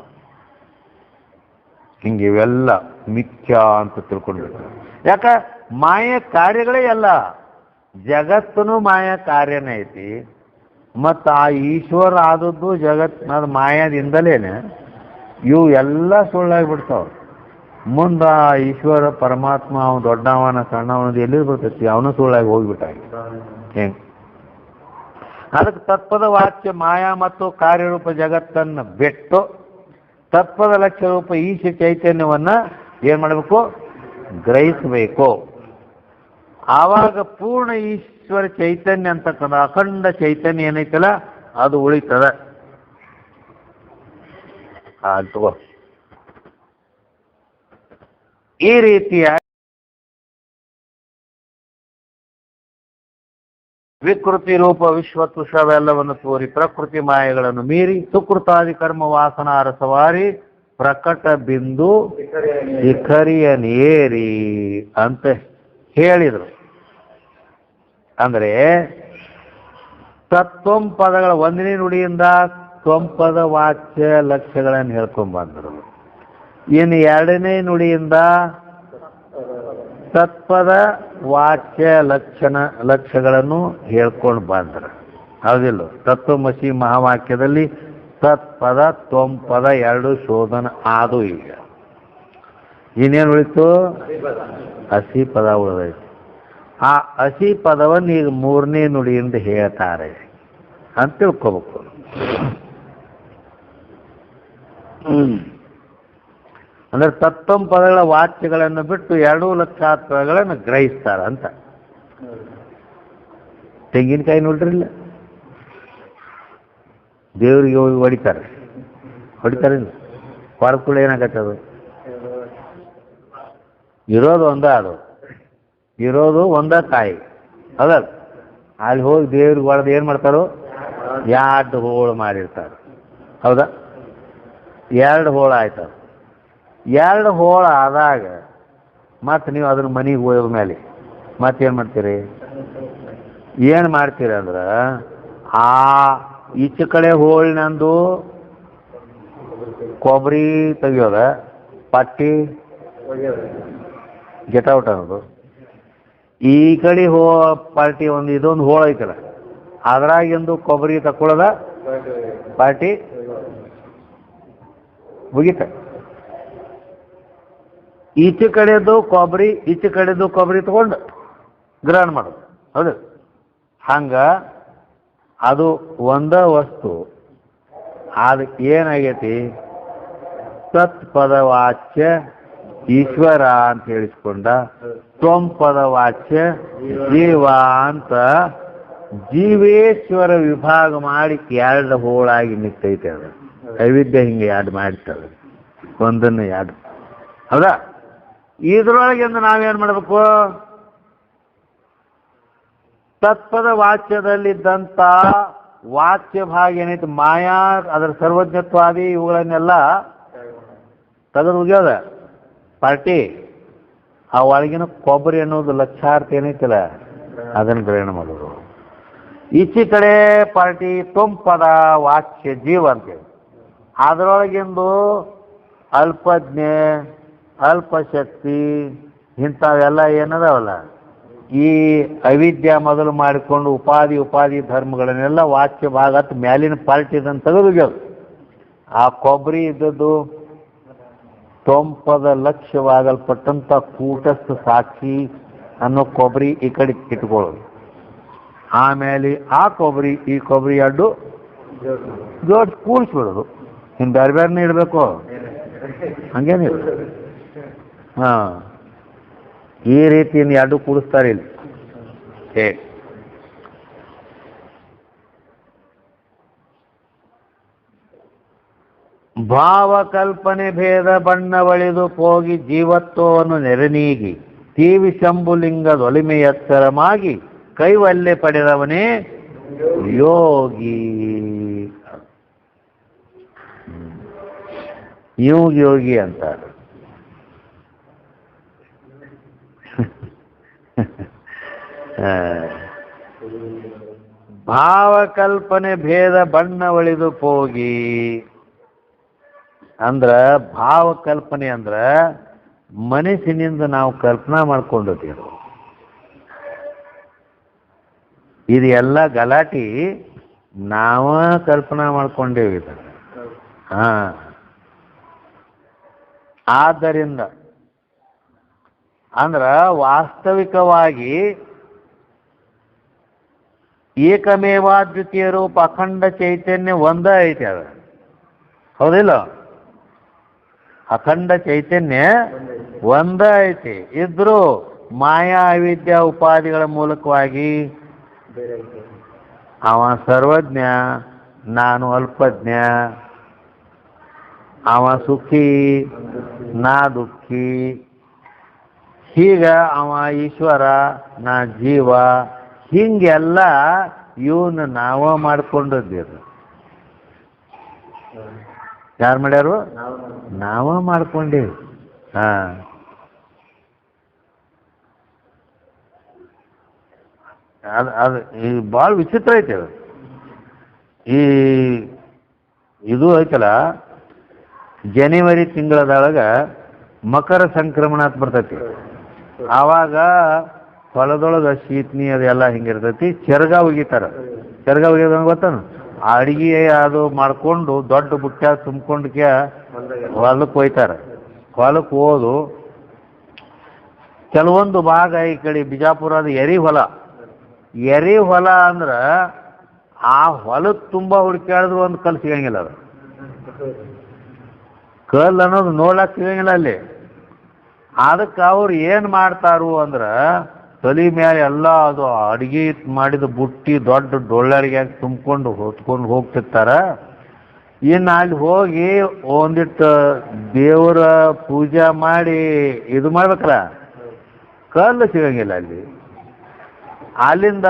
ಹಿಂಗೆ ಇವೆಲ್ಲ ಮಿಥ್ಯಾ ಅಂತ ತಿಳ್ಕೊಂಡ್ಬಿಟ್ರೆ. ಯಾಕ ಮಾಯ ಕಾರ್ಯಗಳೇ ಎಲ್ಲ, ಜಗತ್ತನು ಮಾಯಾ ಕಾರ್ಯನೇ ಐತಿ. ಮತ್ತು ಆ ಈಶ್ವರ ಆದದ್ದು ಜಗತ್ತಿನ ಮಾಯಾದಿಂದಲೇನೆ ಇವು ಎಲ್ಲ ಸುಳ್ಳಾಗಿಬಿಡ್ತಾವ. ಮುಂದೆ ಆ ಈಶ್ವರ ಪರಮಾತ್ಮ ಅವನು ದೊಡ್ಡವನ ಸಣ್ಣವನದು ಎಲ್ಲಿ ಬರ್ತೈತಿ? ಅವನು ಸುಳ್ಳಾಗಿ ಹೋಗ್ಬಿಟ್ಟಾಗ ಹೆಂಗೆ. ಅದಕ್ಕೆ ತತ್ಪದ ವಾಚ್ಯ ಮಾಯಾ ಮತ್ತು ಕಾರ್ಯರೂಪ ಜಗತ್ತನ್ನು ಬಿಟ್ಟು ತತ್ಪದ ಲಕ್ಷ್ಯ ರೂಪ ಈಶ ಚೈತನ್ಯವನ್ನು ಏನು ಮಾಡಬೇಕು? ಗ್ರಹಿಸಬೇಕು. ಆವಾಗ ಪೂರ್ಣ ಈಶ್ವರ ಚೈತನ್ಯ ಅಂತಕ್ಕಂಥ ಅಖಂಡ ಚೈತನ್ಯ ಏನೈತಲ್ಲ ಅದು ಉಳಿತದೆ. ತಗೋ ಈ ರೀತಿಯ ವಿಕೃತಿ ರೂಪ ವಿಶ್ವತುಷವೆಲ್ಲವನ್ನು ತೋರಿ ಪ್ರಕೃತಿ ಮಾಯೆಗಳನ್ನು ಮೀರಿ ಸುಕೃತಾದಿ ಕರ್ಮ ವಾಸನಾರ ಸವಾರಿ ಪ್ರಕಟ ಬಿಂದು ಶಿಖರಿಯನೇರಿ ಅಂತ ಹೇಳಿದರು. ಅಂದರೆ ತತ್ವಂ ಪದಗಳ ಒಂದನೇ ನುಡಿಯಿಂದ ತ್ವಂಪದ ವಾಚ್ಯ ಲಕ್ಷ್ಯಗಳನ್ನು ಹೇಳ್ಕೊಂಡ್ ಬಂದರು. ಇನ್ನು ಎರಡನೇ ನುಡಿಯಿಂದ ತತ್ಪದ ವಾಚ್ಯ ಲಕ್ಷ್ಯಗಳನ್ನು ಹೇಳ್ಕೊಂಡು ಬಂದರು. ಹೌದಿಲ್ಲ? ತತ್ವಮಸಿ ಮಹಾವಾಕ್ಯದಲ್ಲಿ ತತ್ಪದ ತ್ವಂಪದ ಎರಡು ಶೋಧನ ಆದು. ಈಗ ಇನ್ನೇನು ಉಳಿತು? ಹಸಿ ಪದ ಉಳಿದೈತಿ. ಆ ಹಸಿ ಪದವನ್ನು ಈಗ ಮೂರನೇ ನುಡಿಯಿಂದ ಹೇಳ್ತಾರೆ ಅಂತ ತಿಳ್ಕೋಬೇಕು. ಅಂದ್ರೆ ತತ್ವಂ ಪದಗಳ ವಾಚ್ಯಗಳನ್ನು ಬಿಟ್ಟು 2 ಲಕ್ಷಾರ್ಥಗಳನ್ನು ಗ್ರಹಿಸ್ತಾರ ಅಂತ. ತೆಂಗಿನಕಾಯಿ ನೋಡ್ರಿಲ್ಲ, ದೇವ್ರಿಗೆ ಹೋಗಿ ಹೊಡಿತಾರೆ ಹೊಡೆದ ಕೂಡ ಏನಾಗತ್ತದು? ಇರೋದು ಒಂದ ಕಾಯಿ ಅದಲ್ಲ. ಅಲ್ಲಿ ಹೋಗಿ ದೇವ್ರಿಗೆ ಹೊಡೆದು ಏನು ಮಾಡ್ತಾರೋ? 2 ಹೋಳು ಮಾಡಿರ್ತಾರೆ. ಹೌದಾ? 2 ಹೋಳು ಆಯ್ತದ. 2 ಹೋಳು ಆದಾಗ ಮತ್ತೆ ನೀವು ಅದನ್ನ ಮನೆಗೆ ಹೋದ ಮೇಲೆ ಮತ್ತೇನು ಮಾಡ್ತೀರಿ? ಏನು ಮಾಡ್ತೀರಿ ಅಂದ್ರೆ ಆ ಈಚೆ ಕಡೆ ಹೋಳಿನಂದು ಕೊಬ್ಬರಿ ತೆಗಿಯೋದ, ಪಟ್ಟಿ ಗೆಟೌಟ್ ಅನ್ನೋದು. ಈ ಕಡೆ ಪಾರ್ಟಿ ಇದೊಂದು ಹೋಳ ಐತಲ್ಲ, ಅದ್ರಾಗಿಂದು ಕೊಬ್ಬರಿ ತಕ್ಕೊಳ್ಳೋದ, ಪಾರ್ಟಿ ಮುಗಿತ. ಈಚೆ ಕಡೆದು ಕೊಬ್ಬರಿ ತಗೊಂಡು ಗ್ರಹಣ ಮಾಡೋದು. ಹೌದು? ಹಂಗ ಅದು ಒಂದ ವಸ್ತು. ಅದಕ್ಕೆ ಏನಾಗೈತಿ? ತತ್ಪದ ವಾಚ್ಯ ಈಶ್ವರ ಅಂತ ಹೇಳಿಸ್ಕೊಂಡ, ತ್ವಂಪದ ವಾಚ್ಯ ಜೀವ ಅಂತ ಜೀವೇಶ್ವರ ವಿಭಾಗ ಮಾಡಿ 2 ಹೋಳಾಗಿ ನಿಂತೈತೆ. ಅದು ನೈವೇದ್ಯ ಹಿಂಗೆ 2 ಮಾಡ್ತದೆ, ಒಂದನ್ನು 2. ಹೌದಾ? ಇದ್ರೊಳಗಿಂದ ನಾವೇನು ಮಾಡಬೇಕು? ತತ್ಪದ ವಾಚ್ಯದಲ್ಲಿದ್ದಂಥ ವಾಚ್ಯ ಭಾಗ ಏನೈತೆ ಮಾಯಾ, ಅದರ ಸರ್ವಜ್ಞತ್ವಾದಿ ಇವುಗಳನ್ನೆಲ್ಲ ತೆಗೆದು ಮುಗಿಯೋದ ಪಾರ್ಟಿ. ಆ ಒಳಗಿನ ಕೊಬ್ಬರಿ ಅನ್ನೋದು ಲಕ್ಷಾರ್ಥ ಏನೈತಲ್ಲ ಅದನ್ನು ಗ್ರಹಣ ಮಾಡೋದು. ಈಚೆ ಕಡೆ ಪಾರ್ಟಿ ತ್ವಂಪದ ವಾಚ್ಯ ಜೀವ ಅಂತೇಳಿ ಅದರೊಳಗಿಂದು ಅಲ್ಪಜ್ಞೆ, ಅಲ್ಪಶಕ್ತಿ ಇಂಥವೆಲ್ಲ ಏನದಾವಲ್ಲ, ಈ ಅವಿದ್ಯೆ ಮೊದಲು ಮಾಡಿಕೊಂಡು ಉಪಾಧಿ ಧರ್ಮಗಳನ್ನೆಲ್ಲ ವಾಚ್ಯ ಭಾಗ ಮ್ಯಾಲಿನ ಪಾರ್ಟಿ ಇದನ್ನು ತೆಗೆದು ಆ ಕೊಬ್ಬರಿ ಇದ್ದದ್ದು ತ್ವಂಪದ ಲಕ್ಷ್ಯವಾಗಲ್ಪಟ್ಟಂಥ ಕೂಟಸ್ಥ ಸಾಕ್ಷಿ ಅನ್ನೋ ಕೊಬ್ಬರಿ ಈ ಕಡೆ ಇಟ್ಕೊಳ್ಳೋದು. ಆಮೇಲೆ ಆ ಕೊಬ್ಬರಿ ಈ ಕೊಬ್ಬರಿ 2 ಜೋಡಿಸಿ ಕೂಡಿಸ್ಬಿಡೋದು. ಇನ್ನು ಬೇರೆ ಇಡಬೇಕು ಹಂಗೇನಿಲ್ಲ. ಹಾಂ, ಈ ರೀತಿ 2 ಕೂಡಿಸ್ತಾರೆ ಇಲ್ಲಿ. ಭಾವಕಲ್ಪನೆ ಭೇದ ಬಣ್ಣವಳಿದು ಹೋಗಿ ಜೀವತ್ವವನ್ನು ನೆರನೀಗಿ ತೀವಿ ಶಂಭುಲಿಂಗದೊಲಿಮೆ ಎತ್ತರಮಾಗಿ ಕೈವಲ್ಲೆ ಪಡೆದವನೇ ಯೋಗಿ. ಯೋಗಿ ಅಂತಾರೆ. ಭಾವಕಲ್ಪನೆ ಭೇದ ಬಣ್ಣವಳಿದು ಹೋಗಿ ಅಂದ್ರ ಭಾವಕಲ್ಪನೆ ಅಂದ್ರ ಮನಸ್ಸಿನಿಂದ ನಾವು ಕಲ್ಪನಾ ಮಾಡ್ಕೊಂಡಿದ್ದೀವಿ. ಇದು ಎಲ್ಲ ಗಲಾಟಿ ನಾವ ಕಲ್ಪನಾ ಮಾಡ್ಕೊಂಡೇವಿ. ಹಾ, ಆದ್ದರಿಂದ ಅಂದ್ರ ವಾಸ್ತವಿಕವಾಗಿ ಏಕಮೇವಾದ್ವಿತೀಯ ರೂಪ ಅಖಂಡ ಚೈತನ್ಯ ಒಂದೇ ಐತಿ ಅದು, ಹೌದಿಲ್ಲ? ಅಖಂಡ ಚೈತನ್ಯ ಒಂದೇ ಐತಿ. ಇದ್ರೂ ಮಾಯಾ ಅವಿದ್ಯಾ ಉಪಾಧಿಗಳ ಮೂಲಕವಾಗಿ ಅವ ಸರ್ವಜ್ಞ, ನಾನು ಅಲ್ಪಜ್ಞ, ಅವ ಸುಖಿ, ನಾ ದುಃಖಿ, ಹೀಗ ಅವ ಈಶ್ವರ, ನಾ ಜೀವ, ಹಿಂಗೆಲ್ಲ ಇವನು ನಾವ ಮಾಡ್ಕೊಂಡದ್ದು. ಯಾರು ಮಾಡ್ಯಾರು? ನಾವ ಮಾಡ್ಕೊಂಡೇವಿ. ಹಾ, ಅದು ಈ ಭಾಳ ವಿಚಿತ್ರ ಐತೆ ಅದು. ಈ ಇದು ಐತಲ್ಲ, ಜನವರಿ ತಿಂಗಳದೊಳಗ ಮಕರ ಸಂಕ್ರಮಣ ಅಂತ ಬರ್ತೈತಿ. ಆವಾಗ ಹೊಲದೊಳಗೆ ಶೀತ್ನಿ ಅದೆಲ್ಲ ಹಿಂಗಿರ್ತೈತಿ. ಚೆರ್ಗ ಒಗಿತಾರ. ಚೆರ್ಗ ಒಗಿಯೋದು ಗೊತ್ತಾನ? ಅಡಿಗೆ ಅದು ಮಾಡ್ಕೊಂಡು ದೊಡ್ಡ ಬುಟ್ಟ ತುಂಬ್ಕೊಂಡ್ಕೆ ಹೊಲಕ್ಕೆ ಹೋಯ್ತಾರೆ. ಹೊಲಕ್ಕೆ ಹೋದು ಕೆಲವೊಂದು ಭಾಗ ಈ ಕಡೆ ಬಿಜಾಪುರದ ಎರಿ ಹೊಲ. ಎರಿ ಹೊಲ ಅಂದ್ರೆ ಆ ಹೊಲಕ್ಕೆ ತುಂಬ ಹುಡುಕ್ಯಾಡಿದ್ರು ಒಂದು ಕಲ್ಲು ಸಿಗಂಗಿಲ್ಲ. ಅದು ಕಲ್ಲು ಅನ್ನೋದು ನೋಡ್ಲಾಕ್ ಸಿಗಂಗಿಲ್ಲ ಅಲ್ಲಿ. ಅದಕ್ಕೆ ಅವ್ರು ಏನು ಮಾಡ್ತಾರು ಅಂದ್ರೆ ತಲೆ ಮೇಲೆ ಎಲ್ಲ ಅದು ಅಡಿಗೆ ಮಾಡಿದ ಬುಟ್ಟಿ ದೊಡ್ಡ ಡೊಳ್ಳರಿಗೆ ತುಂಬ್ಕೊಂಡು ಹೊತ್ಕೊಂಡು ಹೋಗ್ತಿರ್ತಾರ. ಇನ್ನು ಅಲ್ಲಿ ಹೋಗಿ ಒಂದಿಟ್ಟು ದೇವರ ಪೂಜೆ ಮಾಡಿ ಇದು ಮಾಡ್ಬೇಕಲ್ಲ, ಕಲ್ಲು ಸಿಗಂಗಿಲ್ಲ ಅಲ್ಲಿ. ಅಲ್ಲಿಂದ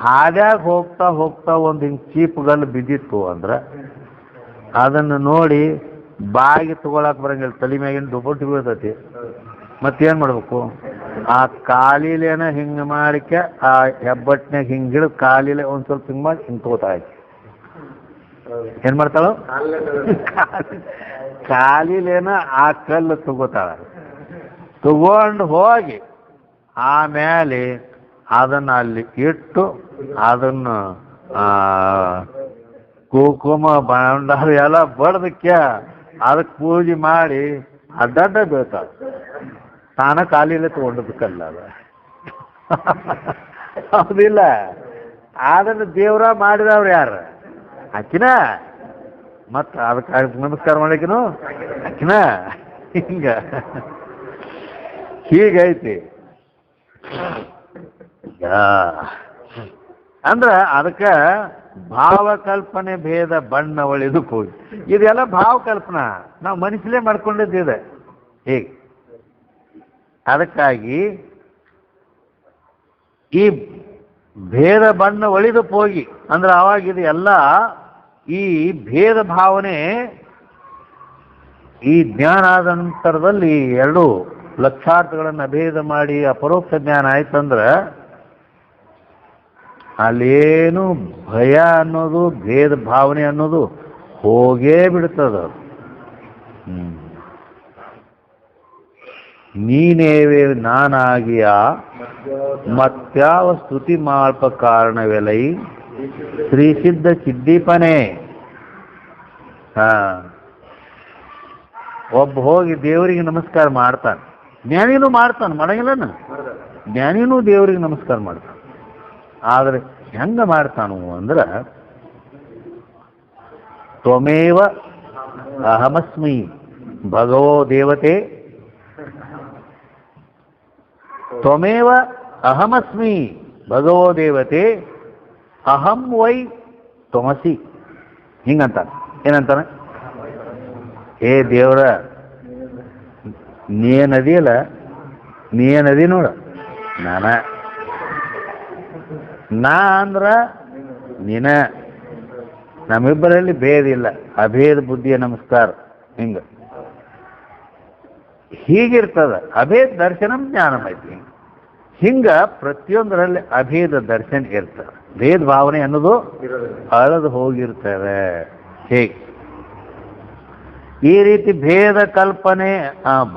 ಹಾದ್ಯಾಗ ಹೋಗ್ತಾ ಹೋಗ್ತಾ ಒಂದು ಹಿಂಗೆ ಚೀಪ್ ಗಲ್ಲು ಬಿದ್ದಿತ್ತು ಅಂದ್ರೆ ಅದನ್ನು ನೋಡಿ ಬಾಯಿಗೆ ತಗೊಳಕ್ಕೆ ಬರಂಗಿಲ್ಲ. ತಲೆ ಮ್ಯಾಗಿನ ದುಬ್ಬಟ್ಟು ಬೀಳ್ತೈತಿ. ಮತ್ತೇನು ಮಾಡ್ಬೇಕು? ಆ ಕಾಲಿಲೇನ ಹಿಂಗೆ ಮಾಡಿಕೆ ಆ ಹೆಬ್ಬಟ್ಟಿನಾಗ ಹಿಂಗೆ ಹಿಡಿದು ಕಾಲಿಲೆ ಒಂದು ಸ್ವಲ್ಪ ಹಿಂಗೆ ಮಾಡಿ ಹಿಂಗೆ ತಗೋತಾ ಇತ್ತು. ಏನು ಮಾಡ್ತಾಳು? ಕಾಲಿಲೇನ ಆ ಕಲ್ಲು ತಗೋತಾಳ. ತಗೊಂಡು ಹೋಗಿ ಆಮೇಲೆ ಅದನ್ನು ಅಲ್ಲಿ ಇಟ್ಟು ಅದನ್ನು ಕುಂಕುಮ ಬಂಡಾರ ಎಲ್ಲ ಬಡ್ದಕ್ಕೆ ಅದಕ್ಕೆ ಪೂಜೆ ಮಾಡಿ ಅಡ್ಡಡ್ಡ ಬೀಳ್ತಾಳೆ. ತಾನ ಕಾಲಿಲೆ ತಗೊಂಡದ್ದು ಕಲ್ಲ ಅದು. ಹೌದಿಲ್ಲ? ಅದನ್ನು ದೇವ್ರ ಮಾಡಿದವ್ರು ಯಾರು? ಆಕಿನ. ಮತ್ತು ಅದಕ್ಕೆ ನಮಸ್ಕಾರ ಮಾಡಿಕಿನು ಆಕಿನ. ಹಿಂಗ ಹೀಗೈತಿ. ಅಂದ್ರೆ ಅದಕ್ಕೆ ಭಾವಕಲ್ಪನೆ ಭೇದ ಬಣ್ಣ ಒಳಿದು ಹೋಗಿ ಇದೆಲ್ಲ ಭಾವಕಲ್ಪನಾ ನಾವು ಮನಸ್ಸಲ್ಲೇ ಮಾಡ್ಕೊಂಡಿದ್ದಿದೆ. ಹೀಗೆ ಅದಕ್ಕಾಗಿ ಈ ಭೇದ ಬಣ್ಣ ಒಳಿದು ಹೋಗಿ ಅಂದ್ರೆ ಆವಾಗಿದು ಎಲ್ಲ ಈ ಭೇದ ಭಾವನೆ ಈ ಜ್ಞಾನ ಆದ ನಂತರದಲ್ಲಿ ಎರಡು ಲಕ್ಷಾರ್ಥಗಳನ್ನು ಅಭೇದ ಮಾಡಿ ಅಪರೋಕ್ಷ ಜ್ಞಾನ ಆಯ್ತಂದ್ರೆ ಅಲ್ಲೇನು ಭಯ ಅನ್ನೋದು ಭೇದ ಭಾವನೆ ಅನ್ನೋದು ಹೋಗೇ ಬಿಡ್ತದ. ನೀನೇವೇ ನಾನಾಗಿಯ ಮತ್ಯಾವ ಸ್ತುತಿ ಮಾಲ್ಪ ಕಾರಣವೆಲೈ ಶ್ರೀ ಸಿದ್ಧ ಚಿದ್ದೀಪನೆ. ಒಬ್ಬ ಹೋಗಿ ದೇವರಿಗೆ ನಮಸ್ಕಾರ ಮಾಡ್ತಾನೆ. ಜ್ಞಾನಿನೂ ಮಾಡ್ತಾನೆ, ಮಾಡಂಗಿಲ್ಲನ? ಜ್ಞಾನಿನೂ ದೇವರಿಗೆ ನಮಸ್ಕಾರ ಮಾಡ್ತಾನೆ. ಆದರೆ ಹೆಂಗ ಮಾಡ್ತಾನು ಅಂದ್ರೆ ತ್ವಮೇವ ಅಹಮಸ್ಮಿ ಭಗವೋ ದೇವತೆ, ತ್ವಮೇವ ಅಹಮಸ್ಮಿ ಭಗವೋ ದೇವತೆ ಅಹಂ ವೈ ತ್ವಮಸಿ. ಹಿಂಗಂತಾನೆ. ಏನಂತಾನೆ? ಹೇ ದೇವ್ರ, ನೀನದಿಯಲ್ಲ, ನೀನದಿ ನೋಡ, ನಾ ಅಂದ್ರ ನೀನ. ನಮ್ಮಿಬ್ಬರಲ್ಲಿ ಭೇದ ಇಲ್ಲ, ಅಭೇದ ಬುದ್ಧಿಯ ನಮಸ್ಕಾರ. ಹೀಗಿರ್ತದ. ಅಭೇದ ದರ್ಶನಂ ಜ್ಞಾನಂ ಐತಿ. ಹಿಂಗ ಪ್ರತಿಯೊಂದರಲ್ಲಿ ಅಭೇದ ದರ್ಶನ ಇರ್ತದೆ. ಭೇದ ಭಾವನೆ ಅನ್ನೋದು ಅಳದು ಹೋಗಿರ್ತದೆ. ಹೇಗೆ ಈ ರೀತಿ ಭೇದ ಕಲ್ಪನೆ,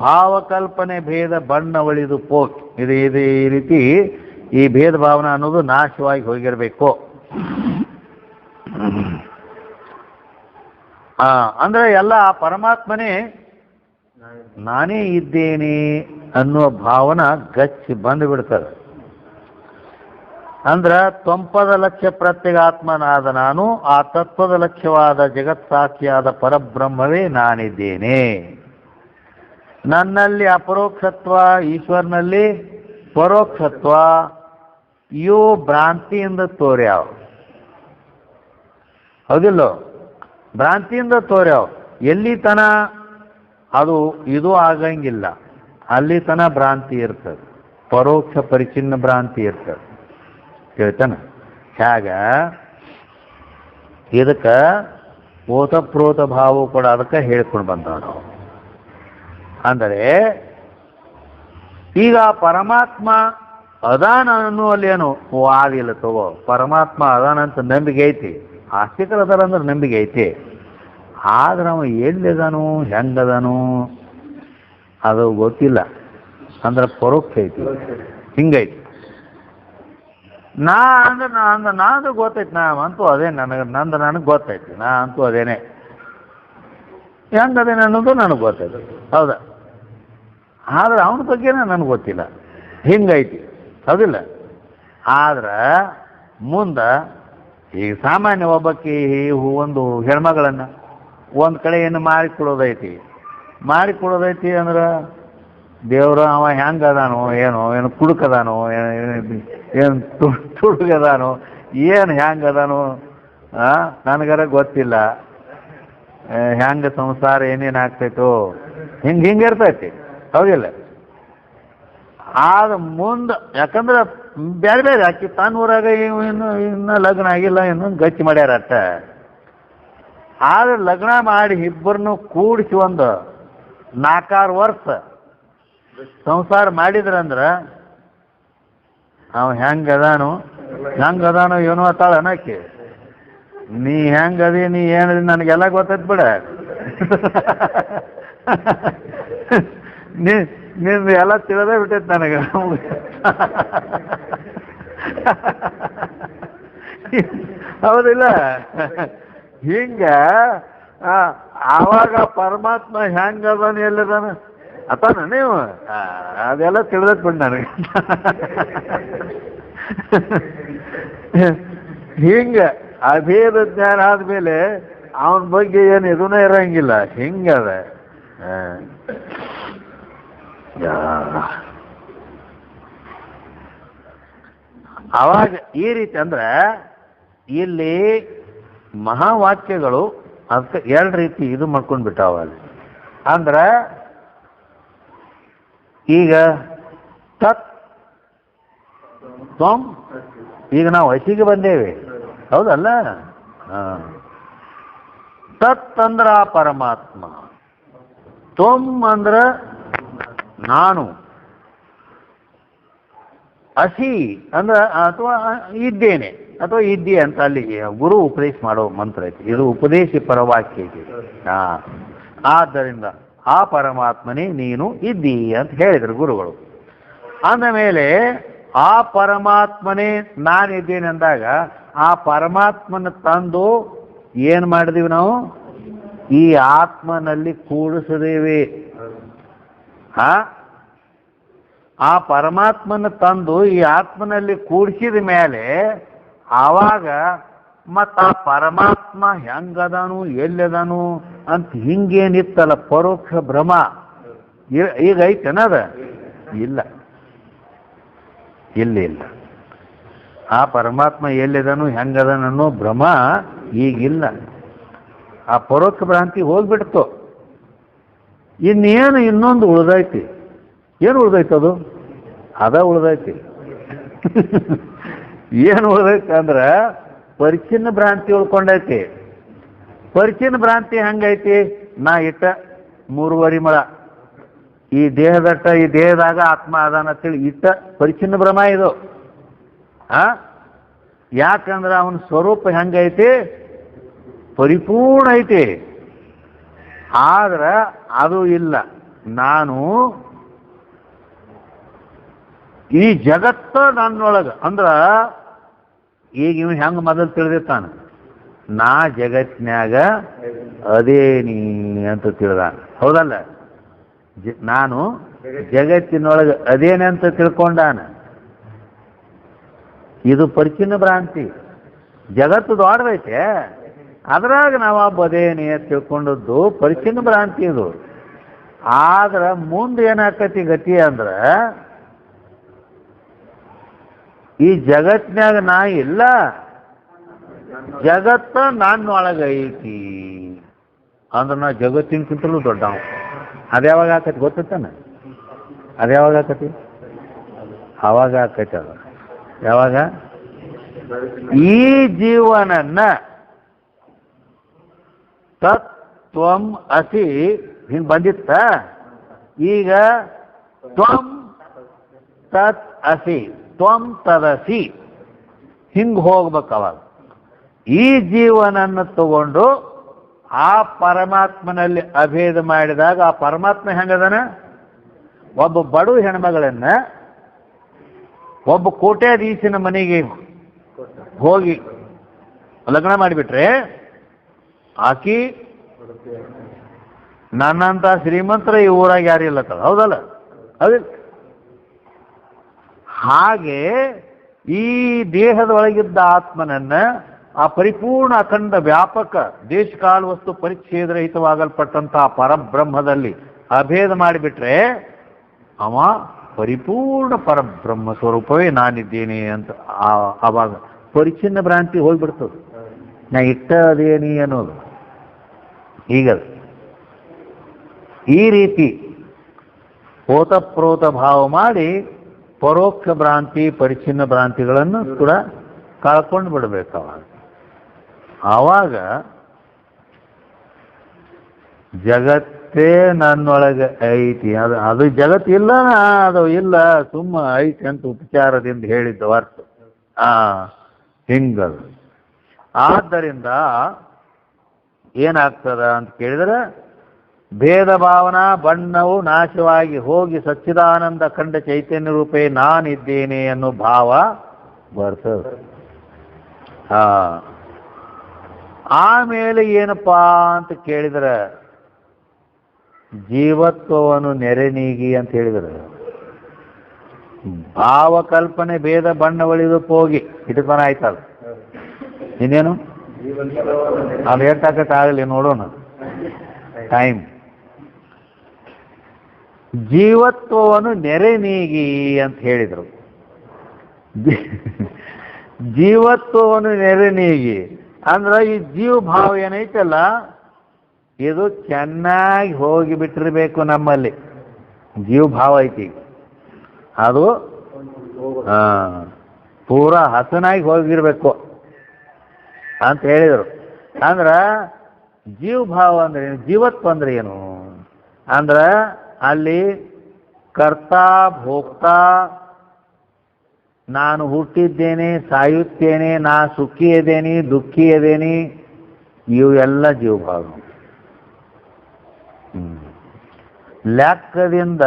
ಭಾವಕಲ್ಪನೆ ಭೇದ ಬಣ್ಣ ಒಳಿದು ಪೋಕ್ ಇದು ಈ ರೀತಿ ಈ ಭೇದ ಭಾವನೆ ಅನ್ನೋದು ನಾಶವಾಗಿ ಹೋಗಿರಬೇಕು. ಅಂದ್ರೆ ಎಲ್ಲ ಪರಮಾತ್ಮನೇ ನಾನೇ ಇದ್ದೇನೆ ಅನ್ನುವ ಭಾವನ ಗಚ್ಚಿ ಬಂದು ಬಿಡ್ತದೆ. ಅಂದ್ರ ತೊಂಪದ ಲಕ್ಷ್ಯ ಪ್ರತ್ಯಗಾತ್ಮನಾದ ನಾನು ಆ ತತ್ವದ ಲಕ್ಷ್ಯವಾದ ಜಗತ್ಸಾಕ್ಷಿಯಾದ ಪರಬ್ರಹ್ಮವೇ ನಾನಿದ್ದೇನೆ. ನನ್ನಲ್ಲಿ ಅಪರೋಕ್ಷತ್ವ, ಈಶ್ವರನಲ್ಲಿ ಪರೋಕ್ಷತ್ವ, ಇವು ಭ್ರಾಂತಿಯಿಂದ ತೋರ್ಯಾವ. ಹೌದಿಲ್ಲೋ? ಭ್ರಾಂತಿಯಿಂದ ತೋರ್ಯಾವ. ಎಲ್ಲಿ ತನ ಅದು ಇದು ಆಗಂಗಿಲ್ಲ, ಅಲ್ಲಿ ತನ ಭ್ರಾಂತಿ ಇರ್ತದೆ. ಪರೋಕ್ಷ ಪರಿಚಿನ್ನ ಭ್ರಾಂತಿ ಇರ್ತದೆ. ಹೇಳ್ತಾನ ಹೇಗ ಇದಕ್ಕೆ ಓತಪ್ರೋತ ಭಾವ ಕೂಡ ಅದಕ್ಕೆ ಹೇಳ್ಕೊಂಡು ಬಂದವ ನಾವು. ಅಂದರೆ ಈಗ ಪರಮಾತ್ಮ ಅದಾನ ಅನ್ನುವಲ್ಲಿ ಏನು ಆಗಿಲ್ಲ ತಗೋ. ಪರಮಾತ್ಮ ಅದಾನ ಅಂತ ನಂಬಿಕೆ ಐತಿ, ಆಸ್ತಿಕರು ಅದಾರ ಅಂದ್ರೆ ನಂಬಿಕೆ ಐತಿ. ಆದ್ರೆ ಅವ ಎಲ್ಲಿದಾನು ಹೆಂಗದಾನು ಅದು ಗೊತ್ತಿಲ್ಲ. ಅಂದ್ರೆ ಪರೋಕ್ಷ ಐತಿ, ಹಿಂಗೈತಿ. ನಾಂದ್ರೆ ಗೊತ್ತೈತಿ, ನಾ ಅಂತೂ ಅದೇ ನನಗೆ ಗೊತ್ತೈತಿ, ನಾ ಅಂತೂ ಅದೇನೆ. ಹೆಂಗದೇನೆ ಅನ್ನೋದು ನನಗೆ ಗೊತ್ತೈತಿ, ಹೌದಾ? ಆದ್ರೆ ಅವನ ಬಗ್ಗೆನೇ ನನಗೆ ಗೊತ್ತಿಲ್ಲ, ಹಿಂಗೈತಿ, ಹೌದಿಲ್ಲ? ಆದ್ರೆ ಮುಂದೆ ಈಗ ಸಾಮಾನ್ಯ ಒಬ್ಬಕ್ಕೆ ಒಂದು ಹೆಣ್ಮಗಳನ್ನು ಒಂದು ಕಡೆ ಏನು ಮಾಡಿಕೊಡೋದೈತಿ ಅಂದ್ರೆ ದೇವ್ರು ಅವ ಹೆಂಗದಾನೋ ಏನು ಕುಡುಕದಾನೋ ಏನು ತುಡುಗದಾನೋ ಏನು ಹೆಂಗದಾನೋ ನನಗರ ಗೊತ್ತಿಲ್ಲ. ಹೆಂಗೆ ಸಂಸಾರ ಏನೇನು ಆಗ್ತೈತೋ ಹಿಂಗೆ ಇರ್ತೈತಿ, ಹೌದಿಲ್ಲ? ಆದ ಮುಂದೆ ಯಾಕಂದ್ರೆ ಬೇರೆ ಬೇರೆ ಆಕಿ ತನ್ನ ಊರಾಗ ಇನ್ನು ಲಗ್ನ ಆಗಿಲ್ಲ, ಇನ್ನೊಂದು ಗಚ್ಚಿ ಮಾಡ್ಯಾರ ಅಟ್ಟ. ಆದ್ರೆ ಲಗ್ನ ಮಾಡಿ ಇಬ್ಬರನ್ನು ಕೂಡಿಸಿ ಒಂದು 4-6 ವರ್ಷ ಸಂಸಾರ ಮಾಡಿದ್ರಂದ್ರೆ ಅವ ಹೆಂಗದಾನು ಏನೋ ಅತ್ತಾಳ ಅನ್ನಕ್ಕೆ. ನೀ ಹೆಂಗದಿ, ನೀ ಏನದಿ ನನಗೆಲ್ಲ ಗೊತ್ತೈತ್ ಬಿಡ. ನಿಂದು ಎಲ್ಲ ತಿಳಿದೇ ಬಿಟ್ಟೈತೆ ನನಗೆ. ಹೌದಿಲ್ಲ? ಹಿಂಗ ಆವಾಗ ಪರಮಾತ್ಮ ಹೆಂಗದಾನ ಎಲ್ಲದಾನ ಅತ್ತಾನ ನೀವು ಅದೆಲ್ಲ ತಿಳಿದತ್ ಬಿಡಿ ನನಗೆ. ಹಿಂಗ ಅಭೇದ ಜ್ಞಾನ ಆದ್ಮೇಲೆ ಅವನ ಬಗ್ಗೆ ಏನು ಇದನ್ನ ಇರಂಗಿಲ್ಲ, ಹಿಂಗದ. ಅವಾಗ ಈ ರೀತಿ ಅಂದ್ರೆ ಇಲ್ಲಿ ಮಹಾವಾಕ್ಯಗಳು ಅದಕ್ಕೆ 2 ರೀತಿ ಇದು ಮಾಡ್ಕೊಂಡು ಬಿಟ್ಟಾವ ಅಲ್ಲಿ. ಅಂದ್ರೆ ಈಗ ತತ್ ತ್ವಂ, ಈಗ ನಾವು ಹಸಿಗೆ ಬಂದೇವೆ, ಹೌದಲ್ಲ? ತತ್ ಅಂದ್ರ ಪರಮಾತ್ಮ, ತ್ವಂ ಅಂದ್ರ ನಾನು, ಅಸಿ ಅಂದ್ರ ಅಥವಾ ಇದ್ದೇನೆ ಅಥವಾ ಇದ್ದಿ ಅಂತ ಅಲ್ಲಿ ಗುರು ಉಪದೇಶ ಮಾಡೋ ಮಂತ್ರ ಐತಿ. ಇದು ಉಪದೇಶಿ ಪರವಾಕ್ಯ ಐತಿ. ಆದ್ದರಿಂದ ಆ ಪರಮಾತ್ಮನೇ ನೀನು ಇದ್ದಿ ಅಂತ ಹೇಳಿದ್ರು ಗುರುಗಳು. ಅಂದಮೇಲೆ ಆ ಪರಮಾತ್ಮನೇ ನಾನಿದ್ದೇನೆ ಅಂದಾಗ ಆ ಪರಮಾತ್ಮನ ತಂದು ಏನು ಮಾಡಿದೀವಿ ನಾವು? ಈ ಆತ್ಮನಲ್ಲಿ ಕೂಡಿಸಿದೇವೆ. ಆ ಪರಮಾತ್ಮನ ತಂದು ಈ ಆತ್ಮನಲ್ಲಿ ಕೂಡಿಸಿದ ಮೇಲೆ ಆವಾಗ ಮತ್ತು ಆ ಪರಮಾತ್ಮ ಹೆಂಗದಾನು ಎಲ್ಲದಾನು ಅಂತ ಹಿಂಗೇನಿತ್ತಲ್ಲ ಪರೋಕ್ಷ ಭ್ರಮ ಈಗ ಐತೆನದ? ಇಲ್ಲ. ಆ ಪರಮಾತ್ಮ ಎಲ್ಲಿದಾನು ಹೆಂಗದಾನು ಅನ್ನೋ ಭ್ರಮ ಈಗಿಲ್ಲ. ಆ ಪರೋಕ್ಷ ಭ್ರಾಂತಿ ಹೋಗ್ಬಿಡ್ತು. ಇನ್ನೇನು ಇನ್ನೊಂದು ಉಳ್ದೈತಿ. ಏನು ಉಳ್ದೈತೆ ಅದು? ಅದ ಉಳ್ದೈತಿ. ಏನು ಉಳ್ದೈತಿ ಅಂದ್ರೆ ಪರಿಚಿನ್ನ ಭ್ರಾಂತಿ ಉಳ್ಕೊಂಡೈತಿ. ಪರಿಚಿನ್ನ ಭ್ರಾಂತಿ ಹೆಂಗೈತಿ? ನಾ ಇಟ್ಟ 3.5 ಮೊಳ ಈ ದೇಹದಟ್ಟ, ಈ ದೇಹದಾಗ ಆತ್ಮ ಅದಾನ ಅಂತೇಳಿ ಇಟ್ಟ ಪರಿಚಿನ್ನ ಭ್ರಮ ಇದು. ಯಾಕಂದ್ರೆ ಅವನ ಸ್ವರೂಪ ಹೆಂಗೈತಿ? ಪರಿಪೂರ್ಣ ಐತಿ. ಆದ್ರೆ ಅದು ಇಲ್ಲ. ನಾನು ಈ ಜಗತ್ತ ನನ್ನೊಳಗೆ ಅಂದ್ರೆ ಈಗ ಇವ್ ಹೆಂಗೆ ಮೊದಲು ತಿಳಿದಿರ್ತಾನ, ನಾ ಜಗತ್ನ್ಯಾಗ ಅದೇನಿ ಅಂತ ತಿಳಿದಾನ, ಹೌದಲ್ಲ? ನಾನು ಜಗತ್ತಿನೊಳಗೆ ಅದೇನೆ ಅಂತ ತಿಳ್ಕೊಂಡಾನ. ಇದು ಪರಿಚಿನ್ನ ಭ್ರಾಂತಿ. ಜಗತ್ತು ದೊಡ್ಡದೈತೆ, ಅದ್ರಾಗ ನಾವು ಬದೇನಿ ಅಂತ ತಿಳ್ಕೊಂಡದ್ದು ಪರಿಚಿನ್ನ ಭ್ರಾಂತಿ ಇದು. ಆದ್ರೆ ಮುಂದೆ ಏನಾಕತಿ ಗತಿ ಅಂದ್ರೆ, ಈ ಜಗತ್ನ್ಯಾಗ ನಾ ಇಲ್ಲ, ಜಗತ್ತ ನನ್ನೊಳಗೆ ಐತಿ ಅಂದ್ರೆ ನಾ ಜಗತ್ತಿನಕ್ಕಿಂತಲೂ ದೊಡ್ಡವ. ಅದ್ಯಾವಾಗ ಆಕತಿ ಗೊತ್ತಾನ? ಅದ್ಯಾವಾಗ ಆಕತಿ? ಅವಾಗ ಆಕೈತಿ. ಅದು ಯಾವಾಗ? ಈ ಜೀವನನ್ನ ತತ್ ತ್ವಂ ಅಸಿ ಹಿಂಗೆ ಬಂದಿತ್ತ, ಈಗ ತ್ವಂ ತತ್ ಅಸಿ ತ್ವಂ ತದಸಿ ಹಿಂಗೆ ಹೋಗ್ಬೇಕು. ಅವಾಗ ಈ ಜೀವನನ್ನು ತಗೊಂಡು ಆ ಪರಮಾತ್ಮನಲ್ಲಿ ಅಭೇದ ಮಾಡಿದಾಗ ಆ ಪರಮಾತ್ಮ ಹೆಂಗದನ? ಒಬ್ಬ ಬಡು ಹೆಣ್ಮಗಳನ್ನ ಒಬ್ಬ ಕೋಟ್ಯಾಧೀಶನ ಮನೆಗೆ ಹೋಗಿ ಲಗ್ನ ಮಾಡಿಬಿಟ್ರೆ ಆಕಿ ನನ್ನಂತ ಶ್ರೀಮಂತರ ಈ ಊರಾಗ ಯಾರು ಇಲ್ಲತ್ತದ, ಹೌದಲ್ಲ? ಹೌದಿಲ್ಲ? ಹಾಗೆ ಈ ದೇಹದೊಳಗಿದ್ದ ಆತ್ಮನನ್ನ ಆ ಪರಿಪೂರ್ಣ ಅಖಂಡ ವ್ಯಾಪಕ ದೇಶಕಾಲ ವಸ್ತು ಪರಿಚ್ಛೇದರಹಿತವಾಗಲ್ಪಟ್ಟಂತಹ ಪರಬ್ರಹ್ಮದಲ್ಲಿ ಅಭೇದ ಮಾಡಿಬಿಟ್ರೆ ಅವ ಪರಿಪೂರ್ಣ ಪರಬ್ರಹ್ಮ ಸ್ವರೂಪವೇ ನಾನಿದ್ದೇನೆ ಅಂತ ಆವಾಗ ಪರಿಚಿನ್ನ ಭ್ರಾಂತಿ ಹೋಗ್ಬಿಡ್ತದೆ. ನಾ ಇಟ್ಟದೇನಿ ಅನ್ನೋದು. ಈಗ ಈ ರೀತಿ ಓತಪ್ರೋತ ಭಾವ ಮಾಡಿ ಪರೋಕ್ಷ ಭ್ರಾಂತಿ ಪರಿಚಿನ್ನ ಭ್ರಾಂತಿಗಳನ್ನು ಕೂಡ ಕಳ್ಕೊಂಡು ಬಿಡಬೇಕು. ಆವಾಗ ಜಗತ್ತೇ ನನ್ನೊಳಗೆ ಐತಿ, ಅದು ಜಗತ್ತಿಲ್ಲ, ಅದು ಇಲ್ಲ, ಸುಮ್ಮ ಐತಿ ಅಂತ ಉಪಚಾರದಿಂದ ಹೇಳಿದ್ದ ಅರ್ಥ ಹಿಂಗದು. ಆದ್ದರಿಂದ ಏನಾಗ್ತದ ಅಂತ ಕೇಳಿದ್ರೆ, ಭೇದ ಭಾವನಾ ಬಣ್ಣವು ನಾಶವಾಗಿ ಹೋಗಿ ಸಚ್ಚಿದಾನಂದ ಖಂಡ ಚೈತನ್ಯ ರೂಪೇ ನಾನಿದ್ದೇನೆ ಅನ್ನೋ ಭಾವ ಬರ್ತದೆ. ಆಮೇಲೆ ಏನಪ್ಪಾ ಅಂತ ಕೇಳಿದ್ರೆ, ಜೀವತ್ವವನ್ನು ನೆರೆ ನೀಗಿ ಅಂತ ಹೇಳಿದ್ರೆ, ಭಾವಕಲ್ಪನೆ ಭೇದ ಬಣ್ಣವಳಿದಕ್ಕೆ ಹೋಗಿ ಇಟತನ ಆಯ್ತದ. ಇನ್ನೇನು ಅದು ಎಷ್ಟಾಗಲಿ ನೋಡೋಣ ಟೈಮ್. ಜೀವತ್ವವನ್ನು ನೆರೆ ನೀಗಿ ಅಂತ ಹೇಳಿದರು. ಜೀವತ್ವವನ್ನು ನೆರೆ ನೀಗಿ ಅಂದ್ರೆ ಈ ಜೀವ ಭಾವ ಏನೈತಲ್ಲ, ಇದು ಚೆನ್ನಾಗಿ ಹೋಗಿ ಬಿಟ್ಟಿರ್ಬೇಕು ನಮ್ಮಲ್ಲಿ. ಜೀವ ಭಾವ ಐತಿ, ಅದು ಪೂರಾ ಹಸನಾಗಿ ಹೋಗಿರ್ಬೇಕು ಅಂತ ಹೇಳಿದರು. ಅಂದ್ರ ಜೀವ ಭಾವ ಅಂದ್ರೆ ಏನು, ಜೀವತ್ವ ಅಂದ್ರೆ ಏನು ಅಂದ್ರ ಅಲ್ಲಿ ಕರ್ತ ಭೋಕ್ತ, ನಾನು ಹುಟ್ಟಿದ್ದೇನೆ, ಸಾಯುತ್ತೇನೆ, ನಾ ಸುಖಿ ಇದ್ದೇನೆ, ದುಃಖಿ ಇದ್ದೇನೆ, ಇವೆಲ್ಲ ಜೀವಭಾವ. ಲೆಕ್ಕದಿಂದ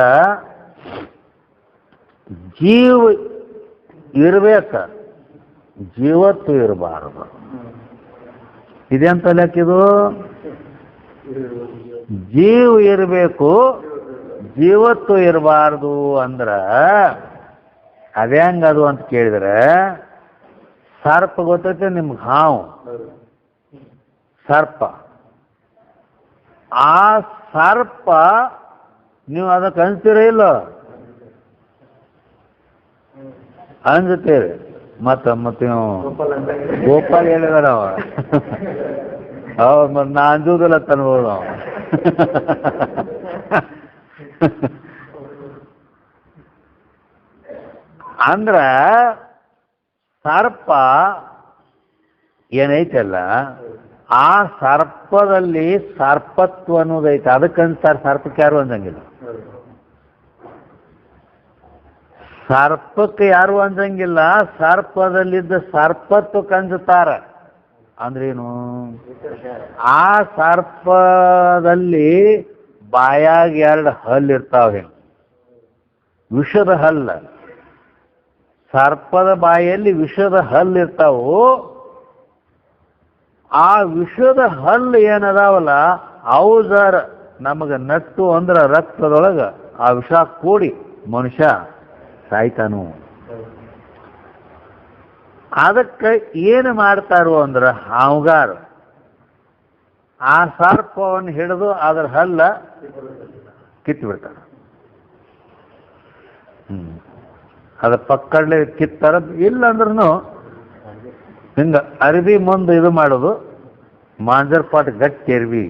ಜೀವ ಇರ್ಬೇಕ, ಜೀವತ್ತು ಇರಬಾರದು. ಇದೆಂತ ಲೆಕ್ಕಿದು? ಜೀವ ಇರಬೇಕು, ಜೀವತ್ತು ಇರಬಾರ್ದು ಅಂದ್ರ ಅದೇ ಹಂಗದು ಅಂತ ಕೇಳಿದ್ರೆ, ಸರ್ಪ ಗೊತ್ತೈತೆ ನಿಮ್ಗೆ? ಹಾವು ಸರ್ಪ. ಆ ಸರ್ಪ ನೀವು ಅದಕ್ಕೆ ಅನ್ಸ್ತೀರ ಇಲ್ಲ? ಅನ್ಸುತ್ತೇವೆ. ಮತ್ತೆ ನೀವು ಗೋಪಾಲ್ ಹೇಳಿದಾರ ಅವ, ಹೌದು, ಮತ್ತೆ ನಾ ಅಂಜುದಿಲ್ಲ ತನ್ಬೋದು ಅವ. ಅಂದ್ರ ಸರ್ಪ ಏನೈತಲ್ಲ, ಆ ಸರ್ಪದಲ್ಲಿ ಸರ್ಪತ್ವ ಅನ್ನೋದೈತೆ. ಅದಕ್ಕಂತಾರೆ ಸರ್ಪಕ್ಕೆ ಯಾರು ಅಂದಂಗಿಲ್ಲ. ಸರ್ಪಕ್ಕೆ ಯಾರು ಅಂದಂಗಿಲ್ಲ, ಸರ್ಪದಲ್ಲಿದ್ದ ಸರ್ಪತ್ವಕ್ಕೆ ಅಂಜುತ್ತಾರ. ಅಂದ್ರೇನು? ಆ ಸರ್ಪದಲ್ಲಿ ಬಾಯಾಗ 2 ಹಲ್ಲು ಇರ್ತಾವೆ, ವಿಷದ ಹಲ್ಲ. ಸರ್ಪದ ಬಾಯಲ್ಲಿ ವಿಷದ ಹಲ್ಲು ಇರ್ತಾವು. ಆ ವಿಷದ ಹಲ್ಲು ಏನದಾವಲ್ಲ, ಅವು ಜರ ನಮಗೆ ನಟ್ಟು ಅಂದ್ರೆ ರಕ್ತದೊಳಗೆ ಆ ವಿಷ ಕೂಡಿ ಮನುಷ್ಯ ಸಾಯ್ತಾನು. ಅದಕ್ಕೆ ಏನು ಮಾಡ್ತಾರೋ ಅಂದ್ರೆ ಹಾವುಗಾರ ಆ ಸರ್ಪವನ್ನು ಹಿಡಿದು ಅದರ ಹಲ್ಲ ಕಿತ್ತು ಬಿಡ್ತಾರ. ಅದ್ರ ಪಕ್ಕಡಲೆ ಕಿತ್ತಾರ. ಇಲ್ಲಂದ್ರೂ ಹಿಂಗ ಅರಿವಿ ಮುಂದೆ ಇದು ಮಾಡೋದು, ಮಾಂಜರ್ ಪಾಟ್ ಗಟ್ಟಿ ಅರಿವಿ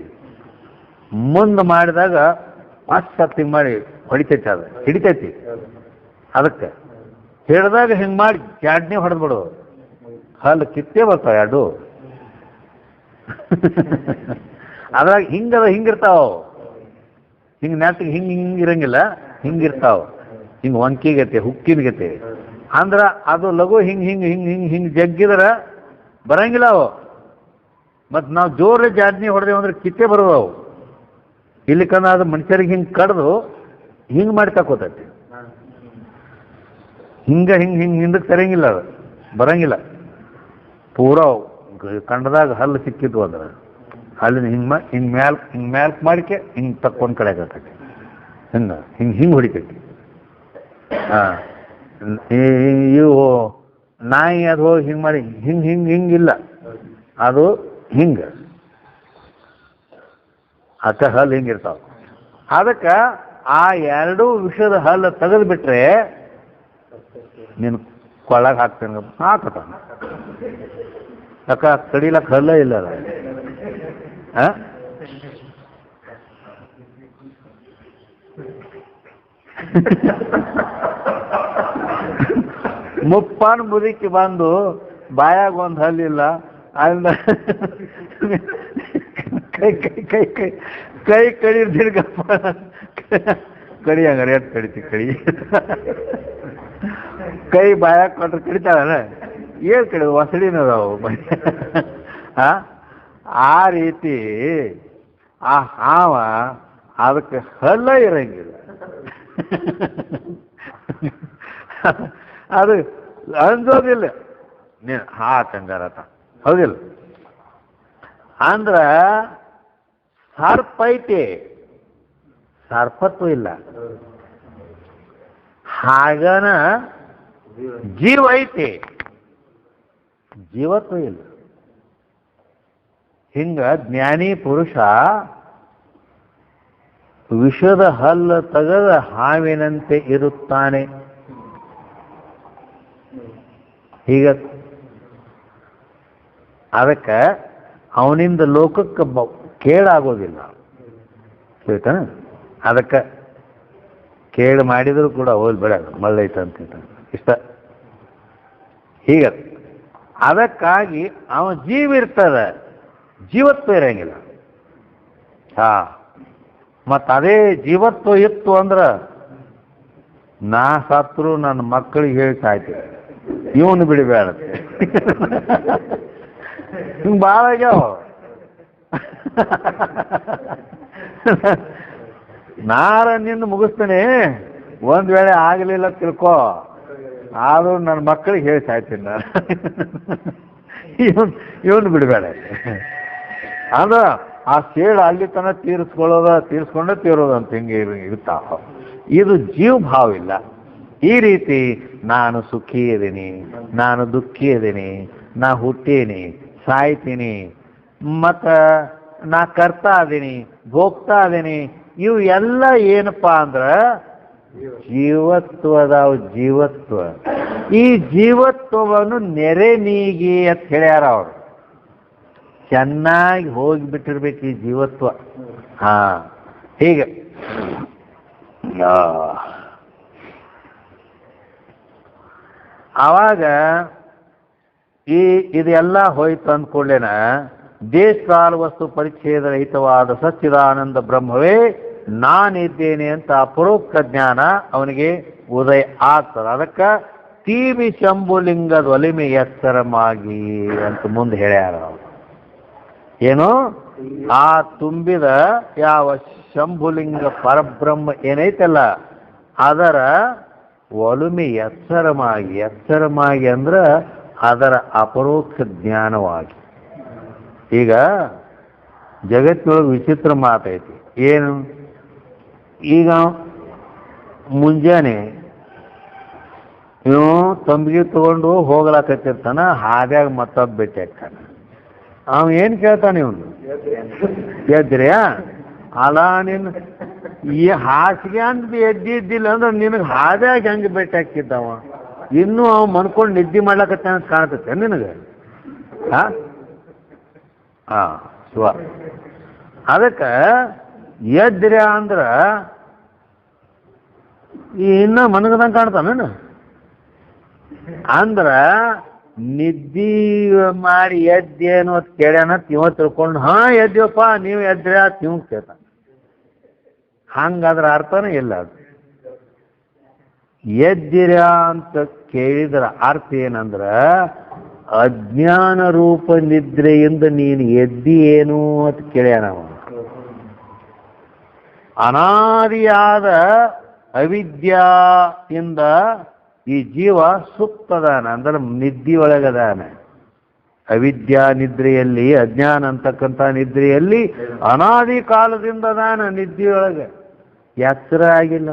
ಮುಂದೆ ಮಾಡಿದಾಗ ಅಷ್ಟು ಮಾಡಿ ಹೊಡಿತೈತಿ, ಅದು ಹಿಡಿತೈತಿ. ಅದಕ್ಕೆ ಹಿಡ್ದಾಗ ಹಿಂಗೆ ಮಾಡಿ ಕ್ಯಾಡ್ನಿ ಹೊಡೆದು ಬಿಡೋದು, ಹಲ್ಲು ಕಿತ್ತೇ ಬರ್ತಾವೆ ಎರಡು. ಅದ್ರಾಗ ಹಿಂಗದ ಹಿಂಗಿರ್ತಾವ, ಹಿಂಗೆ ನೆಟ್ಟಿಗೆ ಹಿಂಗೆ ಇರಂಗಿಲ್ಲ, ಹಿಂಗಿರ್ತಾವ, ಹಿಂಗೆ ಒಂಕಿಗತೆ ಹುಕ್ಕಿನಗತೆ. ಅಂದ್ರೆ ಅದು ಲಘು ಹಿಂಗೆ ಹಿಂಗೆ ಹಿಂಗೆ ಹಿಂಗೆ ಹಿಂಗೆ ಜಗ್ಗಿದ್ರೆ ಬರಂಗಿಲ್ಲ ಅವು. ಮತ್ತು ನಾವು ಜೋರ ಜಾಡ್ನಿ ಹೊಡೆದೇವು ಅಂದ್ರೆ ಕಿತ್ತೇ ಬರೋದು ಅವು. ಇಲ್ಲಿಕಂದ್ರೆ ಅದು ಮನುಷ್ಯರಿಗೆ ಹಿಂಗೆ ಕಡ್ದು ಹಿಂಗೆ ಮಾಡಿ ತಕೋತೈತಿ. ಹಿಂಗೆ ಹಿಂಗೆ ಹಿಂಗೆ ಹಿಂದಕ್ಕೆ ತರಂಗಿಲ್ಲ, ಅದು ಬರಂಗಿಲ್ಲ. ಪೂರ ಕಂಡದಾಗ ಹಲ್ಲು ಸಿಕ್ಕಿದ್ವು ಅಂದ್ರೆ ಹಲ್ಲಿನ ಹಿಂಗೆ ಮ್ಯಾಲ್ಕ್ ಮಾಡಿಕೆ ಹಿಂಗೆ ತಕ್ಕೊಂಡ್ ಕಡೆ ಆಗತೈತಿ, ಹಿಂಗೆ ಹಿಂಗೆ ಹಿಂಗೆ ಹೊಡಿತೈತಿ. ಹಾಂ, ಇವು ನಾಯಿ ಅದು ಹೋಗಿ ಹಿಂಗೆ ಮಾಡಿ ಹಿಂಗೆ ಹಿಂಗೆ ಹಿಂಗಿಲ್ಲ, ಅದು ಹಿಂಗೆ ಅಕ್ಕ ಹಲ್ಲು ಹಿಂಗಿರ್ತಾವ. ಅದಕ್ಕೆ ಆ ಎರಡೂ ವಿಷಯದ ಹಲ್ಲು ತೆಗೆದು ಬಿಟ್ರೆ ನೀನು ಕೊಳ್ಳಾಗ ಹಾಕ್ತೇನೆ ಹಾಕತ್ತ. ಅಕ್ಕ ಕಡಿಲಕ್ಕ ಹಲ್ಲ ಇಲ್ಲ ಅದ. ಮುಪ್ಪಾನ್ ಮುದುಕಿ ಬಂದು ಬಾಯಾಗ ಒಂದು ಹಲ್ಲಿಲ್ಲ, ಅಲ್ಲ ಕೈ ಕೈ ಕೈ ಕೈ ಕೈ ಕಡಿರ್ದಿರ್ಗಪ್ಪ ಕಡಿ ಹಂಗಾರ ಎಷ್ಟು ಕಡಿತಿ ಕಡಿ. ಕೈ ಬಾಯಾಗ ಕೊಟ್ರೆ ಕಡಿತಾಳ, ಏನು ಕಡಿದು ಹೊಸಡಿನದಾವು. ಆ ರೀತಿ ಆ ಹಾವ ಅದಕ್ಕೆ ಹಲ್ಲ ಇರಂಗಿಲ್ಲ. ಅದು ಅಂಜೋದಿಲ್ಲ ನೀನು ಹಾಕಂಗಾರತ, ಹೌದಿಲ್ಲ? ಅಂದ್ರ ಸರ್ಪ ಐತಿ, ಸರ್ಪತ್ವ ಇಲ್ಲ. ಹಾಗನ ಜೀವ ಐತಿ, ಜೀವತ್ವ ಇಲ್ಲ. ಹಿಂಗ ಜ್ಞಾನಿ ಪುರುಷ ವಿಷದ ಹಲ್ಲು ತೆಗೆದ ಹಾವಿನಂತೆ ಇರುತ್ತಾನೆ. ಹೀಗ ಅದಕ್ಕೆ ಅವನಿಂದ ಲೋಕಕ್ಕೆ ಕೇಳಾಗೋದಿಲ್ಲ. ಹೇಳ್ತಾನ ಅದಕ್ಕೆ ಕೇಳಿ ಮಾಡಿದ್ರು ಕೂಡ ಹೋಲ್ ಬೇಡ ಮಳ್ಳೈತ ಅಂತ ಇಷ್ಟ. ಹೀಗ ಅದಕ್ಕಾಗಿ ಅವನ ಜೀವ ಇರ್ತದ, ಜೀವತ್ವ ಇರಂಗಿಲ್ಲ. ಮತ್ತು ಅದೇ ಜೀವತ್ವ ಇತ್ತು ಅಂದ್ರೆ ನಾ ಸತ್ರು ನನ್ನ ಮಕ್ಕಳಿಗೆ ಹೇಳಿ ಸಾಯ್ತೀವಿ, ಇವನು ಬಿಡಬೇಡ. ಹಿಂಗೆ ಭಾಳ ಆಗ್ಯಾವ. ನಾರ ನಿಂದು ಮುಗಿಸ್ತೇನೆ, ಒಂದು ವೇಳೆ ಆಗಲಿಲ್ಲ ತಿಳ್ಕೊ, ಆದರೂ ನನ್ನ ಮಕ್ಕಳಿಗೆ ಹೇಳಿ ಸಾಯ್ತೀನಿ ನಾನು. ಇವನು ಬಿಡಬೇಡ. ಅಂದ್ರ ಆ ಸೇಡು ಅಲ್ಲಿ ತನಕ ತೀರಿಸ್ಕೊಂಡೇ ತೀರೋದಂತ ಹಿಂಗೆ ಇರ್ತಾವ. ಇದು ಜೀವ ಭಾವ ಇಲ್ಲ. ಈ ರೀತಿ ನಾನು ಸುಖಿ ಇದೀನಿ, ನಾನು ದುಃಖಿ ಇದೀನಿ, ನಾ ಹುಟ್ಟೀನಿ, ಸಾಯ್ತೀನಿ, ಮತ್ತು ನಾ ಕರ್ತಾ ಇದೀನಿ, ಭೋಗ್ತಾ ಇದೀನಿ, ಇವು ಎಲ್ಲ ಏನಪ್ಪ ಅಂದ್ರೆ ಜೀವತ್ವದಾವ ಜೀವತ್ವ. ಈ ಜೀವತ್ವವನ್ನು ನೆರೆ ನೀಗಿ ಅಂತ ಹೇಳ್ಯಾರ ಅವರು. ಚೆನ್ನಾಗಿ ಹೋಗಿಬಿಟ್ಟಿರ್ಬೇಕು ಈ ಜೀವತ್ವ. ಹೀಗೆ ಆವಾಗ ಇದೆಲ್ಲ ಹೋಯ್ತು ಅಂದ್ಕೊಳ್ಳೇನ ದೇಶಕಾಲ ವಸ್ತು ಪರಿಚ್ಛೇದ ರಹಿತವಾದ ಸಚ್ಚಿದಾನಂದ ಬ್ರಹ್ಮವೇ ನಾನಿದ್ದೇನೆ ಅಂತ ಅಪರೋಕ್ಷ ಜ್ಞಾನ ಅವನಿಗೆ ಉದಯ ಆಗ್ತದೆ. ಅದಕ್ಕೆ ತೀವಿ ಶಂಭುಲಿಂಗದ ಒಲಿಮೆ ಎಚ್ಚರಮಾಗಿ ಅಂತ ಮುಂದೆ ಹೇಳ್ಯಾರ ಅವರು. ಏನು ಆ ತುಂಬಿದ ಯಾವ ಶಂಭುಲಿಂಗ ಪರಬ್ರಹ್ಮ ಏನೈತಲ್ಲ ಅದರ ಒಲುಮೆ ಎಚ್ಚರಮಾಗಿ ಅಂದ್ರೆ ಅದರ ಅಪರೋಕ್ಷ ಜ್ಞಾನವಾಗಿ. ಈಗ ಜಗತ್ತಿನೊಳಗೆ ವಿಚಿತ್ರ ಮಾತೈತಿ. ಏನು, ಈಗ ಮುಂಜಾನೆ ತಂಬಿಗೆ ತಗೊಂಡು ಹೋಗ್ಲಾಕತ್ತಿರ್ತಾನ, ಹಾದ್ಯಾಗ ಮತ್ತೊಬ್ಬ ಭೇಟಿ ಆಗ್ತಾನ. ಅವ ಏನು ಕೇಳ್ತಾನೆ ಇವನು, ಎದ್ರಿಯಾ ಅಲ್ಲ ನಿನ್ನ ಈ ಹಾಸಿಗೆ ಅಂತ ಎದ್ದಿದ್ದಿಲ್ಲ ಅಂದ್ರೆ ನಿನಗೆ ಹಾದ್ಯಾಗ ಹೆಂಗೆ ಭೇಟಿ ಹಾಕಿದ್ದವ, ಇನ್ನೂ ಅವ ಮನ್ಕೊಂಡು ನಿದ್ದೆ ಮಾಡ್ಲಕತ್ತ ಅಂತ ಕಾಣ್ತೈತೆ ನಿನಗೆ. ಹಾಂ ಶಿವ ಅದಕ್ಕೆ ಎದ್ರಿ ಅಂದ್ರೆ ಇನ್ನೂ ಮನಗದಂಗೆ ಕಾಣ್ತಾನೇನು ಅಂದ್ರೆ ನಿದ್ದಿ ಮಾಡಿ ಎದ್ದೇನು ಅಂತ ಕೇಳ್ಯಾನ. ಇವ ತಿಳ್ಕೊಂಡು ಎದ್ದೀವಪ್ಪ ನೀವು ಎದ್ರಿ ಅಂತ ನೀವು ಕೇಳ್ತಾನೆ. ಹಂಗಾದ್ರೆ ಅರ್ಥನೇ ಇಲ್ಲ. ಅದು ಎದ್ದಿರ ಅಂತ ಕೇಳಿದ್ರ ಅರ್ಥ ಏನಂದ್ರೆ ಅಜ್ಞಾನ ರೂಪ ನಿದ್ರೆಯಿಂದ ನೀನು ಎದ್ದಿ ಏನು ಅಂತ ಕೇಳ್ಯಾನ. ಅನಾದಿಯಾದ ಅವಿದ್ಯಾದಿಂದ ಈ ಜೀವ ಸುಪ್ತದಾನ ಅಂದ್ರೆ ನಿದ್ರೆಯೊಳಗದಾನ. ಅವಿದ್ಯಾ ನಿದ್ರೆಯಲ್ಲಿ, ಅಜ್ಞಾನ ಅಂತಕ್ಕಂಥ ನಿದ್ರೆಯಲ್ಲಿ ಅನಾದಿ ಕಾಲದಿಂದ ಅದಾನ ನಿದ್ರೆಯೊಳಗೆ. ಎಚ್ಚರ ಆಗಿಲ್ಲ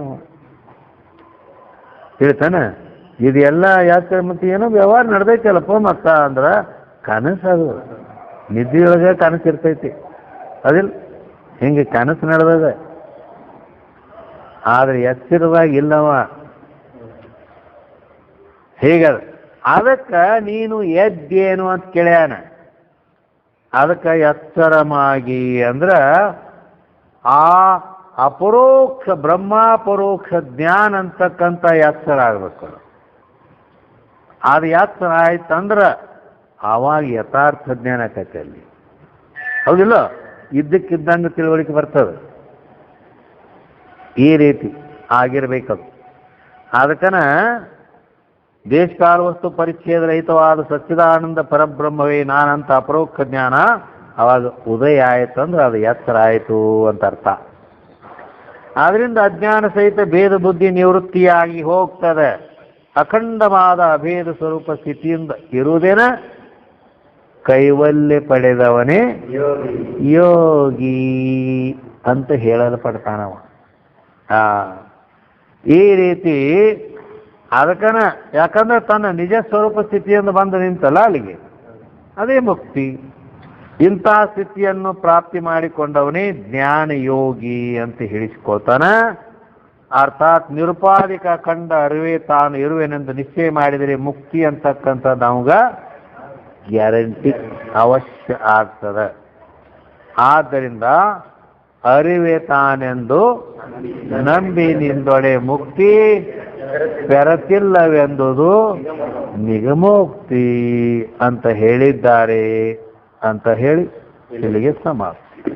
ಹೇಳ್ತಾನೆ. ಇದೆಲ್ಲ ಯಾತ್ರೆ ಮತ್ತೆ ಏನೋ ವ್ಯವಹಾರ ನಡೆದೈತಲ್ಲಪ್ಪ ಮತ್ತ ಅಂದ್ರೆ ಕನಸದು. ನಿದ್ರೆಯೊಳಗೆ ಕನಸು ಇರ್ತೈತಿ ಅದಿಲ್ಲ, ಹಿಂಗೆ ಕನಸು ನಡೆದಾಗ. ಆದರೆ ಎಚ್ಚರವಾಗಿ ಇಲ್ಲವ. ಹೀಗದ ಅದಕ್ಕೆ ನೀನು ಎದ್ದೇನು ಅಂತ ಕೇಳ್ಯಾನ. ಅದಕ್ಕೆ ಎಚ್ಚರಮಾಗಿ ಅಂದ್ರೆ ಆ ಅಪರೋಕ್ಷ ಬ್ರಹ್ಮಾಪರೋಕ್ಷ ಜ್ಞಾನ ಅಂತಕ್ಕಂಥ ಎಚ್ಚರ ಆಗ್ಬೇಕು. ಅದು ಎಚ್ಚರ ಆಯ್ತಂದ್ರೆ ಆವಾಗ ಯಥಾರ್ಥ ಜ್ಞಾನ ಆಕೈತೆ ಅಲ್ಲಿ. ಹೌದಿಲ್ಲ, ಇದ್ದಕ್ಕಿದ್ದಂಗೆ ತಿಳುವಳಿಕೆ ಬರ್ತದೆ. ಈ ರೀತಿ ಆಗಿರ್ಬೇಕದು. ಅದಕ್ಕನ ದೇಶಕಾಲ ವಸ್ತು ಪರಿಚ್ಛೇದ ರಹಿತವಾದ ಸಚ್ಚಿದಾನಂದ ಪರಬ್ರಹ್ಮವೇ ನಾನಂತ ಅಪರೋಕ್ಷ ಜ್ಞಾನ ಅವಾಗ ಉದಯ ಆಯ್ತು ಅಂದ್ರೆ ಅದು ಎಚ್ಚರ ಆಯಿತು ಅಂತ ಅರ್ಥ. ಆದ್ರಿಂದ ಅಜ್ಞಾನ ಸಹಿತ ಭೇದ ಬುದ್ಧಿ ನಿವೃತ್ತಿಯಾಗಿ ಹೋಗ್ತದೆ. ಅಖಂಡವಾದ ಅಭೇದ ಸ್ವರೂಪ ಸ್ಥಿತಿಯಿಂದ ಇರುವುದೇನ ಕೈವಲ್ಯ ಪಡೆದವನೇ ಯೋಗಿ ಅಂತ ಹೇಳಲ್ಪಡ್ತಾನವ. ಈ ರೀತಿ ಅದಕ್ಕನ ಯಾಕಂದ್ರೆ ತನ್ನ ನಿಜ ಸ್ವರೂಪ ಸ್ಥಿತಿಯಿಂದ ಬಂದು ನಿಂತಲ್ಲ ಅಲ್ಲಿಗೆ, ಅದೇ ಮುಕ್ತಿ. ಇಂತಹ ಸ್ಥಿತಿಯನ್ನು ಪ್ರಾಪ್ತಿ ಮಾಡಿಕೊಂಡವನೇ ಜ್ಞಾನ ಯೋಗಿ ಅಂತ ಹೇಳಿಸ್ಕೊಳ್ತಾನ. ಅರ್ಥಾತ್ ನಿರುಪಾಧಿಕ ಕಂಡ ಅರಿವೇ ತಾನು ಇರುವೆನೆಂದು ನಿಶ್ಚಯ ಮಾಡಿದರೆ ಮುಕ್ತಿ ಅಂತಕ್ಕಂಥದ್ದು ಅವಾಗ ಗ್ಯಾರಂಟಿ ಅವಶ್ಯ ಆಗ್ತದೆ. ಆದ್ದರಿಂದ ಅರಿವೇ ತಾನೆಂದು ನಂಬಿ ನಿಂದೊಡೆ ಮುಕ್ತಿ ಬೆರತಿಲ್ಲವೆಂದುದು ನಿಗಮೋಕ್ತಿ ಅಂತ ಹೇಳಿದ್ದಾರೆ ಅಂತ ಹೇಳಿ ಇಲ್ಲಿಗೆ ಸಮಾಪ್ತಿ.